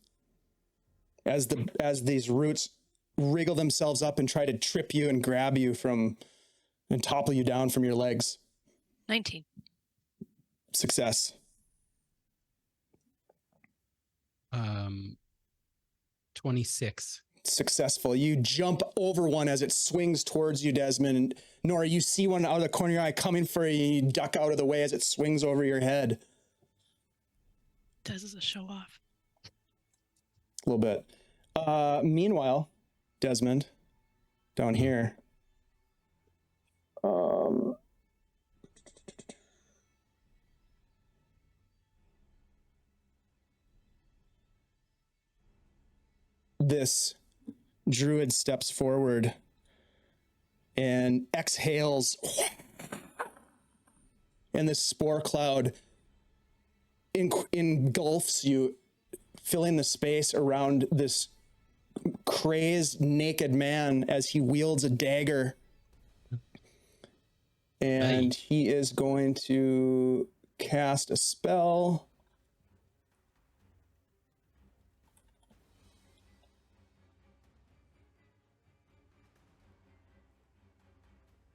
As these roots wriggle themselves up and try to trip you and grab you from and topple you down from your legs. 19. Success. 26. Successful. You jump over one as it swings towards you, Desmond. And Nora, you see one out of the corner of your eye coming for you. You duck out of the way as it swings over your head. Des is a show off. A little bit. Meanwhile, Desmond, down here. This druid steps forward and exhales, and this spore cloud engulfs you, filling the space around this crazed naked man as he wields a dagger. And he is going to cast a spell.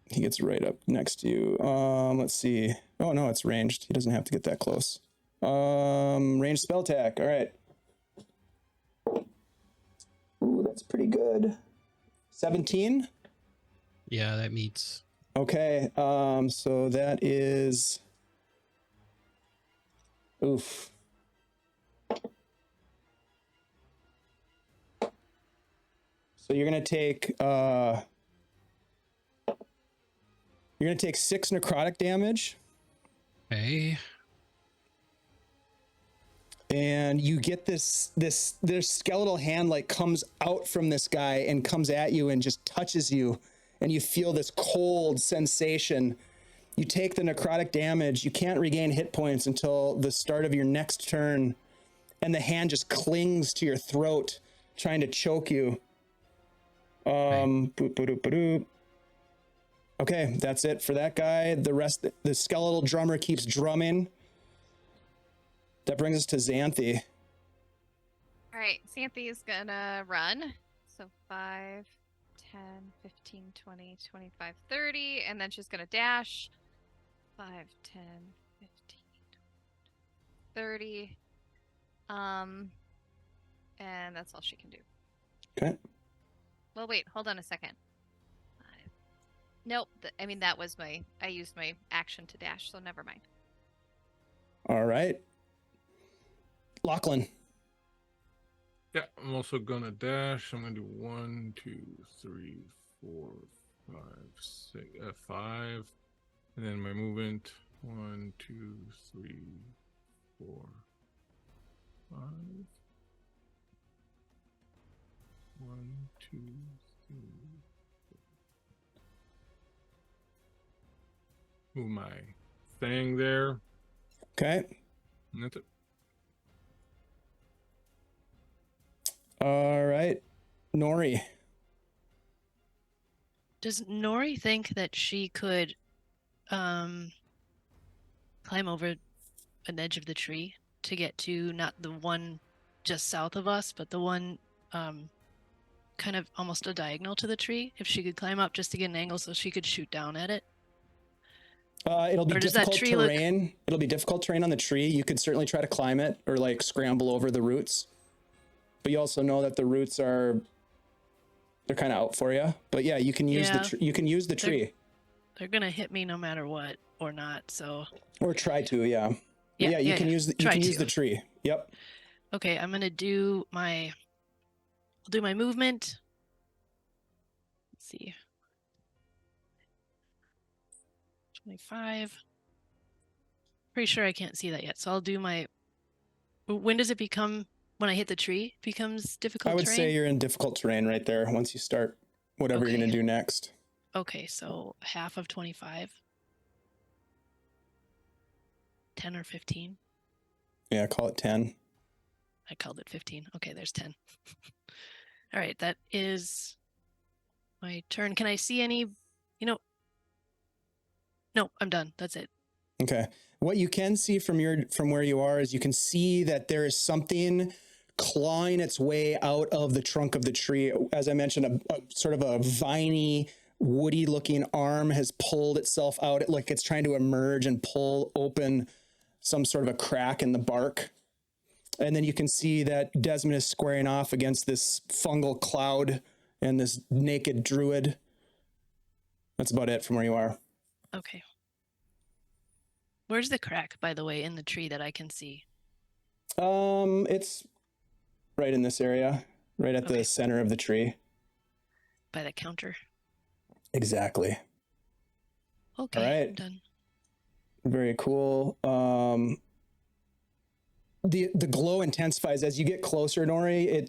He gets right up next to you. Let's see. Oh no, it's ranged. He doesn't have to get that close. Ranged spell attack. All right. Ooh, pretty good. 17? Yeah, that meets. Okay, so that is... Oof. So you're gonna take 6 necrotic damage, Okay. and you get this skeletal hand like comes out from this guy and comes at you and just touches you, and you feel this cold sensation. You take the necrotic damage. You can't regain hit points until the start of your next turn, and the hand just clings to your throat, trying to choke you. Boop, boop, boop, boop. Okay, that's it for that guy. The rest, the skeletal drummer keeps drumming. That brings us to Xanthi. All right, Xanthi is gonna run. So 5, 10, 15, 20, 25, 30, and then she's gonna dash. 5, 10, 15, 30. And that's all she can do. Okay. Well, wait, hold on a second. 5. Nope, I mean, that was I used my action to dash, so never mind. All right. Lachlan. Yeah, I'm also gonna dash. I'm gonna do 1, 2, 3, 4, 5, 6, 5, and then my movement 1, 2, 3, 4, 5. 1, 2, 3. Move my thing there. Okay. And that's it. All right. Nori. Does Nori think that she could climb over an edge of the tree to get to not the one just south of us, but the one kind of almost a diagonal to the tree? If she could climb up just to get an angle so she could shoot down at it? It'll be Or does that difficult tree look- terrain. It'll be difficult terrain on the tree. You could certainly try to climb it or like scramble over the roots. But you also know that the roots they're kind of out for you. But yeah, you can use you can use the tree. They're gonna hit me no matter what or not. So Or try to, yeah. Yeah, You can use the tree. Yep. okay, I'm gonna do I'll do my movement. Let's see. 25. Pretty sure I can't see that yet. So I'll do my. When does it become? When I hit the tree, it becomes difficult I would terrain? say you're in difficult terrain right there once you start whatever you're going to Okay. do next. Okay, so half of 25. 10 or 15. Yeah, call it 10. I called it 15. Okay, there's 10. All right, that is my turn. Can I see any, no, I'm done. That's it. Okay. What you can see from where you are is you can see that there is something clawing its way out of the trunk of the tree. As I mentioned, a sort of a viney, woody looking arm has pulled itself out. Like it's trying to emerge and pull open some sort of a crack in the bark. And then you can see that Desmond is squaring off against this fungal cloud and this naked druid. That's about it from where you are. Okay. Where's the crack, by the way, in the tree that I can see? It's right in this area, right at Okay. the center of the tree. By the counter. Exactly. Okay, All right. I'm done. Very cool. The glow intensifies as you get closer, Nori.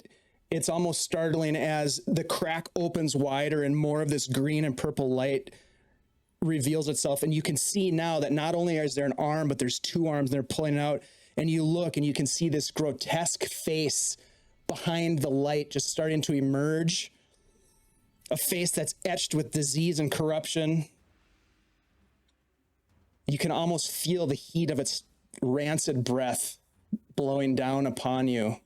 It's almost startling as the crack opens wider and more of this green and purple light reveals itself. And you can see now that not only is there an arm, but there's two arms and they're pulling it out. And you look and you can see this grotesque face behind the light just starting to emerge. A face that's etched with disease and corruption. You can almost feel the heat of its rancid breath blowing down upon you.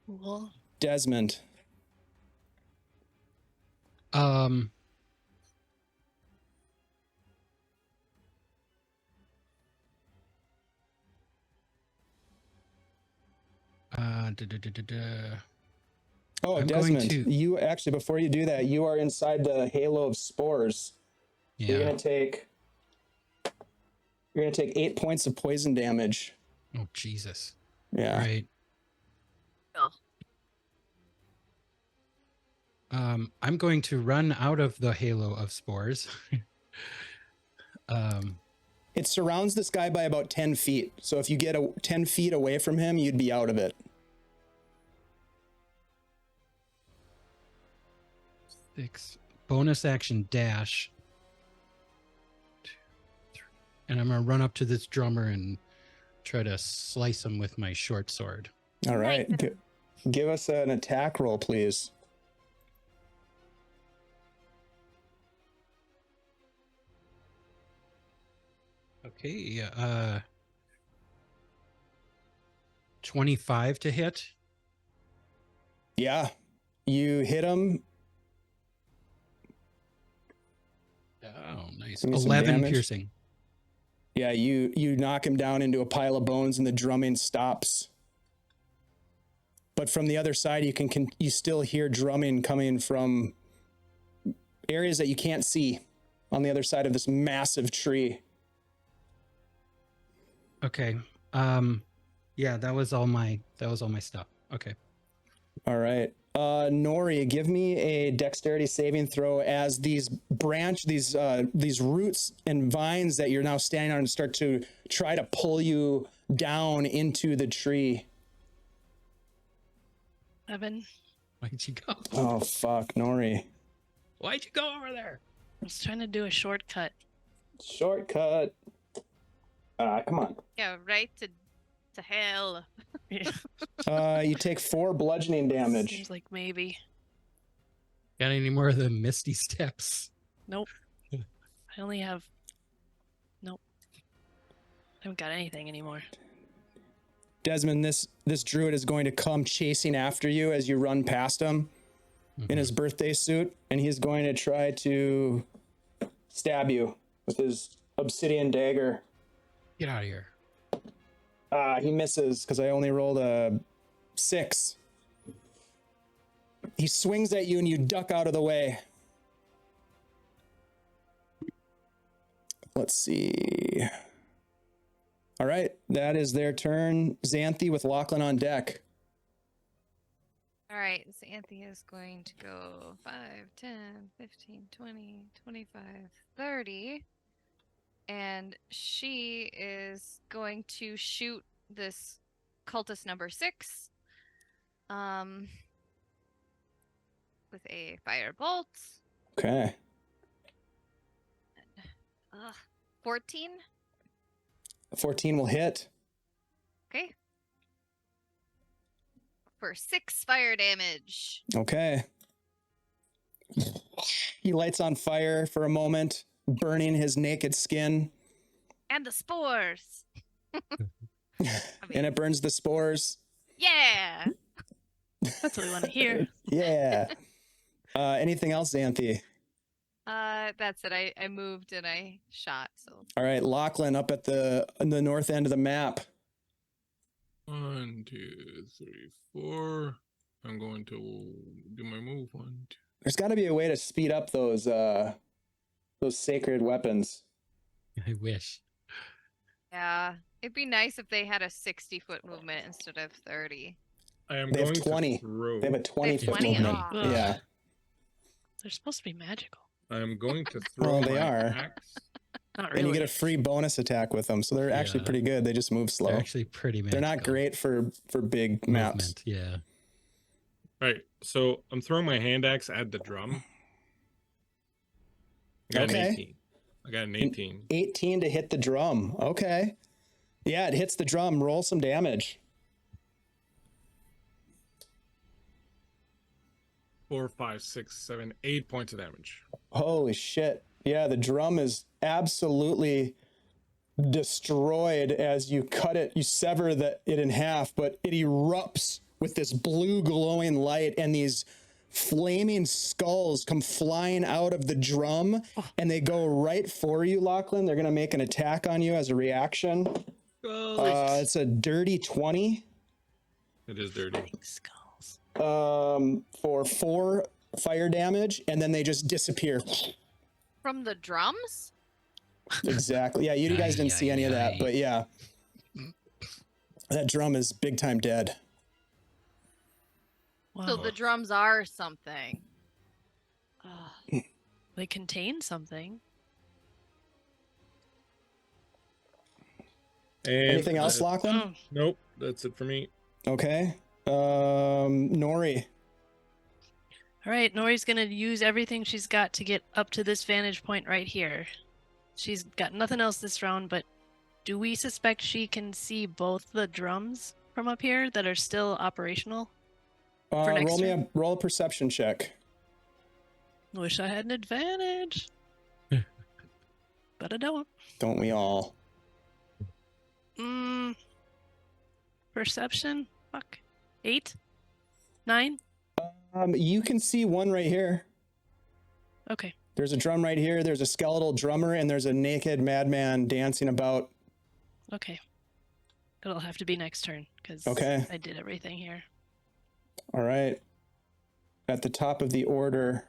Cool. Desmond. Oh, I'm going Desmond, to- you actually, before you do that, you are inside the halo of spores. Yeah. You're gonna take 8 points of poison damage. Oh, Jesus. Yeah. Right. Oh. I'm going to run out of the halo of spores. It surrounds this guy by about 10 feet. So if you get 10 feet away from him, you'd be out of it. 6 bonus action dash. 2, 3. And I'm gonna run up to this drummer and try to slice him with my short sword. All right. Give us an attack roll, please. Okay, 25 to hit. Yeah. You hit him. Oh, nice. Give me some 11 damage. piercing. Yeah, you knock him down into a pile of bones and the drumming stops. But from the other side, you still hear drumming coming from areas that you can't see on the other side of this massive tree. Okay. Yeah, that was all my stuff. Okay. All right. Nori, give me a dexterity saving throw as these roots and vines that you're now standing on start to try to pull you down into the tree. 7. Why'd you go? Oh, fuck, Nori. Why'd you go over there? I was trying to do a shortcut. Shortcut. Come on. Yeah, right to hell. You take 4 bludgeoning damage. Seems like maybe. Got any more of the misty steps? Nope. I only have. Nope. I haven't got anything anymore. Desmond, this druid is going to come chasing after you as you run past him in his birthday suit, and he's going to try to stab you with his obsidian dagger. Get out of here. He misses because I only rolled a 6. He swings at you and you duck out of the way. Let's see. All right, that is their turn. Xanthi with Lachlan on deck. All right, Xanthi is going to go 5, 10, 15, 20, 25, 30. And she is going to shoot this cultist number 6 with a firebolt. Okay. 14. 14 will hit. Okay. For 6 fire damage. Okay. He lights on fire for a moment, burning his naked skin. And the spores. And it burns the spores. Yeah. That's what we want to hear. Yeah. Anything else, Xanthi? That's it. I moved and I shot. So All right, Lachlan up at the north end of the map. 1, 2, 3, 4. I'm going to do my move. 1, 2. There's got to be a way to speed up those sacred weapons. I wish. yeah, it'd be nice if they had a 60-foot movement instead of 30. I am They have going 20. to throw. They have a 20-foot 20? movement. Oh. Yeah. They're supposed to be magical. I'm going to throw Well, they my are. axe. Not And really. you get a free bonus attack with them, so they're actually Yeah. pretty good. They just move slow. They're actually pretty They're not magical. great for big maps. Movement, yeah. All right, so I'm throwing my hand axe at the drum. I got Okay. an 18. I got an 18. 18 to hit the drum. Okay. Yeah, it hits the drum. Roll some damage. 4, 5, 6, 7, 8 points of damage. Holy shit. Yeah, the drum is absolutely destroyed as you cut it. You sever it in half, but it erupts with this blue glowing light, and these flaming skulls come flying out of the drum, and they go right for you, Lachlan. They're going to make an attack on you as a reaction. It's a dirty 20. It is dirty. Big skulls. For 4 fire damage, and then they just disappear. From the drums? Exactly. Yeah, you guys didn't see any of that, Ay. but yeah. That drum is big time dead. Wow. So the drums are something. They contain something. And Anything else, Lachlan? Oh, Nope, that's it for me. Okay. Nori. all right, Nori's gonna use everything she's got to get up to this vantage point right here. She's got nothing else this round, but do we suspect she can see both the drums from up here that are still operational? For next Roll me turn? roll a perception check. Wish I had an advantage. But I don't. Don't we all? Perception? Fuck. 8? 9? You can see one right here. Okay. There's a drum right here. There's a skeletal drummer, and there's a naked madman dancing about. Okay. It'll have to be next turn, because Okay. I did everything here. All right. At the top of the order.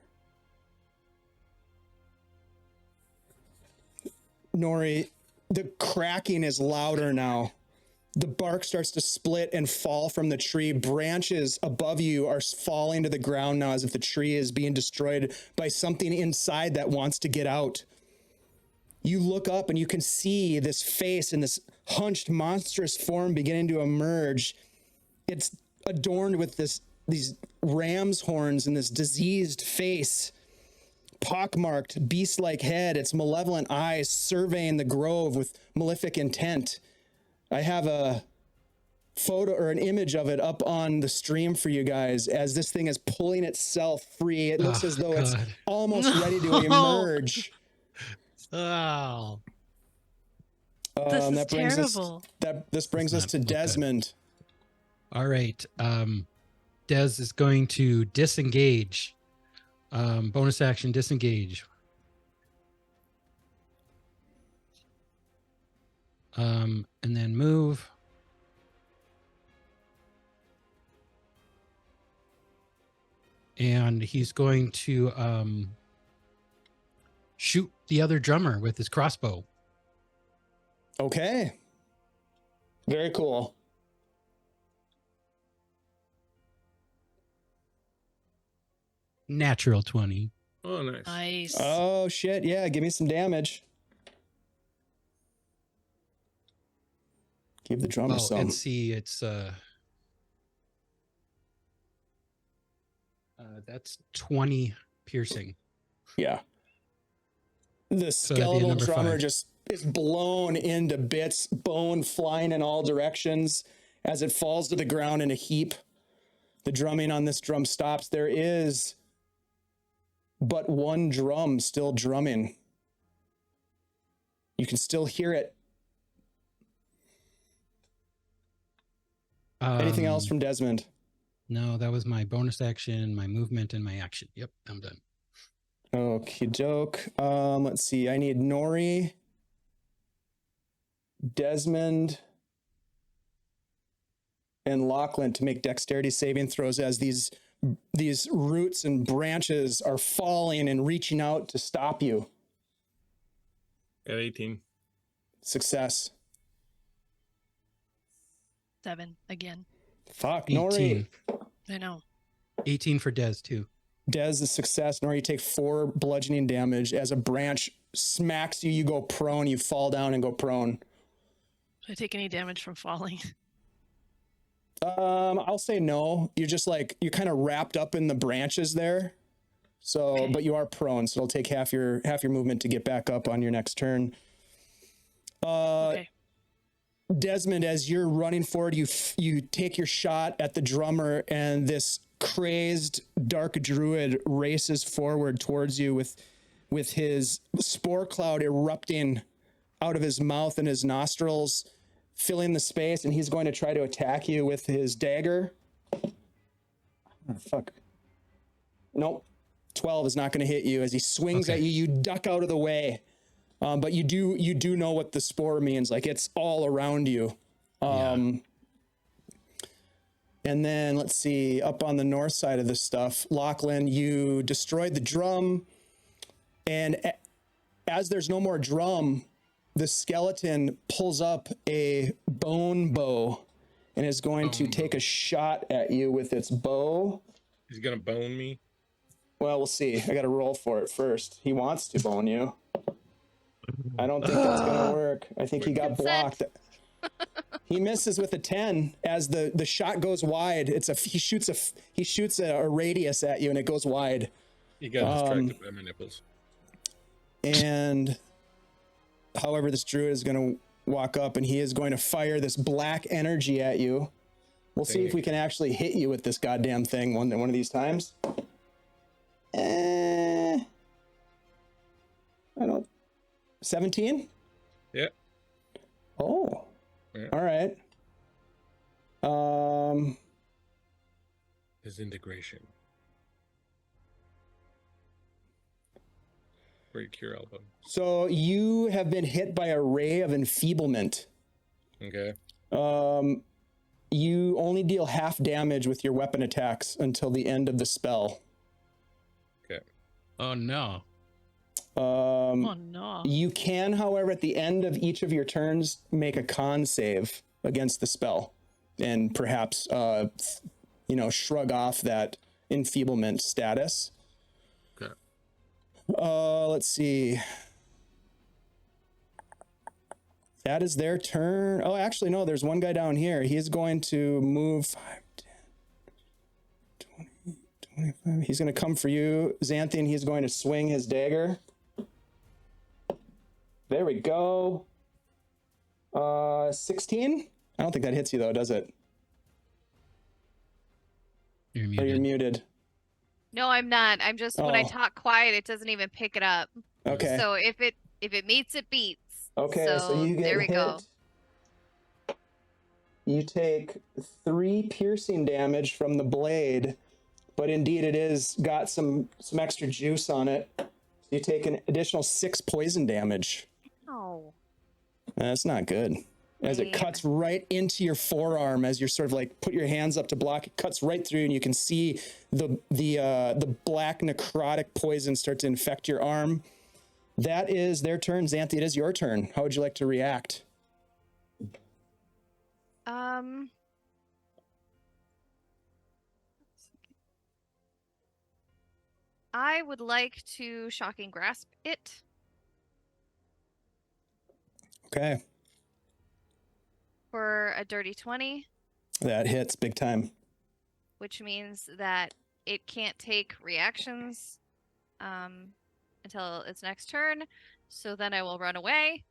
Nori, the cracking is louder now. The bark starts to split and fall from the tree. Branches above you are falling to the ground now as if the tree is being destroyed by something inside that wants to get out. You look up and you can see this face and this hunched monstrous form beginning to emerge. It's adorned with these ram's horns and this diseased face. Pockmarked, beast-like head, its malevolent eyes surveying the grove with malefic intent. I have a photo or an image of it up on the stream for you guys as this thing is pulling itself free. It looks as though it's God. almost ready to No. emerge. Oh. This is That brings terrible. this brings us not to look good. Desmond. All right. Des is going to disengage. Bonus action, disengage. And then move. And he's going to shoot the other drummer with his crossbow. Okay. Very cool. Natural 20. Oh, nice. Nice. Oh shit, yeah, give me some damage. Give the drummer Oh, some. and see, it's that's 20 piercing. Yeah. The that'd be a skeletal number drummer 5. just is blown into bits, bone flying in all directions as it falls to the ground in a heap. The drumming on this drum stops. There is but one drum still drumming. You can still hear it. Anything else from Desmond? No, that was my bonus action, my movement, and my action. Yep, I'm done. Okie doke. Let's see. I need Nori, Desmond, and Lachlan to make dexterity saving throws as these roots and branches are falling and reaching out to stop you. At 18. Success. 7 again. Fuck, 18. Nori. I know. 18 for Des, too. Des is success. Nori, you take 4 bludgeoning damage as a branch smacks you. You go prone. You fall down and go prone. Do I take any damage from falling? I'll say no. You're just like, you're kind of wrapped up in the branches there. So, Okay. but you are prone, so it'll take half your movement to get back up on your next turn. Okay. Desmond, as you're running forward, you take your shot at the drummer, and this crazed dark druid races forward towards you with his spore cloud erupting out of his mouth and his nostrils, filling the space, and he's going to try to attack you with his dagger. Oh, fuck. Nope. 12 is not going to hit you. As he swings Okay. at you, you duck out of the way. But you do know what the spore means. Like, it's all around you. And then let's see, up on the north side of this stuff, Lachlan, you destroyed the drum. And as there's no more drum, the skeleton pulls up a bone bow and is going to take a shot at you with its bow. He's gonna bone me. Well, we'll see. I got to roll for it first. He wants to bone you. I don't think that's going to work. I think he got blocked. He misses with a 10 as the shot goes wide. He shoots a radius at you and it goes wide. You got distracted by my nipples. And however, this druid is going to walk up and he is going to fire this black energy at you. We'll see if we can actually hit you with this goddamn thing one of these times. I don't. 17? Yeah. Oh. Yeah. All right. Disintegration. Break your elbow. So you have been hit by a ray of enfeeblement. Okay. You only deal half damage with your weapon attacks until the end of the spell. Okay. Oh no. Oh no. You can, however, at the end of each of your turns, make a con save against the spell, and perhaps, shrug off that enfeeblement status. Okay. Let's see. That is their turn. Oh, actually, no. There's one guy down here. He's going to move 5, 10, 20, 25. He's going to come for you, Xanthian. He's going to swing his dagger. There we go. 16? I don't think that hits you, though, does it? You're muted. Or you're muted. No, I'm not. I'm just when I talk quiet, it doesn't even pick it up. Okay. So if it meets, it beats. Okay, so you get there we hit. go. You take 3 piercing damage from the blade, but indeed it is got some extra juice on it. You take an additional 6 poison damage. Oh. That's not good. As it cuts right into your forearm, as you're sort of like put your hands up to block, it cuts right through, and you can see the black necrotic poison start to infect your arm. That is their turn. Xanthi, it is your turn. How would you like to react? I would like to shocking grasp it. Okay. For a dirty 20. That hits big time. Which means that it can't take reactions until its next turn. So then I will run away.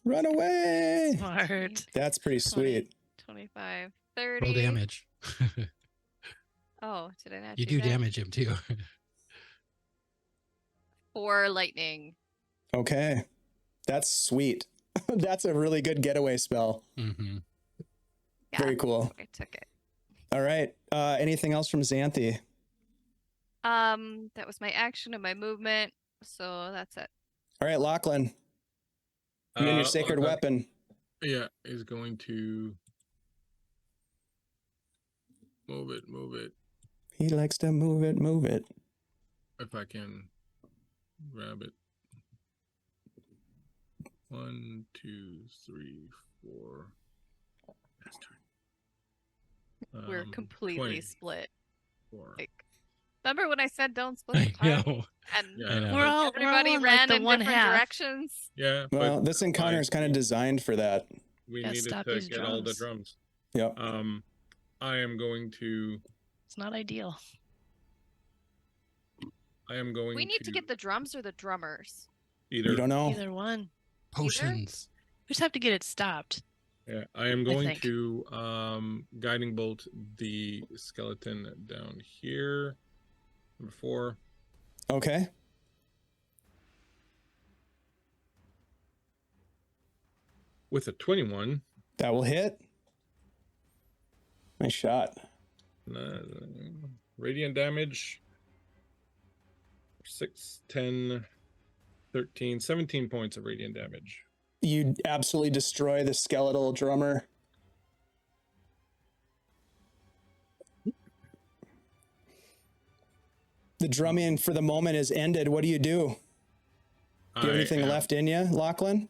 Run away! Smart. That's pretty 20, sweet. 25, 30. Roll damage. Oh, did I not You do do that? damage him too. 4 lightning. Okay. That's sweet. That's a really good getaway spell. Mm-hmm. Yeah, Very cool. I took it. All right. Anything else from Xanthi? That was my action and my movement. So that's it. All right, Lachlan. You and your sacred weapon. Yeah, is going to move it. He likes to move it. If I can grab it. 1, 2, 3, 4. Last turn. We're completely 20. split. 4. Like, remember when I said don't split the I party? know. And Yeah, I know. We're all everybody on, ran the in one different half. directions. Yeah, Well, but this encounter is kind of designed for that. we Gotta needed stop to these get all the drums. drums. Yep. I am going to It's not ideal. We need to get the drums or the drummers. either. You don't know. Either one. Potions. We just have to get it stopped. Yeah, I am going think. to guiding bolt the skeleton down here. Number 4. Okay. With a 21. That will hit. Nice shot. Radiant damage. 6, 10, 13, 17 points of radiant damage. You absolutely destroy the skeletal drummer. The drumming for the moment is ended. What do you do? Do you have anything left in you, Lachlan?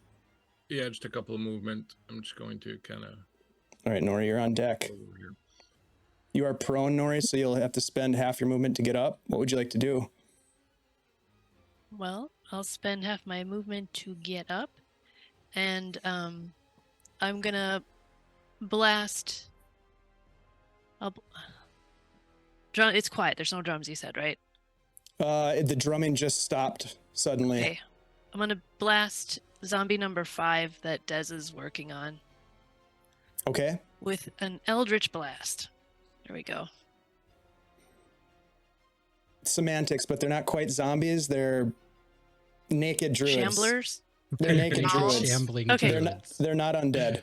Yeah, just a couple of movement. I'm just going to kind of. All right, Nori, you're on deck. Over here. You are prone, Nori, so you'll have to spend half your movement to get up. What would you like to do? Well, I'll spend half my movement to get up, and I'm gonna blast. Drum. It's quiet. There's no drums. You said, right? The drumming just stopped suddenly. Okay. I'm gonna blast zombie number 5 that Dez is working on Okay. with an Eldritch Blast. There we go. Semantics, but they're not quite zombies. They're naked druids. Shamblers. They're naked druids. Shambling Okay. druids. They're not undead.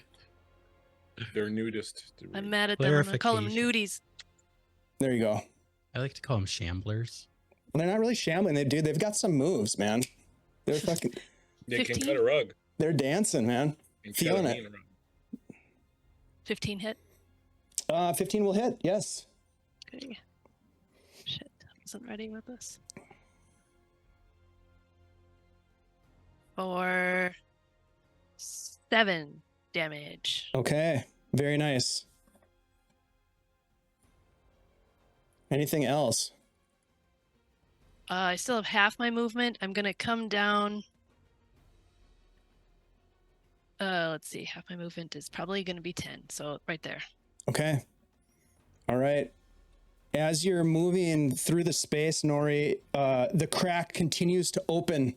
They're nudist. I'm mad at them. I'm gonna call them nudies. There you go. I like to call them shamblers. Well, they're not really shambling. They've got some moves, man. They're fucking. They can 15? cut a rug. They're dancing, man. And Feeling cut a it. bean around. 15 hit. 15 will hit. Yes. Okay. Shit, I wasn't ready with this. For 7 damage. Okay. Very nice. Anything else? I still have half my movement. I'm gonna come down. Let's see. Half my movement is probably gonna be 10. So right there. Okay. All right. As you're moving through the space, Nori, the crack continues to open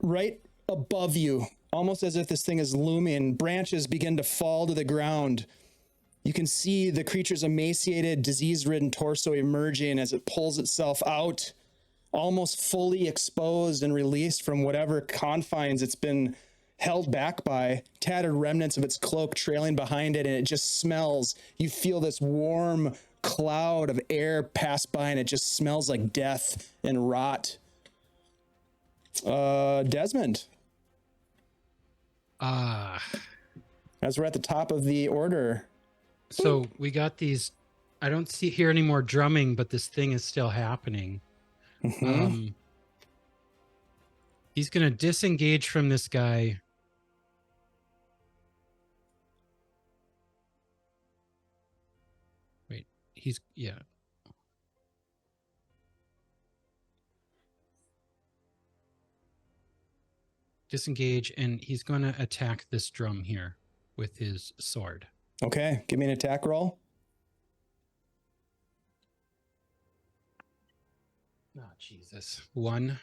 right above you, almost as if this thing is looming. Branches begin to fall to the ground. You can see the creature's emaciated, disease-ridden torso emerging as it pulls itself out, almost fully exposed and released from whatever confines it's been held back by, tattered remnants of its cloak trailing behind it, and it just smells. You feel this warm cloud of air pass by, and it just smells like death and rot. Desmond, as we're at the top of the order. So we got these. I don't hear any more drumming, but this thing is still happening. He's gonna disengage from this guy. Wait, yeah. Disengage, and he's gonna attack this drum here with his sword. Okay, give me an attack roll. Oh, Jesus. 1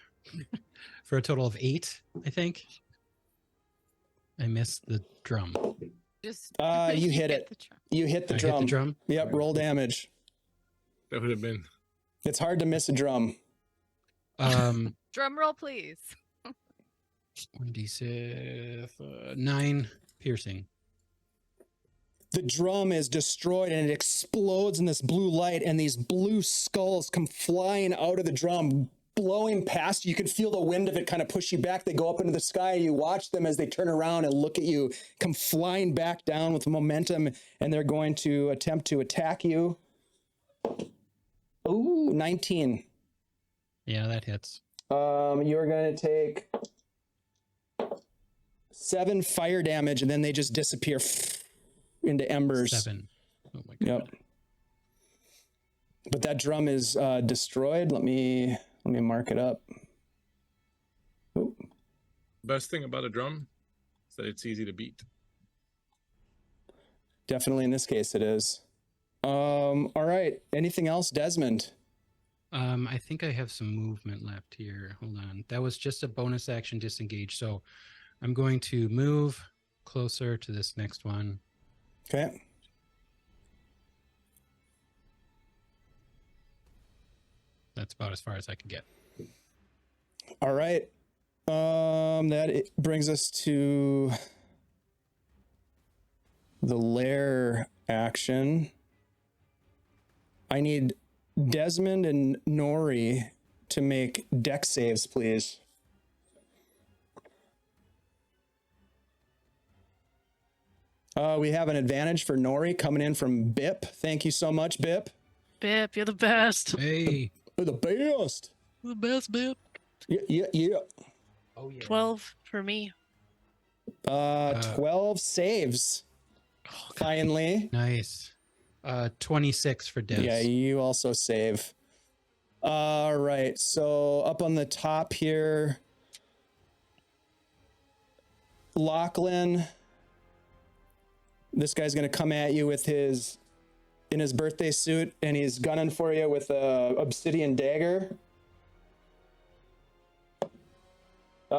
for a total of 8, I think. I missed the drum. Just You hit it. the drum. You hit the I drum. hit the drum? Yep, roll damage. That would have been. It's hard to miss a drum. Drum roll, please. 1d6, 9 piercing. The drum is destroyed and it explodes in this blue light, and these blue skulls come flying out of the drum, blowing past you. You can feel the wind of it kind of push you back. They go up into the sky. You watch them as they turn around and look at you, come flying back down with momentum, and they're going to attempt to attack you. Ooh, 19. Yeah, that hits. You're going to take 7 fire damage, and then they just disappear into embers. 7. Oh my god. Yep. But that drum is destroyed. Let me mark it up. Oop. Best thing about a drum is that it's easy to beat. Definitely in this case it is. All right. Anything else, Desmond? I think I have some movement left here. Hold on. That was just a bonus action disengage. So I'm going to move closer to this next one. Okay. That's about as far as I can get. All right. That brings us to the lair action. I need Desmond and Nori to make deck saves, please. We have an advantage for Nori coming in from Bip. Thank you so much, Bip. Bip, you're the best. Hey. You're the best. The best, Bip. Yeah. Oh yeah. 12 for me. 12 saves. Finally. Nice. 26 for Des. Yeah, you also save. All right, so up on the top here, Lachlan. This guy's gonna come at you with in his birthday suit, and he's gunning for you with a obsidian dagger.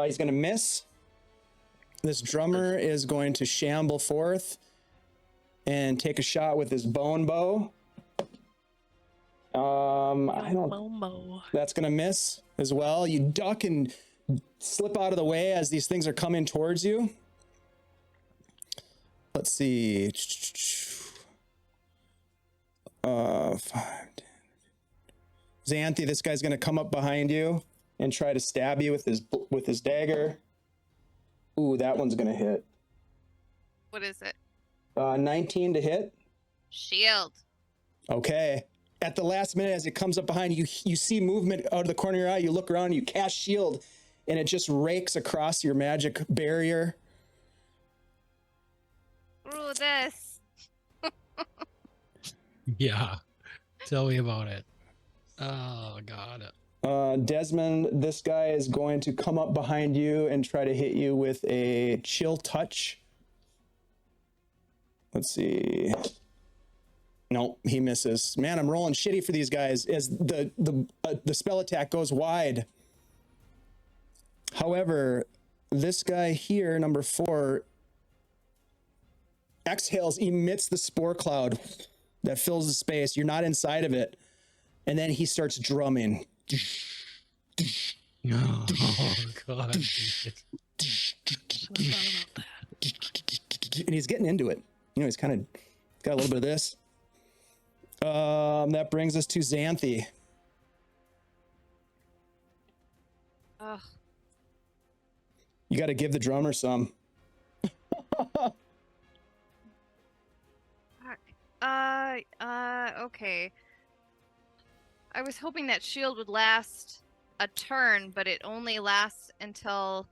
He's gonna miss. This drummer is going to shamble forth and take a shot with his bone bow. I don't. Momo. That's gonna miss as well. You duck and slip out of the way as these things are coming towards you. Let's see. 5, 10. Xanthi, this guy's gonna come up behind you and try to stab you with his dagger. Ooh, that one's gonna hit. What is it? 19 to hit. Shield. Okay. At the last minute, as it comes up behind you, you see movement out of the corner of your eye. You look around, you cast shield, and it just rakes across your magic barrier. Ooh, this. Yeah. Tell me about it. Oh God. Desmond, this guy is going to come up behind you and try to hit you with a chill touch. Let's see. Nope, he misses. Man, I'm rolling shitty for these guys as the spell attack goes wide. However, this guy here, number 4, exhales, emits the spore cloud that fills the space. You're not inside of it. And then he starts drumming. Oh God. And he's getting into it. You know, he's kind of got a little bit of this. That brings us to Xanthi. Ugh. You got to give the drummer some. Fuck. Okay. I was hoping that shield would last a turn, but it only lasts until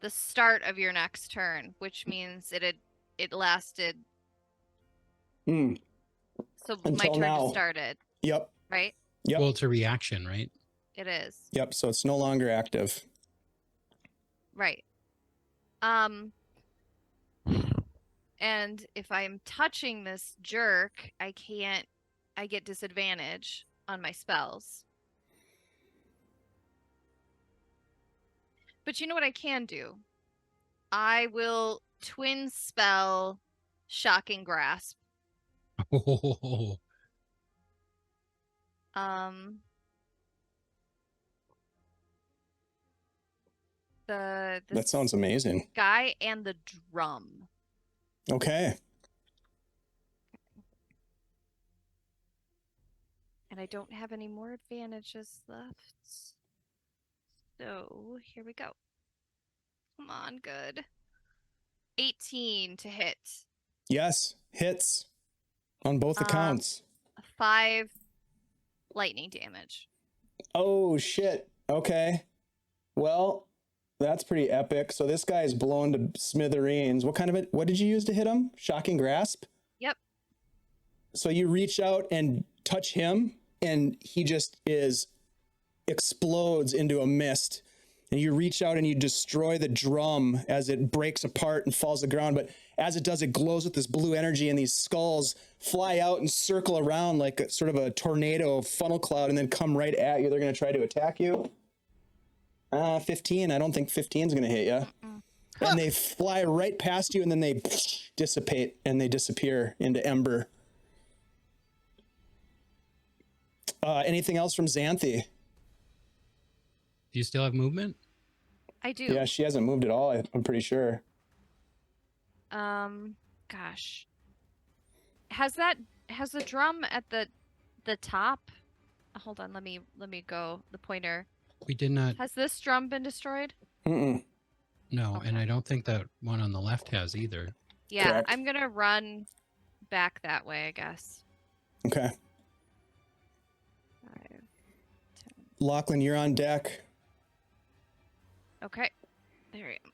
the start of your next turn, which means it lasted. Hmm. So my Until turn now. just started, Yep. right? Yep. Well, it's a reaction, right? It is. Yep. So it's no longer active. Right. And if I'm touching this jerk, I get disadvantage on my spells. But you know what I can do? I will twin spell Shocking Grasp. Oh, The That sounds amazing. guy and the drum. Okay. And I don't have any more advantages left. So here we go. Come on, good. 18 to hit. Yes. Hits on both accounts. 5 lightning damage. Oh, shit. Okay. Well, that's pretty epic. So this guy is blown to smithereens. What did you use to hit him? Shocking Grasp? Yep. So you reach out and touch him, and he just explodes into a mist. And you reach out and you destroy the drum as it breaks apart and falls to the ground. But as it does, it glows with this blue energy, and these skulls fly out and circle around like a sort of a tornado funnel cloud and then come right at you. They're going to try to attack you. 15. I don't think 15 is going to hit you. And they fly right past you, and then they dissipate and they disappear into ember. Anything else from Xanthi? do you still have movement? I do. Yeah, she hasn't moved at all, I'm pretty sure. Gosh. Has the drum at the top? Hold on, let me go. The pointer. We did not. Has this drum been destroyed? Mm-mm. No, Okay. and I don't think that one on the left has either. Yeah, Correct. I'm gonna run back that way, I guess. Okay. Lachlan, you're on deck. Okay. There I am.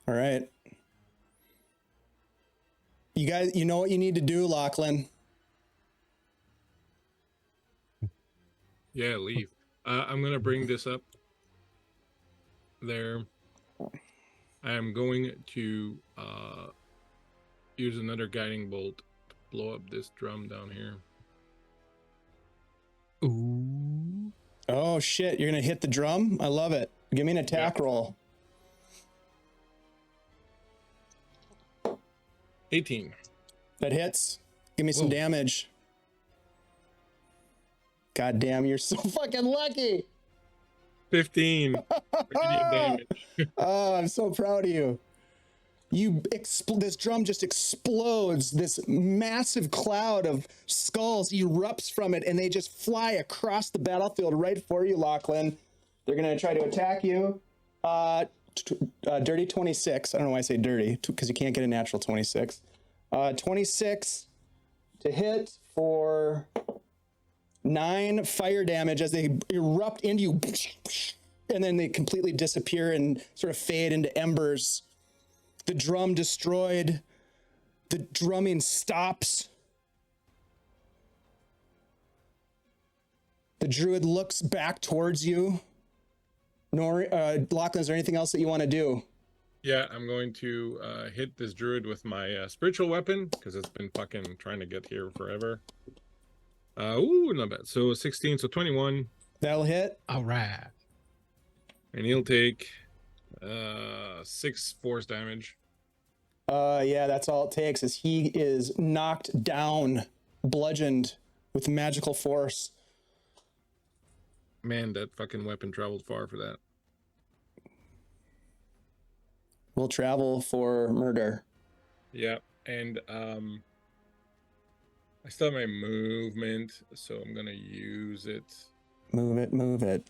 All right. You guys, you know what you need to do, Lachlan. Yeah, leave. I'm gonna bring this up. There. I am going to use another guiding bolt to blow up this drum down here. Ooh. Oh shit, you're gonna hit the drum? I love it. Give me an attack roll. 18. That hits. Give me some Whoa. damage. God damn, you're so fucking lucky. 15. Radiant damage. Oh, I'm so proud of you. This drum just explodes. This massive cloud of skulls erupts from it, and they just fly across the battlefield right for you, Lachlan. They're gonna try to attack you. Dirty 26. I don't know why I say dirty, because you can't get a natural 26. 26 to hit for 9 fire damage as they erupt into you, and then they completely disappear and sort of fade into embers. The drum destroyed. The drumming stops. The druid looks back towards you. Lachlan, is there anything else that you want to do? Yeah, I'm going to hit this druid with my spiritual weapon, because it's been fucking trying to get here forever. Ooh, not bad. So 16, so 21. That'll hit. All right. And he'll take 6 force damage. Yeah, that's all it takes is he is knocked down, bludgeoned with magical force. Man, that fucking weapon traveled far for that. Will travel for murder. Yeah, and I still have my movement, so I'm gonna use it. Move it, move it.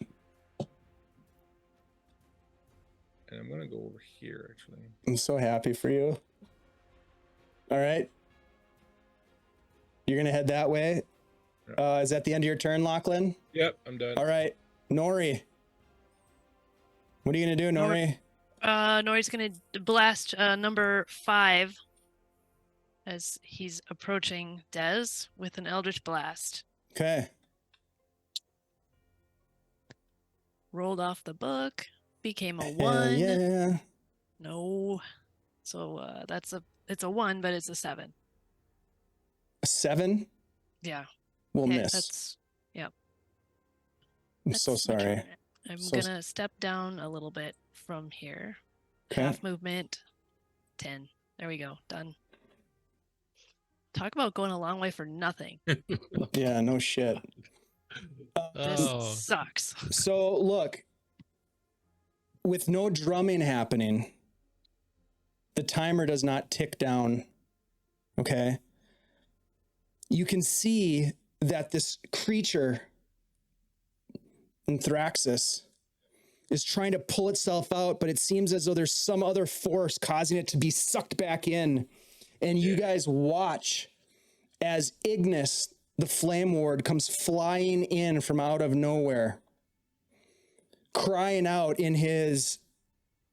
And I'm gonna go over here, actually. I'm so happy for you. All right. You're going to head that way. Is that the end of your turn, Lachlan? Yep, I'm done. All right. Nori. What are you going to do, Nori? Nori's gonna blast number 5 as he's approaching Dez with an Eldritch Blast. Okay. Rolled off the book, became a Hell 1. yeah. No. So it's a 1, but it's a 7. A 7 Yeah. will Okay, miss. That's I'm so that's my sorry. turn. I'm So- gonna step down a little bit from here. Okay. Half movement, 10. There we go. Done. Talk about going a long way for nothing. Yeah, no shit. This Oh. sucks. So look, with no drumming happening, the timer does not tick down. Okay. You can see that this creature, Anthraxis, is trying to pull itself out, but it seems as though there's some other force causing it to be sucked back in. And you guys watch as Ignis, the Flame Ward, comes flying in from out of nowhere, crying out in his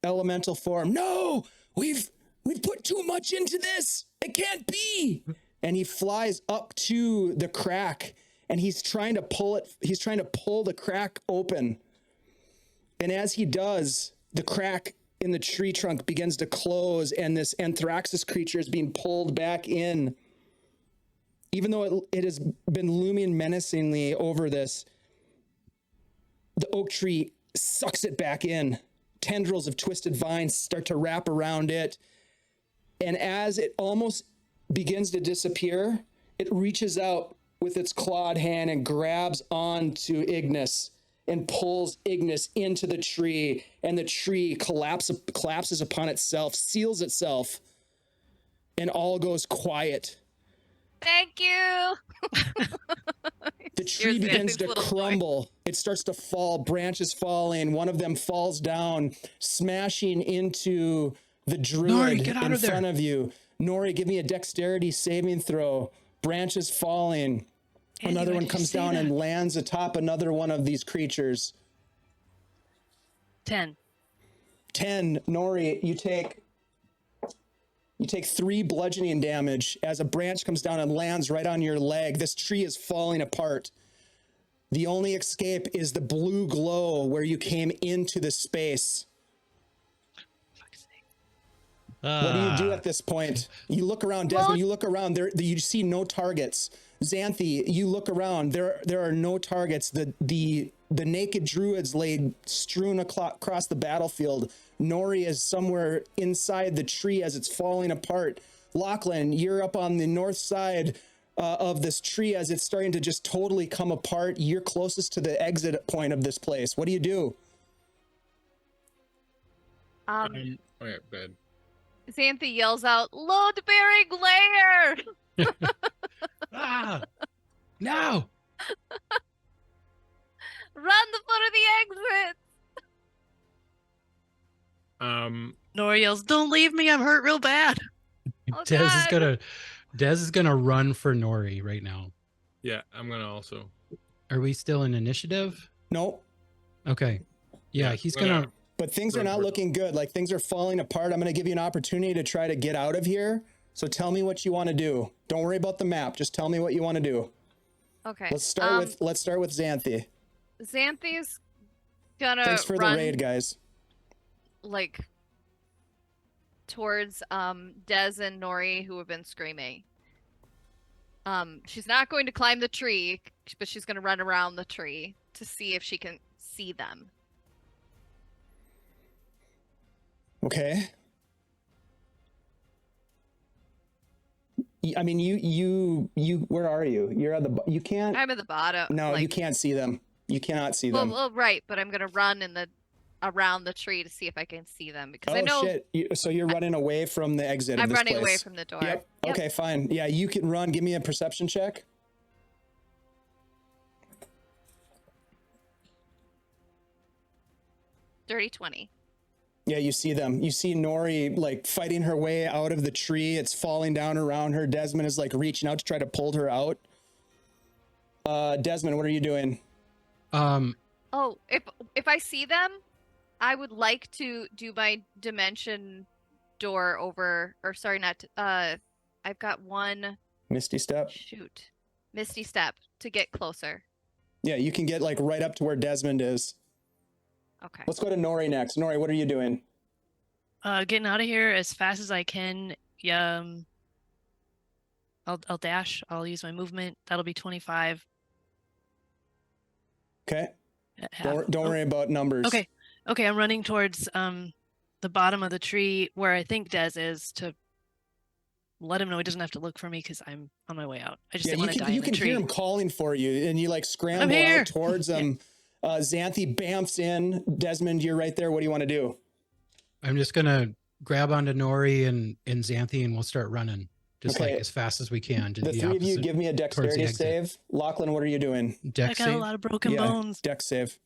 elemental form, "No, we've put too much into this. It can't be." And he flies up to the crack, and he's trying to pull it. He's trying to pull the crack open. And as he does, the crack in the tree trunk begins to close, and this Anthraxis creature is being pulled back in. Even though it has been looming menacingly over this, the oak tree sucks it back in. Tendrils of twisted vines start to wrap around it. And as it almost begins to disappear, it reaches out with its clawed hand and grabs onto Ignis and pulls Ignis into the tree, and the tree collapses upon itself, seals itself, and all goes quiet. Thank you. The tree Here's begins Andy's to little boy. crumble. It starts to fall, branches falling. One of them falls down, smashing into the druid get out in of there. front of you. Nori, give me a dexterity saving throw. Branches falling. Another why one did you comes say down that? and lands atop another one of these creatures. 10. 10. Nori, you take 3 bludgeoning damage as a branch comes down and lands right on your leg. This tree is falling apart. The only escape is the blue glow where you came into the space. What do you do at this point? You look around, Desmond, you look around, there you see no targets. Xanthi, you look around, there are no targets. The naked druids laid strewn across the battlefield. Nori is somewhere inside the tree as it's falling apart. Lachlan, you're up on the north side of this tree as it's starting to just totally come apart. You're closest to the exit point of this place. What do you do? Oh yeah, bad. Xanthi yells out, "Load-bearing layer!" No! Run the foot of the exit! Nora yells, "Don't leave me! I'm hurt real bad." Oh, Dez God. is gonna run for Nori right now. Yeah, I'm gonna also. Are we still in initiative? Nope. Okay. Yeah, he's gonna. But things are not looking good. Like things are falling apart. I'm going to give you an opportunity to try to get out of here. So tell me what you want to do. Don't worry about the map. Just tell me what you want to do. Okay. Let's start with Xanthi. Xanthi's gonna Thanks for run, the raid, guys. like, towards Dez and Nori, who have been screaming. She's not going to climb the tree, but she's gonna run around the tree to see if she can see them. Okay. I mean, you. Where are you? You're at the. You can't. I'm at the bottom. No, like, you can't see them. You cannot see them. Well, right, but I'm gonna run around the tree to see if I can see them because Oh I know. shit! So you're running away from the exit. I'm of this running place. away from the door. Yep. Okay, fine. Yeah, you can run. Give me a perception check. Dirty 20. Yeah, you see them. You see Nori like fighting her way out of the tree. It's falling down around her. Desmond is like reaching out to try to pull her out. Desmond, what are you doing? Oh, if I see them, I would like to do my dimension door over, or sorry, not. I've got one. Misty Step. Shoot, Misty Step to get closer. Yeah, you can get like right up to where Desmond is. Okay. Let's go to Nori next. Nori, what are you doing? Getting out of here as fast as I can. Yeah. I'll dash. I'll use my movement. That'll be 25. Okay. At half. Don't worry about numbers. Okay. Okay, I'm running towards the bottom of the tree where I think Dez is to let him know he doesn't have to look for me because I'm on my way out. I just didn't want to die in the tree. You can hear him calling for you, and you like scramble out towards him. Xanthi bamfs in. Desmond, you're right there. What do you want to do? I'm just gonna grab onto Nori and Xanthi, and we'll start running just like as fast as we can. To the three of you give me a dexterity save. Lachlan, what are you doing? Dex I got save? a lot of broken bones. Dex save.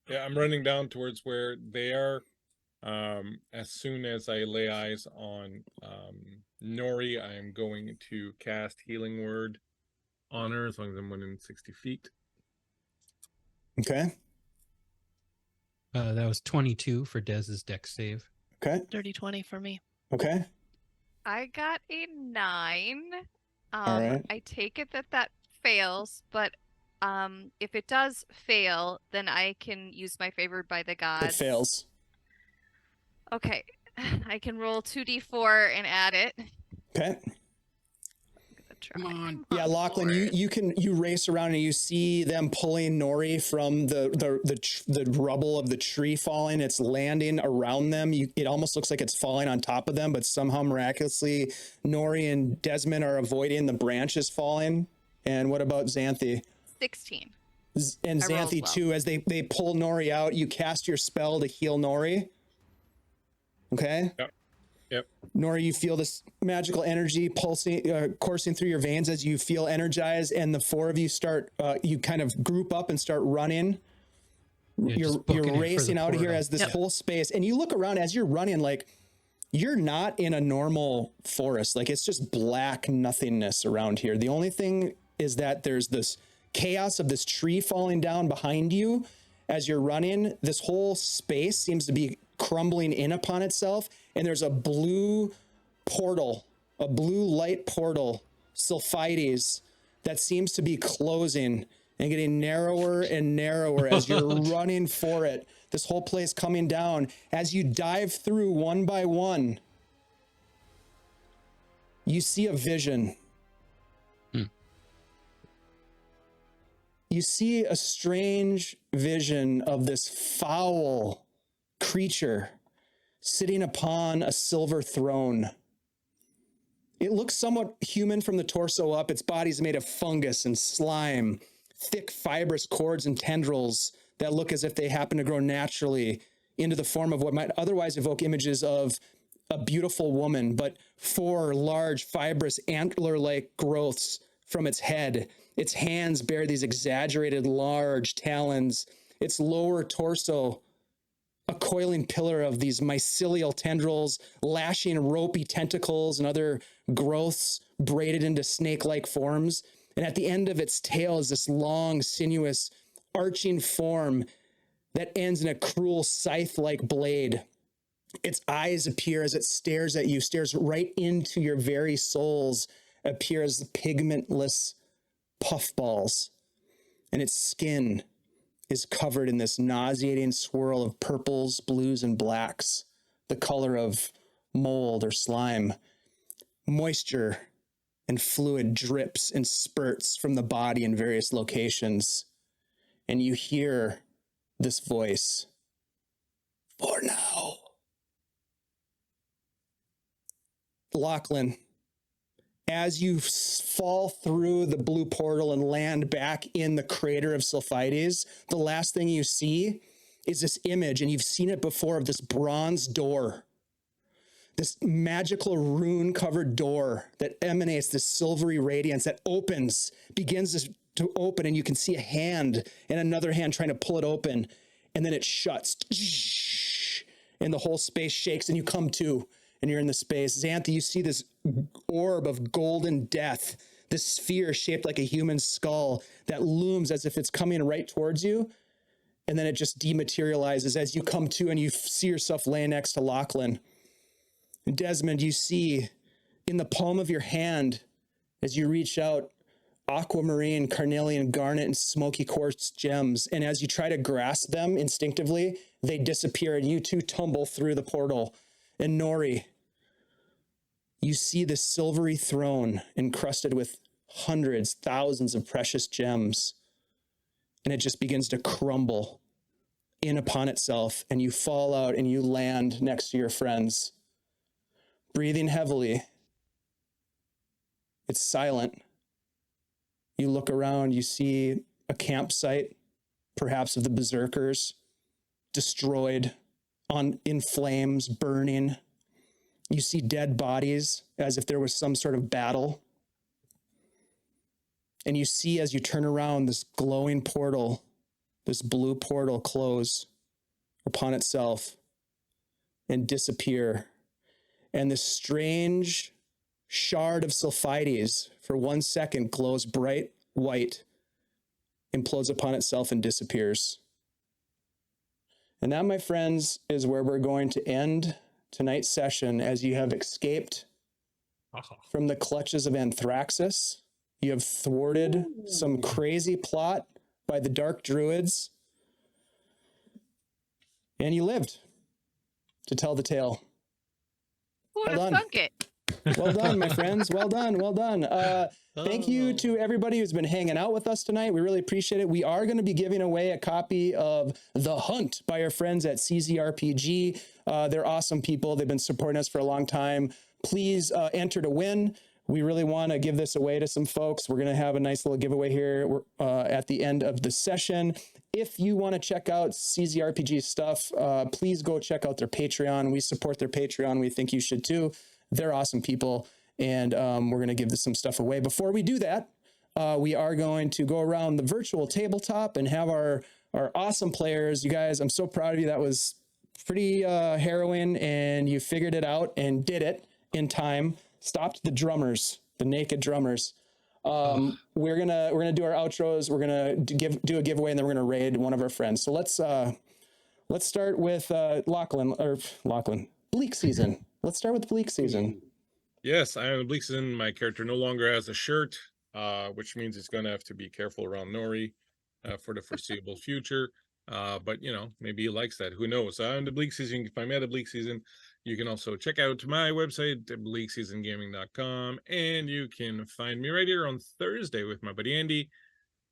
Yeah, I'm running down towards where they are. As soon as I lay eyes on Nori, I am going to cast Healing Word on her as long as I'm within 60 feet. Okay. That was 22 for Dez's Dex save. Okay. Dirty 20 for me. Okay. I got a 9. All right. I take it that fails, but if it does fail, then I can use my favored by the gods. It fails. Okay. I can roll 2d4 and add it. Okay. Come on. Yeah, Lachlan, you race around and you see them pulling Nori from the rubble of the tree falling. It's landing around them. It almost looks like it's falling on top of them, but somehow miraculously Nori and Desmond are avoiding the branches falling. And what about Xanthi? 16. And Xanthi too, as they pull Nori out, you cast your spell to heal Nori. Okay? Yep. Nori, you feel this magical energy coursing through your veins as you feel energized, and the four of you start, you kind of group up and start running. Yeah, you're racing out of here as this whole space, and you look around as you're running, like you're not in a normal forest. Like it's just black nothingness around here. The only thing is that there's this chaos of this tree falling down behind you as you're running. This whole space seems to be crumbling in upon itself, and there's a blue portal, a blue light portal, Sulfides, that seems to be closing and getting narrower and narrower as you're running for it. This whole place coming down. As you dive through one by one, you see a vision. You see a strange vision of this foul creature sitting upon a silver throne. It looks somewhat human from the torso up. Its body's made of fungus and slime, thick fibrous cords and tendrils that look as if they happen to grow naturally into the form of what might otherwise evoke images of a beautiful woman, but four large fibrous antler-like growths from its head. Its hands bear these exaggerated large talons. Its lower torso, a coiling pillar of these mycelial tendrils, lashing ropey tentacles and other growths braided into snake-like forms. And at the end of its tail is this long, sinuous, arching form that ends in a cruel scythe-like blade. Its eyes appear as it stares at you, stares right into your very souls, appear as pigmentless puffballs. And its skin is covered in this nauseating swirl of purples, blues, and blacks, the color of mold or slime. Moisture and fluid drips and spurts from the body in various locations. And you hear this voice, "For now." Lachlan, as you fall through the blue portal and land back in the crater of Sulfides, the last thing you see is this image, and you've seen it before, of this bronze door. This magical rune-covered door that emanates this silvery radiance that opens, begins to open, and you can see a hand and another hand trying to pull it open, and then it shuts. And the whole space shakes, and you come to, and you're in the space. Xanthe, you see this orb of golden death, this sphere shaped like a human skull that looms as if it's coming right towards you, and then it just dematerializes as you come to, and you see yourself laying next to Lachlan. Desmond, you see in the palm of your hand, as you reach out, aquamarine, carnelian, garnet, and smoky quartz gems. And as you try to grasp them instinctively, they disappear, and you too tumble through the portal. And Nori, you see the silvery throne encrusted with hundreds, thousands of precious gems. And it just begins to crumble in upon itself, and you fall out and you land next to your friends. Breathing heavily. It's silent. You look around, you see a campsite, perhaps of the berserkers, destroyed, in flames, burning. You see dead bodies as if there was some sort of battle. And you see, as you turn around, this glowing portal, this blue portal, close upon itself and disappear. And this strange shard of Sulfides, for 1 second, glows bright white, implodes upon itself, and disappears. And that, my friends, is where we're going to end tonight's session, as you have escaped from the clutches of Anthraxis. You have thwarted some crazy plot by the Dark Druids, and you lived to tell the tale. Who'd Well have done. thunk it? Well done, my friends. Well done. Well done. Thank you to everybody who's been hanging out with us tonight. We really appreciate it. We are going to be giving away a copy of The Hunt by our friends at CZRPG. They're awesome people. They've been supporting us for a long time. Please enter to win. We really want to give this away to some folks. We're going to have a nice little giveaway here at the end of the session. If you want to check out CZRPG stuff, please go check out their Patreon. We support their Patreon. We think you should too. They're awesome people, and we're going to give some stuff away. Before we do that, we are going to go around the virtual tabletop and have our awesome players. You guys, I'm so proud of you. That was pretty harrowing, and you figured it out and did it in time. Stopped the drummers, the naked drummers. We're gonna do our outros. We're gonna do a giveaway, and then we're gonna raid one of our friends. So let's start with Lachlan. Bleak season. Let's start with bleak season. Yes, I am in Bleak Season. My character no longer has a shirt, which means he's going to have to be careful around Nori for the foreseeable future. But, maybe he likes that. Who knows? I'm the Bleak Season. You can find me at the Bleak Season. You can also check out my website, bleakseasongaming.com. And you can find me right here on Thursday with my buddy Andy,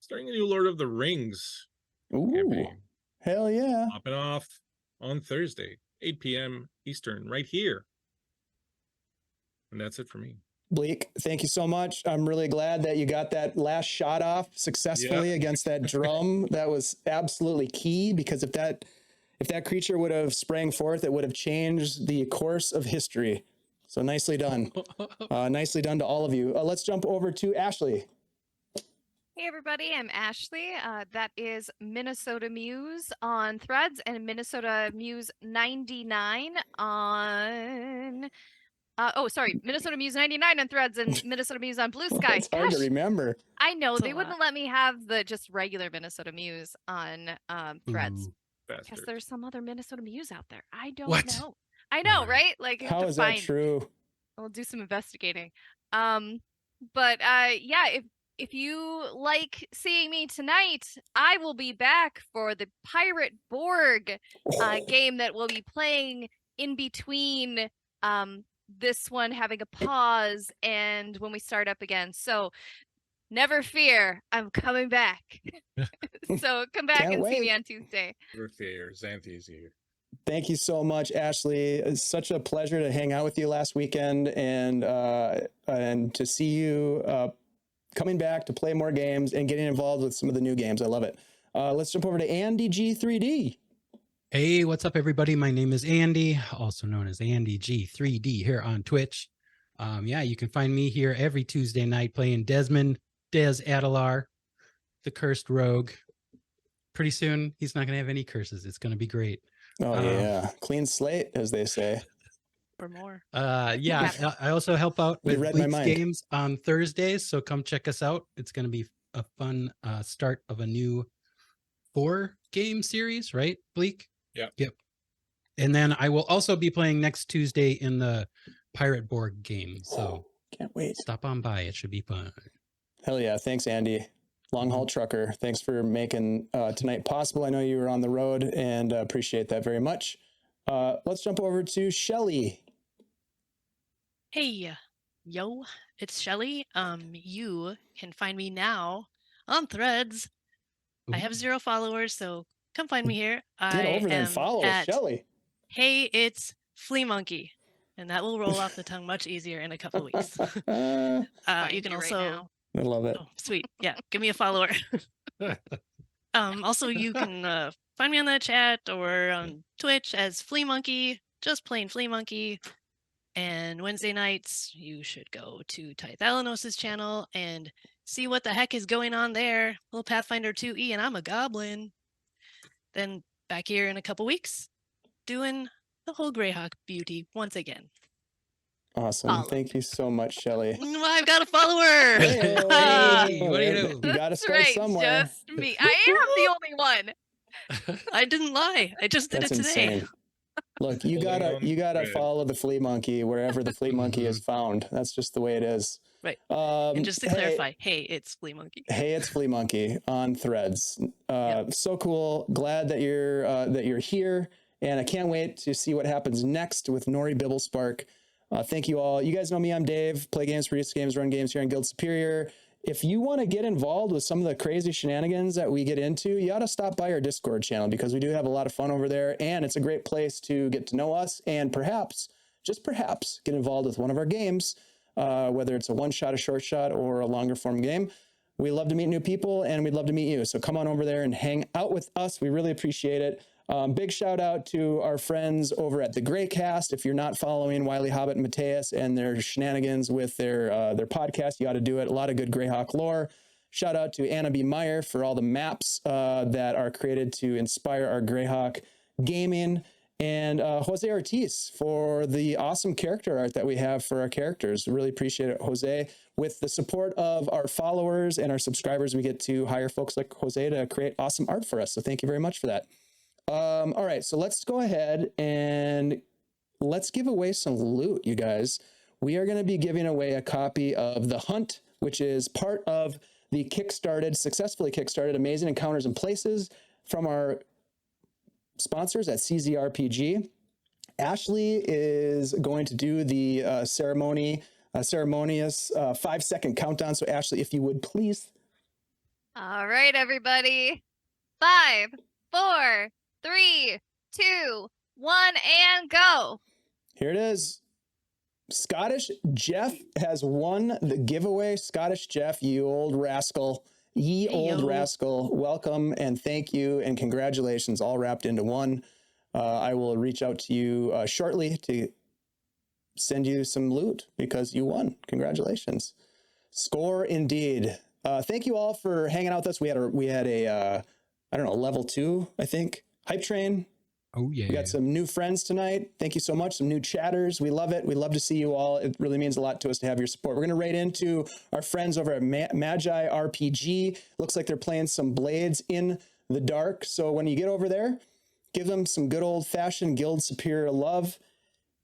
starting a new Lord of the Rings campaign. Hell yeah. Popping off on Thursday, 8 p.m. Eastern, right here. And that's it for me. Bleak, thank you so much. I'm really glad that you got that last shot off successfully against that drum. That was absolutely key, because if that creature would have sprang forth, it would have changed the course of history. So nicely done. Nicely done to all of you. Let's jump over to Ashley. Hey everybody, I'm Ashley. That is Minnesota Muse on Threads and Minnesota Muse 99 on Minnesota Muse 99 on Threads and Minnesota Muse on Blue Sky. It's hard to remember. I know, It's a they wouldn't let me have the just regular Minnesota Muse on Threads. Because Bastard. there's some other Minnesota Muse out there. I don't What? know. I know, right? Like, you have How to is find. that true? I'll do some investigating. If you like seeing me tonight, I will be back for the Pirate Borg game that we'll be playing in between this one having a pause and when we start up again. So never fear, I'm coming back. So come back Can't and see me wait. on Tuesday. Never fear, Xanthi's here. Thank you so much, Ashley. It's such a pleasure to hang out with you last weekend and to see you coming back to play more games and getting involved with some of the new games. I love it. Let's jump over to Andy G3D. Hey, what's up, everybody? My name is Andy, also known as Andy G3D here on Twitch. You can find me here every Tuesday night playing Des Adelar, the cursed rogue. Pretty soon, he's not going to have any curses. It's going to be great. Oh, yeah. Clean slate, as they say. For more. I also help out You with read my Bleak's mind. games on Thursdays, so come check us out. It's going to be a fun start of a new 4-game series, right, Bleak? Yep. And then I will also be playing next Tuesday in the Pirate Borg game, so Can't wait. stop on by. It should be fun. Hell yeah. Thanks, Andy. Long haul trucker. Thanks for making tonight possible. I know you were on the road and appreciate that very much. Let's jump over to Shelly. Hey, yo, it's Shelly. You can find me now on Threads. I have 0 followers, so come find me here. Get over there and follow us, Shelly. Hey, it's Flea Monkey, and that will roll off the tongue much easier in a couple of weeks. Find You can you right also, now. I love it. oh, sweet, yeah, give me a follower. Also, you can find me on the chat or on Twitch as Flea Monkey, just plain Flea Monkey. And Wednesday nights, you should go to Tithalanos' channel and see what the heck is going on there. Little Pathfinder 2E, and I'm a goblin. Then back here in a couple weeks, doing the whole Greyhawk beauty once again. Awesome. Follow. Thank you so much, Shelly. I've got a follower. Hey, what do you do? You got to That's start right, somewhere. just me. I am the only one. I didn't lie. I just did That's it today. insane. Look, you Fully gotta on follow the flea monkey wherever the flea monkey is found. That's just the way it is. Right. And And just to clarify, hey, it's Flea Monkey. Hey, it's Flea Monkey on Threads. So cool. Glad that you're here, and I can't wait to see what happens next with Nori Bibblespark. Thank you all. You guys know me. I'm Dave. Play games, produce games, run games here in Guild Superior. If you want to get involved with some of the crazy shenanigans that we get into, you ought to stop by our Discord channel because we do have a lot of fun over there, and it's a great place to get to know us and perhaps, just perhaps, get involved with one of our games, whether it's a one-shot, a short shot, or a longer form game. We love to meet new people, and we'd love to meet you. So come on over there and hang out with us. We really appreciate it. Big shout out to our friends over at the Greycast. If you're not following Wiley Hobbit and Mateus and their shenanigans with their podcast, you ought to do it. A lot of good Greyhawk lore. Shout out to Anna B. Meyer for all the maps that are created to inspire our Greyhawk gaming. and Jose Ortiz for the awesome character art that we have for our characters. Really appreciate it, Jose. With the support of our followers and our subscribers, we get to hire folks like Jose to create awesome art for us. So thank you very much for that. All right, so let's go ahead and let's give away some loot, you guys. We are going to be giving away a copy of The Hunt, which is part of the successfully kickstarted Amazing Encounters and Places from our sponsors at CZRPG. Ashley is going to do the ceremonious 5-second countdown. So Ashley, if you would please. All right, everybody. 5, 4, 3, 2, 1, and go. Here it is. Scottish Jeff has won the giveaway. Scottish Jeff, you old rascal. Old rascal, welcome and thank you and congratulations, all wrapped into one. I will reach out to you shortly to send you some loot because you won. Congratulations. Score indeed. Thank you all for hanging out with us. We had a I don't know, level 2, I think, hype train. Oh yeah. We got some new friends tonight. Thank you so much. Some new chatters. We love it. We love to see you all. It really means a lot to us to have your support. We're going to raid into our friends over at Magi RPG. Looks like they're playing some Blades in the Dark. So when you get over there, give them some good old fashioned Guild Superior love.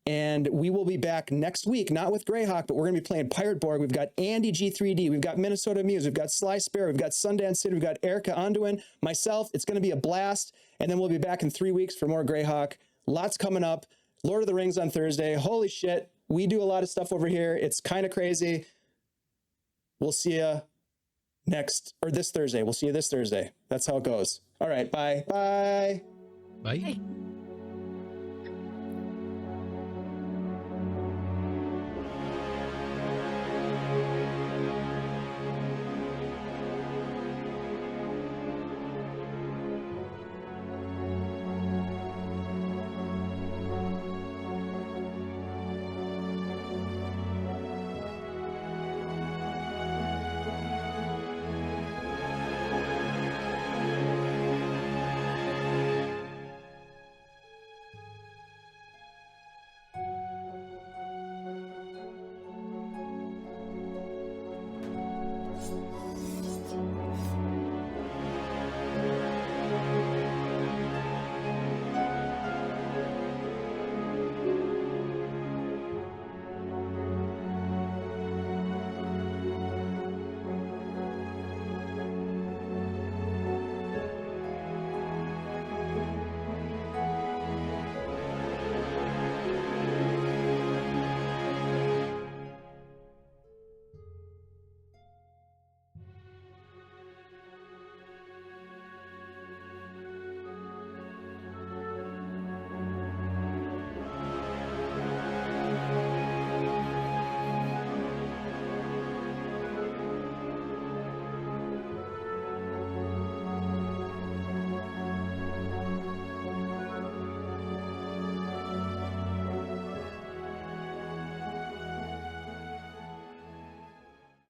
And we will be back next week, not with Greyhawk, but we're going to be playing Pirate Borg. We've got Andy G3D. We've got Minnesota Muse. We've got Sly Sparrow. We've got Sundance City. We've got Erica Onduin, myself. It's going to be a blast. And then we'll be back in 3 weeks for more Greyhawk. Lots coming up. Lord of the Rings on Thursday. Holy shit. We do a lot of stuff over here. It's kind of crazy. We'll see you this Thursday. We'll see you this Thursday. That's how it goes. All right. Bye. Bye. Bye. Hey.